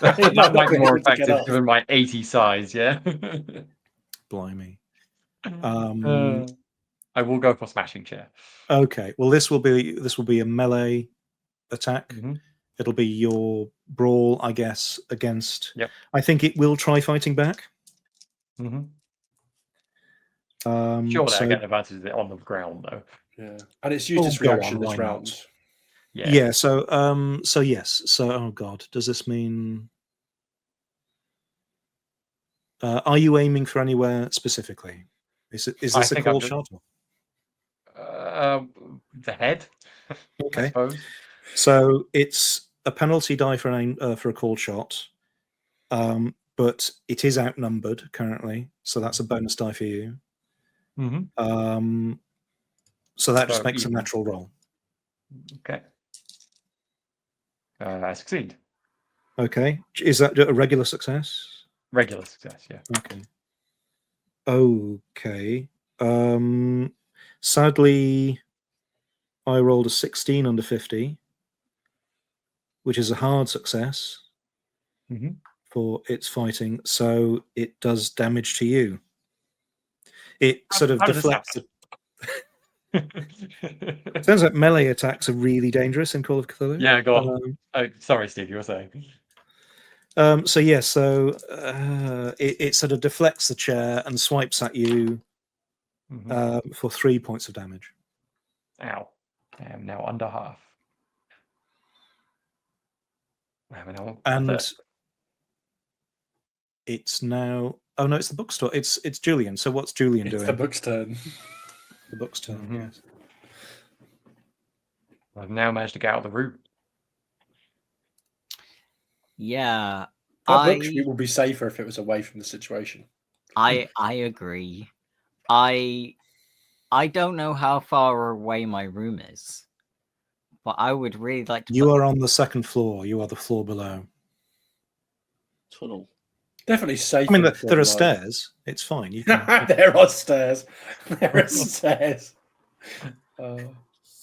Speaker 2: That might be more
Speaker 4: able to get
Speaker 2: effective
Speaker 4: up.
Speaker 2: given my 80 size. Yeah.
Speaker 1: Blimey.
Speaker 2: I will go for smashing chair.
Speaker 1: Okay. Well, this will be a melee attack.
Speaker 2: Mm-hmm.
Speaker 1: It'll be your brawl, I guess, against.
Speaker 2: Yep.
Speaker 1: I think it will try fighting back.
Speaker 2: Mm-hmm. Surely
Speaker 1: so,
Speaker 2: I get advantage on the ground though.
Speaker 4: Yeah, and it's used its
Speaker 1: go
Speaker 4: reaction
Speaker 1: on,
Speaker 4: this
Speaker 1: why
Speaker 4: round.
Speaker 1: not?
Speaker 2: Yeah.
Speaker 1: So yes. So oh god, does this mean? Are you aiming for anywhere specifically? Is this a
Speaker 2: think
Speaker 1: call
Speaker 2: I'm just-
Speaker 1: shot?
Speaker 2: The head. I
Speaker 1: Okay.
Speaker 2: suppose.
Speaker 1: So it's a penalty die for a call shot, but it is outnumbered currently, so that's a bonus die for you.
Speaker 2: Mm-hmm.
Speaker 1: So that just
Speaker 2: So
Speaker 1: makes a
Speaker 2: even.
Speaker 1: natural roll.
Speaker 2: Okay. I succeed.
Speaker 1: Okay, is that a regular success?
Speaker 2: Regular success. Yeah.
Speaker 1: Okay. Sadly, I rolled a 16 under 50, which is a hard success
Speaker 2: Mm-hmm.
Speaker 1: for its fighting, so it does damage to you. It sort of
Speaker 2: How does this
Speaker 1: deflects. Sounds like melee attacks are really dangerous in Call of Cthulhu.
Speaker 2: Yeah, go on. Sorry, Steve, you were saying.
Speaker 1: It sort of deflects the chair and swipes at you for 3 points of damage.
Speaker 2: Ow. I am now under half.
Speaker 1: And it's now. Oh no, it's the bookstore. It's Julian. So what's Julian
Speaker 4: It's
Speaker 1: doing?
Speaker 4: the book's turn.
Speaker 1: The book's turn.
Speaker 2: Mhm.
Speaker 1: Yes.
Speaker 2: I've now managed to get out of the room.
Speaker 3: Yeah,
Speaker 4: That book street will be safer if it was away from the situation.
Speaker 3: I agree. I don't know how far away my room is, but I would really like to.
Speaker 1: You are on the second floor. You are the floor below.
Speaker 5: Tunnel.
Speaker 4: Definitely safe.
Speaker 1: I mean, there are stairs. It's fine. You can.
Speaker 4: There are stairs. There are stairs.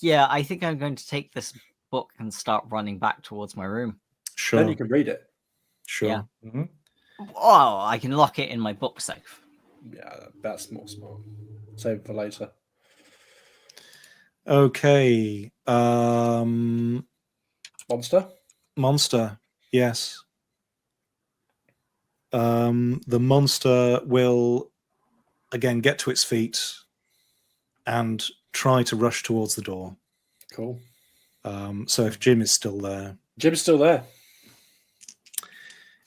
Speaker 3: Yeah, I think I'm going to take this book and start running back towards my room.
Speaker 1: Sure.
Speaker 4: Then you can read it.
Speaker 1: Sure.
Speaker 3: Yeah.
Speaker 2: Mhm.
Speaker 3: Oh, I can lock it in my book safe.
Speaker 4: Yeah, that's more smart. Save it for later.
Speaker 1: Okay.
Speaker 4: Monster.
Speaker 1: Monster. Yes. The monster will again get to its feet and try to rush towards the door.
Speaker 4: Cool.
Speaker 1: So if Jim is still there,
Speaker 4: Jim's still there.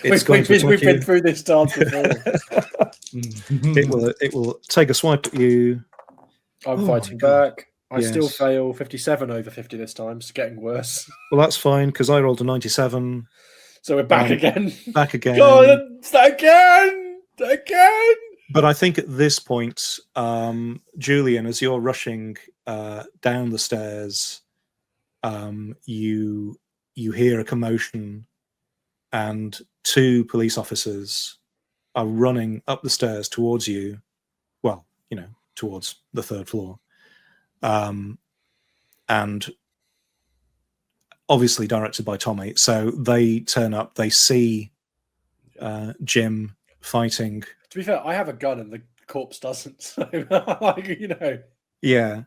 Speaker 1: it's going to
Speaker 4: We've
Speaker 1: attack
Speaker 4: been
Speaker 1: you.
Speaker 4: through this dance before.
Speaker 1: It will take a swipe at you.
Speaker 4: I'm
Speaker 1: Oh
Speaker 4: fighting
Speaker 1: my God.
Speaker 4: back. I still
Speaker 1: Yes.
Speaker 4: fail 57 over 50 this time. It's getting worse.
Speaker 1: Well, that's fine because I rolled a 97.
Speaker 4: So we're back again.
Speaker 1: Back again.
Speaker 4: God, again! Again!
Speaker 1: But I think at this point, Julian, as you're rushing down the stairs, you hear a commotion, and 2 police officers are running up the stairs towards you. Well, towards the 3rd floor, and obviously directed by Tommy. So they turn up. They see Jim fighting.
Speaker 4: To be fair, I have a gun and the corpse doesn't. So,
Speaker 1: Yeah.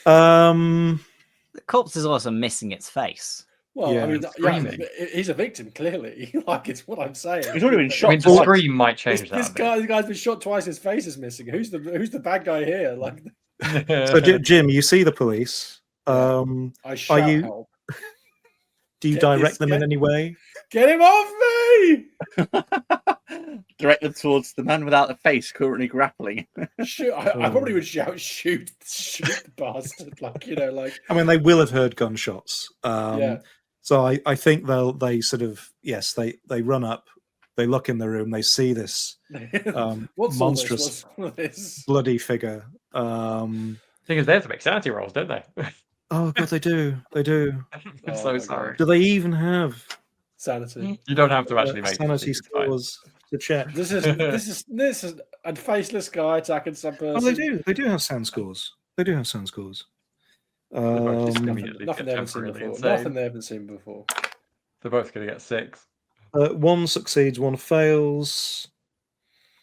Speaker 3: The corpse is also missing its face.
Speaker 4: Well,
Speaker 1: Yeah.
Speaker 4: I mean,
Speaker 2: Screaming.
Speaker 4: he's a victim, clearly. It's what I'm saying.
Speaker 5: He's already been
Speaker 2: I
Speaker 5: shot
Speaker 2: mean, the
Speaker 5: twice.
Speaker 2: scream might
Speaker 4: This,
Speaker 2: change that.
Speaker 4: this guy's been shot twice. His face is missing. Who's the bad guy here?
Speaker 1: So Jim, you see the police.
Speaker 4: I shout
Speaker 1: you-
Speaker 4: help.
Speaker 1: Do you
Speaker 4: Get
Speaker 1: direct
Speaker 4: this
Speaker 1: them
Speaker 4: guy-
Speaker 1: in any way?
Speaker 4: Get him off me!
Speaker 5: Directed towards the man without a face currently grappling.
Speaker 4: Shoot! I probably would shout, shoot the bastard!
Speaker 1: I mean, they will have heard gunshots.
Speaker 4: Yeah.
Speaker 1: So I think they sort of, yes, they run up, they look in the room, they see this
Speaker 4: What's all
Speaker 1: monstrous,
Speaker 4: this? What's all this?
Speaker 1: bloody figure.
Speaker 2: Thing is, they have to make sanity rolls, don't they?
Speaker 1: Oh God, they do.
Speaker 2: I'm
Speaker 4: Oh
Speaker 2: so
Speaker 4: my
Speaker 2: sorry.
Speaker 1: Do they even have
Speaker 4: Sanity.
Speaker 2: You don't have to actually make
Speaker 1: sanity
Speaker 2: it's fine.
Speaker 1: scores to check?
Speaker 4: This is a faceless guy attacking some person.
Speaker 1: Oh, they do. They do have sound scores. They do have sound scores.
Speaker 2: They're both just gonna
Speaker 4: Nothing,
Speaker 2: be-
Speaker 4: nothing they haven't seen
Speaker 2: temporarily
Speaker 4: before.
Speaker 2: insane.
Speaker 4: Nothing they haven't seen before.
Speaker 2: They're both going to get 6.
Speaker 1: 1 succeeds, 1 fails.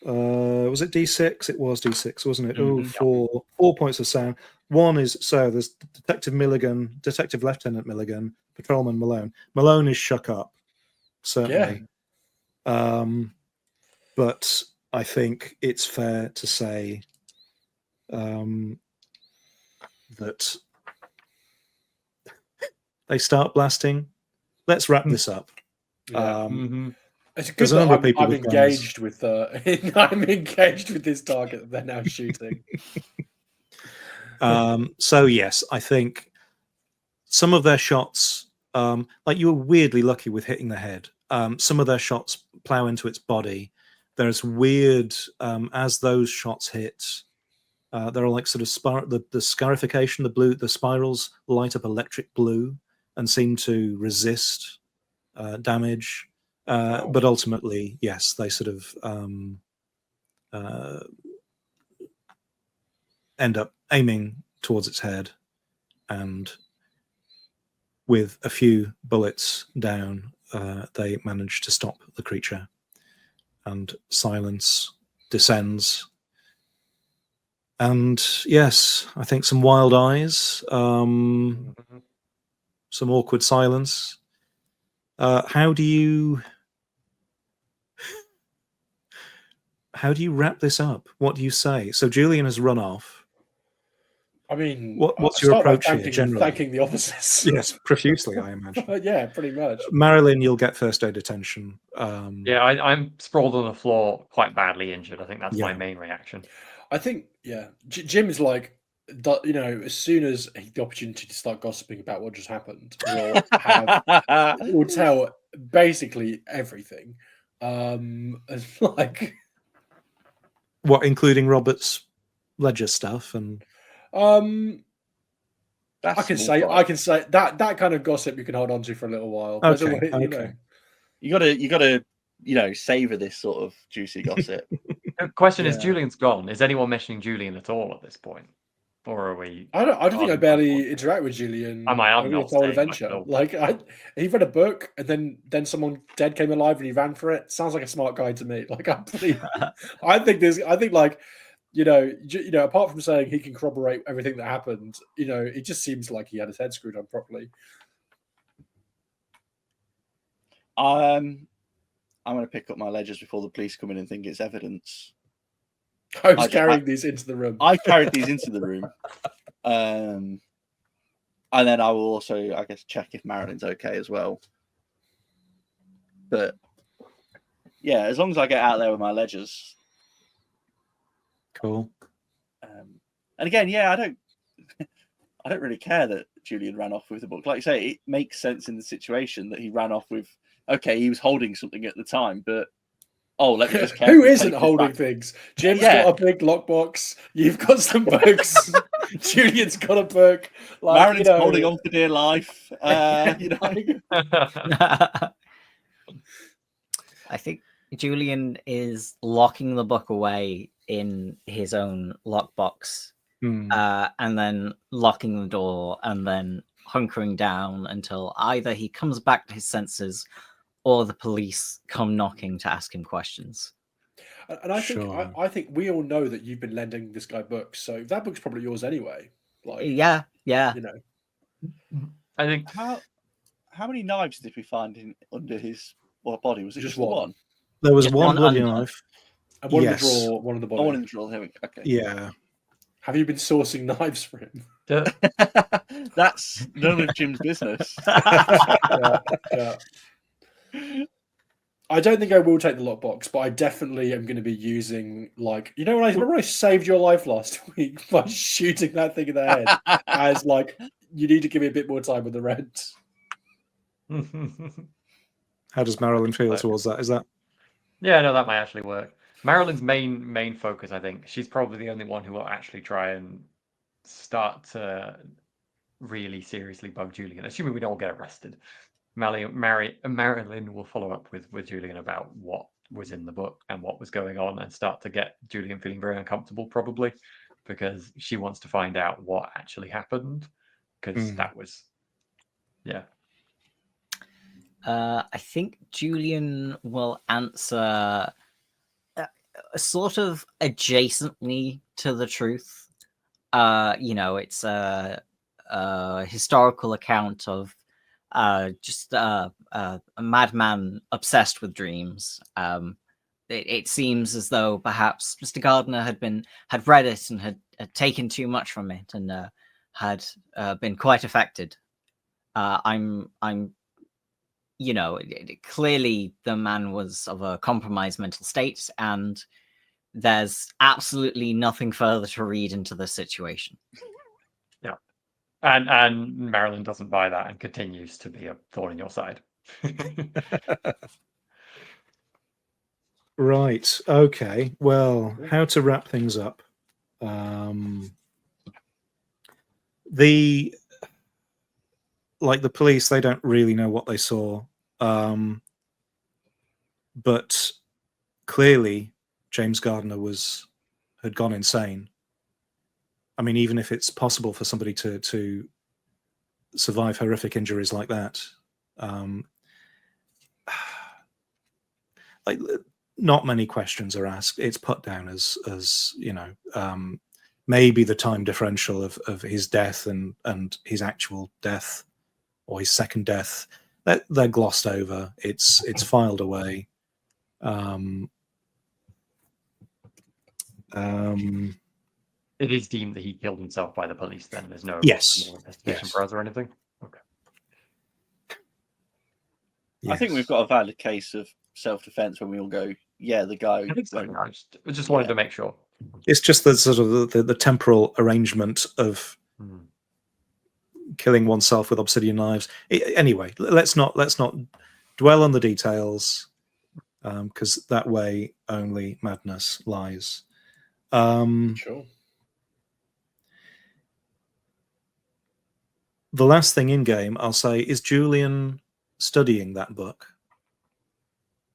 Speaker 1: Was it D6? It was D6, wasn't it?
Speaker 2: Mhm.
Speaker 1: Oh, 4 points of sound. 1 is so there's Detective Milligan, Detective Lieutenant Milligan, Patrolman Malone. Malone is shook up, certainly. But I think it's fair to say that they start blasting. Let's wrap this up.
Speaker 4: Yeah. It's good
Speaker 1: There's a
Speaker 4: that
Speaker 1: number of people
Speaker 4: I'm
Speaker 1: with guns.
Speaker 4: engaged with I'm engaged with this target that they're now shooting.
Speaker 1: So yes, I think some of their shots, like you were weirdly lucky with hitting the head. Some of their shots plow into its body. There's weird, as those shots hit, there are like sort of the scarification, the spirals light up electric blue and seem to resist damage. But ultimately, yes, they sort of end up aiming towards its head, and with a few bullets down, they manage to stop the creature, and silence descends. And yes, I think some wild eyes, some awkward silence. How do you wrap this up? What do you say? So Julian has run off.
Speaker 4: I mean,
Speaker 1: What's
Speaker 4: I'll
Speaker 1: your
Speaker 4: start by
Speaker 1: approach here, generally?
Speaker 4: thanking the officers.
Speaker 1: Yes, profusely, I imagine.
Speaker 4: Yeah, pretty much.
Speaker 1: Marilyn, you'll get first aid attention.
Speaker 2: Yeah, I'm sprawled on the floor, quite badly injured. I think that's my
Speaker 1: Yeah.
Speaker 2: main reaction.
Speaker 4: I think, yeah, Jim is like, as soon as the opportunity to start gossiping about what just happened, we'll tell basically everything. Like,
Speaker 1: What, including Robert's ledger stuff and
Speaker 4: I can say that kind of gossip you can hold on to for a little while. There's
Speaker 1: Okay,
Speaker 4: a way,
Speaker 1: okay.
Speaker 5: You gotta savor this sort of juicy gossip.
Speaker 2: The question is,
Speaker 4: Yeah.
Speaker 2: Julian's gone. Is anyone mentioning Julian at all at this point? or are we?
Speaker 4: I don't think I
Speaker 2: on
Speaker 4: barely
Speaker 2: board?
Speaker 4: interact with Julian.
Speaker 2: I'm
Speaker 4: over
Speaker 2: not
Speaker 4: the whole
Speaker 2: saying
Speaker 4: adventure.
Speaker 2: much at all.
Speaker 4: Like he read a book and then someone dead came alive and he ran for it. Sounds like a smart guy to me. Like I think like apart from saying he can corroborate everything that happened, it just seems like he had his head screwed on properly.
Speaker 5: I'm going to pick up my ledgers before the police come in and think it's evidence.
Speaker 4: I was carrying these into the room.
Speaker 5: I carried these into the room. And then I will also, I guess, check if Marilyn's okay as well. But yeah, as long as I get out there with my ledgers.
Speaker 1: Cool.
Speaker 5: And again, yeah, I don't really care that Julian ran off with the book. Like you say, it makes sense in the situation that he ran off with. Okay, he was holding something at the time, but let me just.
Speaker 4: Who isn't holding things? Jim's got a big lockbox. You've got some books. Julian's got a book.
Speaker 5: Marilyn's holding on for dear life.
Speaker 3: I think Julian is locking the book away in his own lockbox, and then locking the door, and then hunkering down until either he comes back to his senses or the police come knocking to ask him questions.
Speaker 4: And I think we all know that you've been lending this guy books, so that book's probably yours anyway. Like,
Speaker 3: yeah.
Speaker 2: I think
Speaker 5: how many knives did we find under his body? Was it just one?
Speaker 1: There was
Speaker 3: Just
Speaker 1: one bloody
Speaker 3: under.
Speaker 1: knife.
Speaker 4: And one in the drawer, one in the body.
Speaker 5: One in the drawer. Here we go. Okay.
Speaker 1: Yeah.
Speaker 4: Have you been sourcing knives for him?
Speaker 5: That's none of Jim's business.
Speaker 4: Yeah. I don't think I will take the lockbox, but I definitely am going to be using, like, remember I saved your life last week by shooting that thing in the head as, like, you need to give me a bit more time with the rent.
Speaker 1: How does Marilyn feel towards that? Is that?
Speaker 2: Yeah, no, that might actually work. Marilyn's main focus, I think, she's probably the only one who will actually try and start to really seriously bug Julian, assuming we don't all get arrested. Marilyn will follow up with Julian about what was in the book and what was going on, and start to get Julian feeling very uncomfortable, probably, because she wants to find out what actually happened, because that was, yeah.
Speaker 3: I think Julian will answer sort of adjacently to the truth. It's a historical account of just a madman obsessed with dreams. It seems as though perhaps Mr. Gardner had read it and had taken too much from it, and had been quite affected. Clearly the man was of a compromised mental state, and there's absolutely nothing further to read into the situation.
Speaker 2: Yeah. And Marilyn doesn't buy that and continues to be a thorn in your side.
Speaker 1: Right. Okay. Well, how to wrap things up? The police, they don't really know what they saw, but clearly James Gardner had gone insane. I mean, even if it's possible for somebody to survive horrific injuries like that, not many questions are asked. It's put down as maybe the time differential of his death and his actual death, or his second death. They're glossed over. It's filed away.
Speaker 2: It is deemed that he killed himself by the police. Then there's no investigation for us or anything. Okay.
Speaker 5: Yes. I think we've got a valid case of self-defense when we all go, yeah, the guy.
Speaker 2: I think so. I just wanted to make sure.
Speaker 1: It's just the sort of the temporal arrangement of killing oneself with obsidian knives. Anyway, let's not dwell on the details, because that way only madness lies.
Speaker 4: Sure.
Speaker 1: The last thing in game, I'll say, is Julian studying that book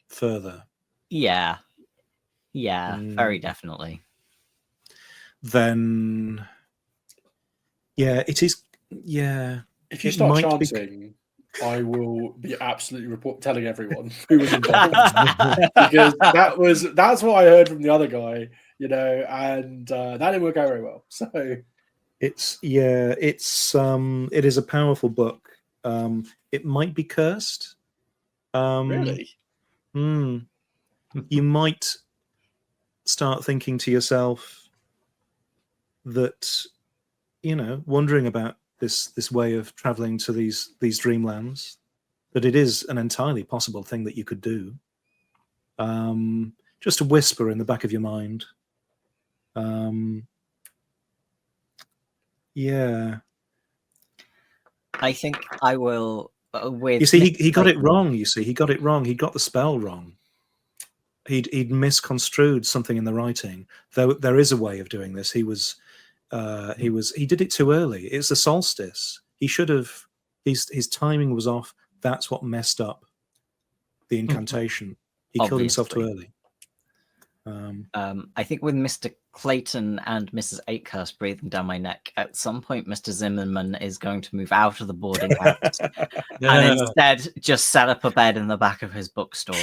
Speaker 1: further.
Speaker 3: Yeah, very definitely.
Speaker 1: Then Yeah, it is. Yeah,
Speaker 4: If you
Speaker 1: it
Speaker 4: start
Speaker 1: might be-
Speaker 4: chanting, I will be absolutely telling everyone who was involved because that's what I heard from the other guy, and that didn't work out very well. So
Speaker 1: it is a powerful book. It might be cursed.
Speaker 5: Really?
Speaker 1: You might start thinking to yourself that, wondering about this way of traveling to these dreamlands, that it is an entirely possible thing that you could do. Just a whisper in the back of your mind. Yeah.
Speaker 3: I think I will. With
Speaker 1: You see,
Speaker 3: Mr.
Speaker 1: he got it
Speaker 3: Clayton-
Speaker 1: wrong. You see, he got it wrong. He got the spell wrong. He'd misconstrued something in the writing. Though there is a way of doing this. He did it too early. It's the solstice. He should have. His timing was off. That's what messed up the incantation. He killed himself too early.
Speaker 3: I think with Mr. Clayton and Mrs. Akehurst breathing down my neck, at some point Mr. Zimmerman is going to move out of the boarding house and instead just set up a bed in the back of his bookstore.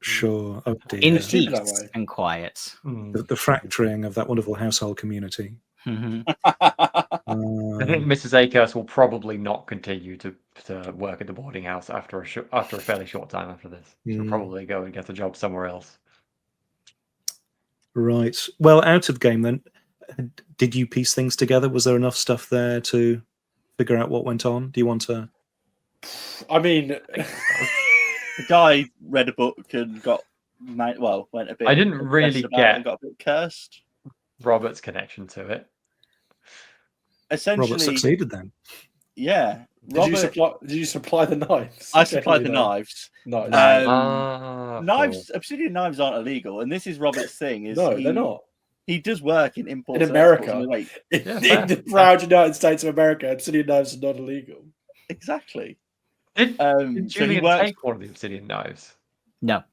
Speaker 1: Sure. Oh dear.
Speaker 3: In
Speaker 4: Let's keep it that
Speaker 3: peace
Speaker 4: way.
Speaker 3: and quiet.
Speaker 1: The fracturing of that wonderful household community.
Speaker 3: Mhm.
Speaker 2: I think Mrs. Akehurst will probably not continue to work at the boarding house after a fairly short time after this. She'll probably go and get a job somewhere else.
Speaker 1: Right. Well, out of game then, did you piece things together? Was there enough stuff there to figure out what went on? Do you want to?
Speaker 4: I mean,
Speaker 5: The guy read a book and went a bit.
Speaker 2: I didn't really
Speaker 5: obsessed about it
Speaker 2: get
Speaker 5: and got a bit cursed.
Speaker 2: Robert's connection to it.
Speaker 5: Essentially,
Speaker 1: Robert succeeded then.
Speaker 5: yeah.
Speaker 4: did you supply the knives?
Speaker 5: I supplied the
Speaker 4: Definitely
Speaker 5: knives.
Speaker 4: no.
Speaker 5: Um,
Speaker 2: Of
Speaker 5: Knives,
Speaker 2: course.
Speaker 5: obsidian knives aren't illegal, and this is Robert's thing. Is
Speaker 4: No,
Speaker 5: he,
Speaker 4: they're not.
Speaker 5: He does work in imports
Speaker 4: In
Speaker 5: and exports,
Speaker 4: America.
Speaker 5: and wait,
Speaker 2: Yeah,
Speaker 4: In the proud United States of America, obsidian knives are not illegal.
Speaker 5: exactly.
Speaker 2: Did
Speaker 5: So he
Speaker 2: Julian
Speaker 5: works.
Speaker 2: take one of the obsidian knives?
Speaker 3: No.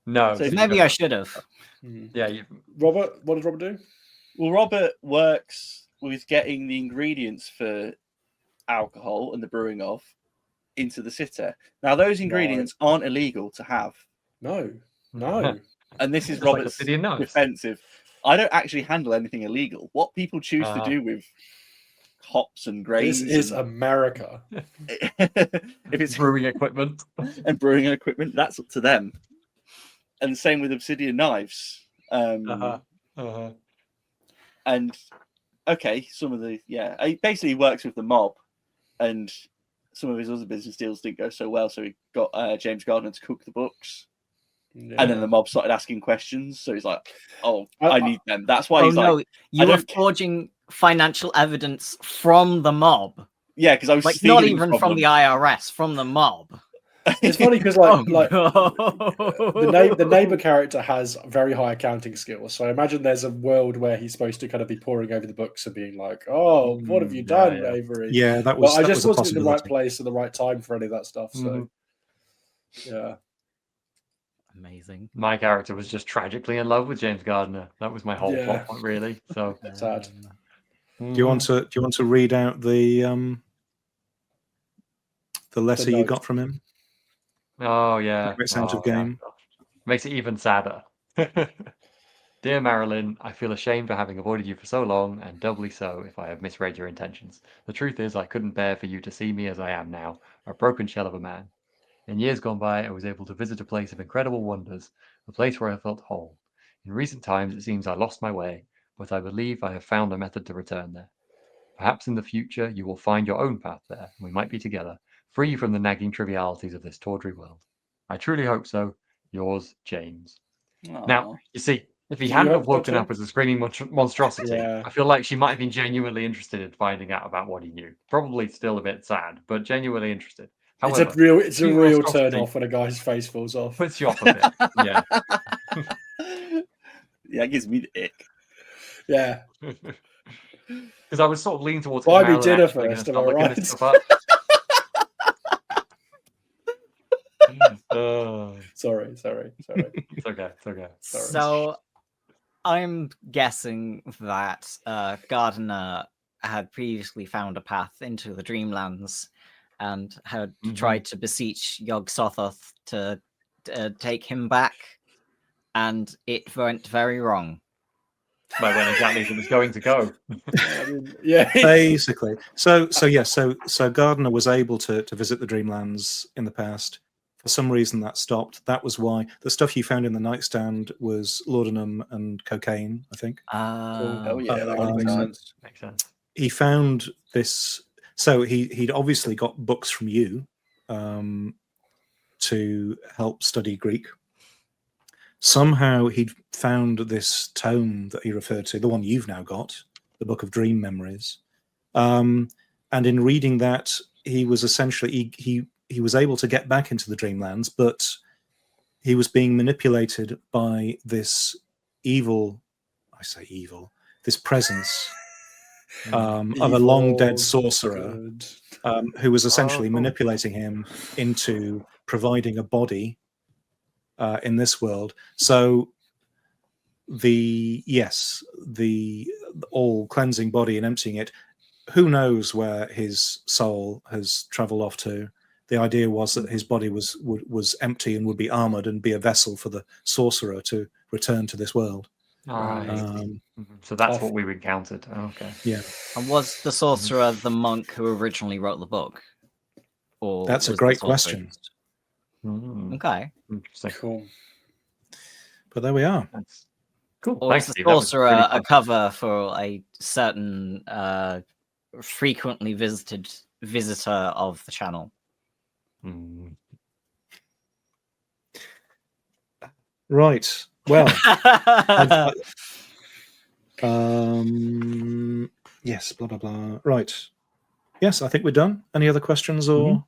Speaker 2: No.
Speaker 5: So
Speaker 2: so
Speaker 3: Maybe
Speaker 2: you
Speaker 3: I
Speaker 2: got-
Speaker 3: should have.
Speaker 2: Yeah,
Speaker 4: Robert, what did Robert do?
Speaker 5: Well, Robert works with getting the ingredients for alcohol and the brewing of into the sitter. Now, those ingredients aren't illegal to have,
Speaker 4: No.
Speaker 5: and this is
Speaker 2: Just like
Speaker 5: Robert's
Speaker 2: obsidian knives.
Speaker 5: defensive. I don't actually handle anything illegal. What people choose to do with hops and grains
Speaker 4: This is America.
Speaker 5: if it's
Speaker 2: brewing equipment.
Speaker 5: and brewing equipment, that's up to them. And same with obsidian knives. And okay, some of the he basically works with the mob, and some of his other business deals didn't go so well, so he got James Gardner to cook the books.
Speaker 4: Yeah.
Speaker 5: And then the mob started asking questions, so he's like, "Oh, I need them." That's why
Speaker 3: Oh
Speaker 5: he's
Speaker 3: no,
Speaker 5: like,
Speaker 3: you
Speaker 5: I
Speaker 3: were
Speaker 5: don't ca-
Speaker 3: forging financial evidence from the mob.
Speaker 5: "Yeah," because I was
Speaker 3: Like
Speaker 5: stealing
Speaker 3: not even from
Speaker 5: them.
Speaker 3: the IRS, from the mob.
Speaker 4: It's funny because
Speaker 3: Oh,
Speaker 4: the neighbor character has very high accounting skills. So I imagine there's a world where he's supposed to kind of be poring over the books and being like, "Oh, what have you done, Avery?"
Speaker 1: Yeah, that
Speaker 4: But
Speaker 1: was.
Speaker 4: I
Speaker 1: that
Speaker 4: just
Speaker 1: was a
Speaker 4: wasn't in the right
Speaker 1: possibility.
Speaker 4: place at the right time for any of that stuff. So yeah.
Speaker 3: Amazing.
Speaker 2: My character was just tragically in love with James Gardner. That was my whole
Speaker 4: Yeah.
Speaker 2: plot point, really. So
Speaker 4: Sad.
Speaker 1: Do you want to read out the letter you
Speaker 4: note.
Speaker 1: got from him?
Speaker 2: Oh yeah.
Speaker 1: It's out of
Speaker 2: yeah.
Speaker 1: game.
Speaker 2: Makes it even sadder. Dear Marilyn, I feel ashamed for having avoided you for so long, and doubly so if I have misread your intentions. The truth is, I couldn't bear for you to see me as I am now, a broken shell of a man. In years gone by, I was able to visit a place of incredible wonders, a place where I felt whole. In recent times, it seems I lost my way, but I believe I have found a method to return there. Perhaps in the future, you will find your own path there, and we might be together, free from the nagging trivialities of this tawdry world. I truly hope so. Yours, James. Now, you see, if he
Speaker 4: Do you
Speaker 2: hadn't
Speaker 4: hope
Speaker 2: have
Speaker 4: so
Speaker 2: woken
Speaker 4: too?
Speaker 2: up as a screaming monstrosity,
Speaker 4: Yeah.
Speaker 2: I feel like she might have been genuinely interested in finding out about what he knew. Probably still a bit sad, but genuinely interested. However,
Speaker 4: It's a
Speaker 2: screaming
Speaker 4: real
Speaker 2: monstrosity
Speaker 4: turn off when a guy's face falls off.
Speaker 2: puts you off a bit. Yeah.
Speaker 5: Yeah, it gives me the ick.
Speaker 4: Yeah.
Speaker 2: Because I was sort of leaning towards
Speaker 4: Buy me
Speaker 2: Marilyn
Speaker 4: dinner
Speaker 2: actually gonna
Speaker 4: first,
Speaker 2: start
Speaker 4: am I
Speaker 2: looking
Speaker 4: right?
Speaker 2: this stuff up.
Speaker 4: Sorry.
Speaker 2: It's okay.
Speaker 4: Sorry.
Speaker 3: So I'm guessing that Gardner had previously found a path into the Dreamlands and had
Speaker 2: Mhm.
Speaker 3: tried to beseech Yog Sothoth to take him back, and it went very wrong.
Speaker 2: By when exactly it was going to go.
Speaker 4: I mean, yeah.
Speaker 1: Basically. So Gardner was able to visit the Dreamlands in the past. For some reason that stopped. That was why the stuff you found in the nightstand was laudanum and cocaine, I think.
Speaker 5: Oh yeah, that
Speaker 1: Um,
Speaker 5: makes sense.
Speaker 2: Makes sense.
Speaker 1: He found this, so he'd obviously got books from you to help study Greek. Somehow he'd found this tome that he referred to, the one you've now got, the Book of Dream Memories. And in reading that, he was essentially, he was able to get back into the Dreamlands, but he was being manipulated by this evil, I say evil, this presence of a long dead
Speaker 4: Evil,
Speaker 1: sorcerer
Speaker 4: good.
Speaker 1: who was essentially
Speaker 2: cool.
Speaker 1: manipulating him into providing a body in this world. So the all cleansing body and emptying it, who knows where his soul has traveled off to. The idea was that his body was empty and would be armored and be a vessel for the sorcerer to return to this world.
Speaker 2: Right.
Speaker 1: Um,
Speaker 2: So that's
Speaker 4: Off.
Speaker 2: what we encountered. Okay.
Speaker 1: yeah,
Speaker 3: And was the sorcerer the monk who originally wrote the book? Or
Speaker 1: that's a
Speaker 3: was the
Speaker 1: great
Speaker 3: sorcerer
Speaker 1: question.
Speaker 3: just-
Speaker 2: Mm,
Speaker 3: Okay.
Speaker 2: interesting.
Speaker 4: Cool.
Speaker 1: But there we are.
Speaker 2: That's cool.
Speaker 3: Or
Speaker 2: Thanks,
Speaker 3: was the
Speaker 2: Steve. That was
Speaker 3: sorcerer
Speaker 2: really
Speaker 3: a
Speaker 2: fun.
Speaker 3: cover for a certain frequently visited visitor of the channel?
Speaker 2: Mm.
Speaker 1: Right. Well, yes, blah blah blah. Right. Yes, I think we're done. Any other questions or?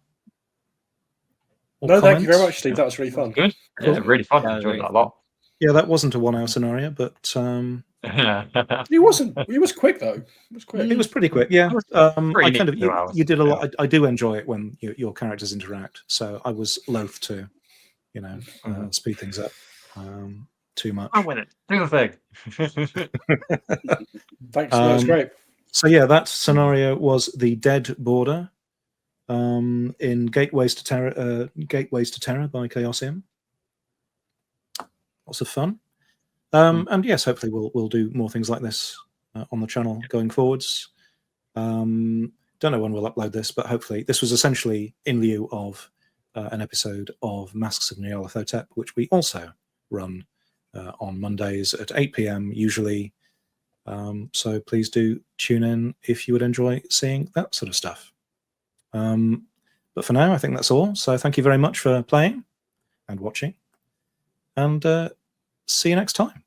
Speaker 1: or
Speaker 4: No, thank you very
Speaker 1: comments?
Speaker 4: much, Steve. That was really fun.
Speaker 2: Good. Yeah,
Speaker 1: Cool.
Speaker 2: really fun.
Speaker 3: Yeah,
Speaker 2: Enjoyed
Speaker 3: really
Speaker 2: that a lot.
Speaker 1: Yeah, that wasn't a 1 hour scenario, but
Speaker 4: He wasn't. He was quick though. It was quick.
Speaker 1: it was pretty quick. Yeah,
Speaker 2: pretty
Speaker 1: I
Speaker 2: neat
Speaker 1: kind of
Speaker 2: 2 hours.
Speaker 1: you did a lot. I do enjoy it when your characters interact. So I was loath to, speed things up too much.
Speaker 2: I win it. Do the thing.
Speaker 4: Thanks. That was great.
Speaker 1: So yeah, that scenario was the Dead Border in Gateways to Terror. Gateways to Terror by Chaosium. Lots of fun. And yes, hopefully we'll do more things like this on the channel going forwards. Don't know when we'll upload this, but hopefully this was essentially in lieu of an episode of Masks of Nyarlathotep, which we also run on Mondays at 8 p.m. usually. So please do tune in if you would enjoy seeing that sort of stuff. But for now, I think that's all. So thank you very much for playing and watching, and see you next time.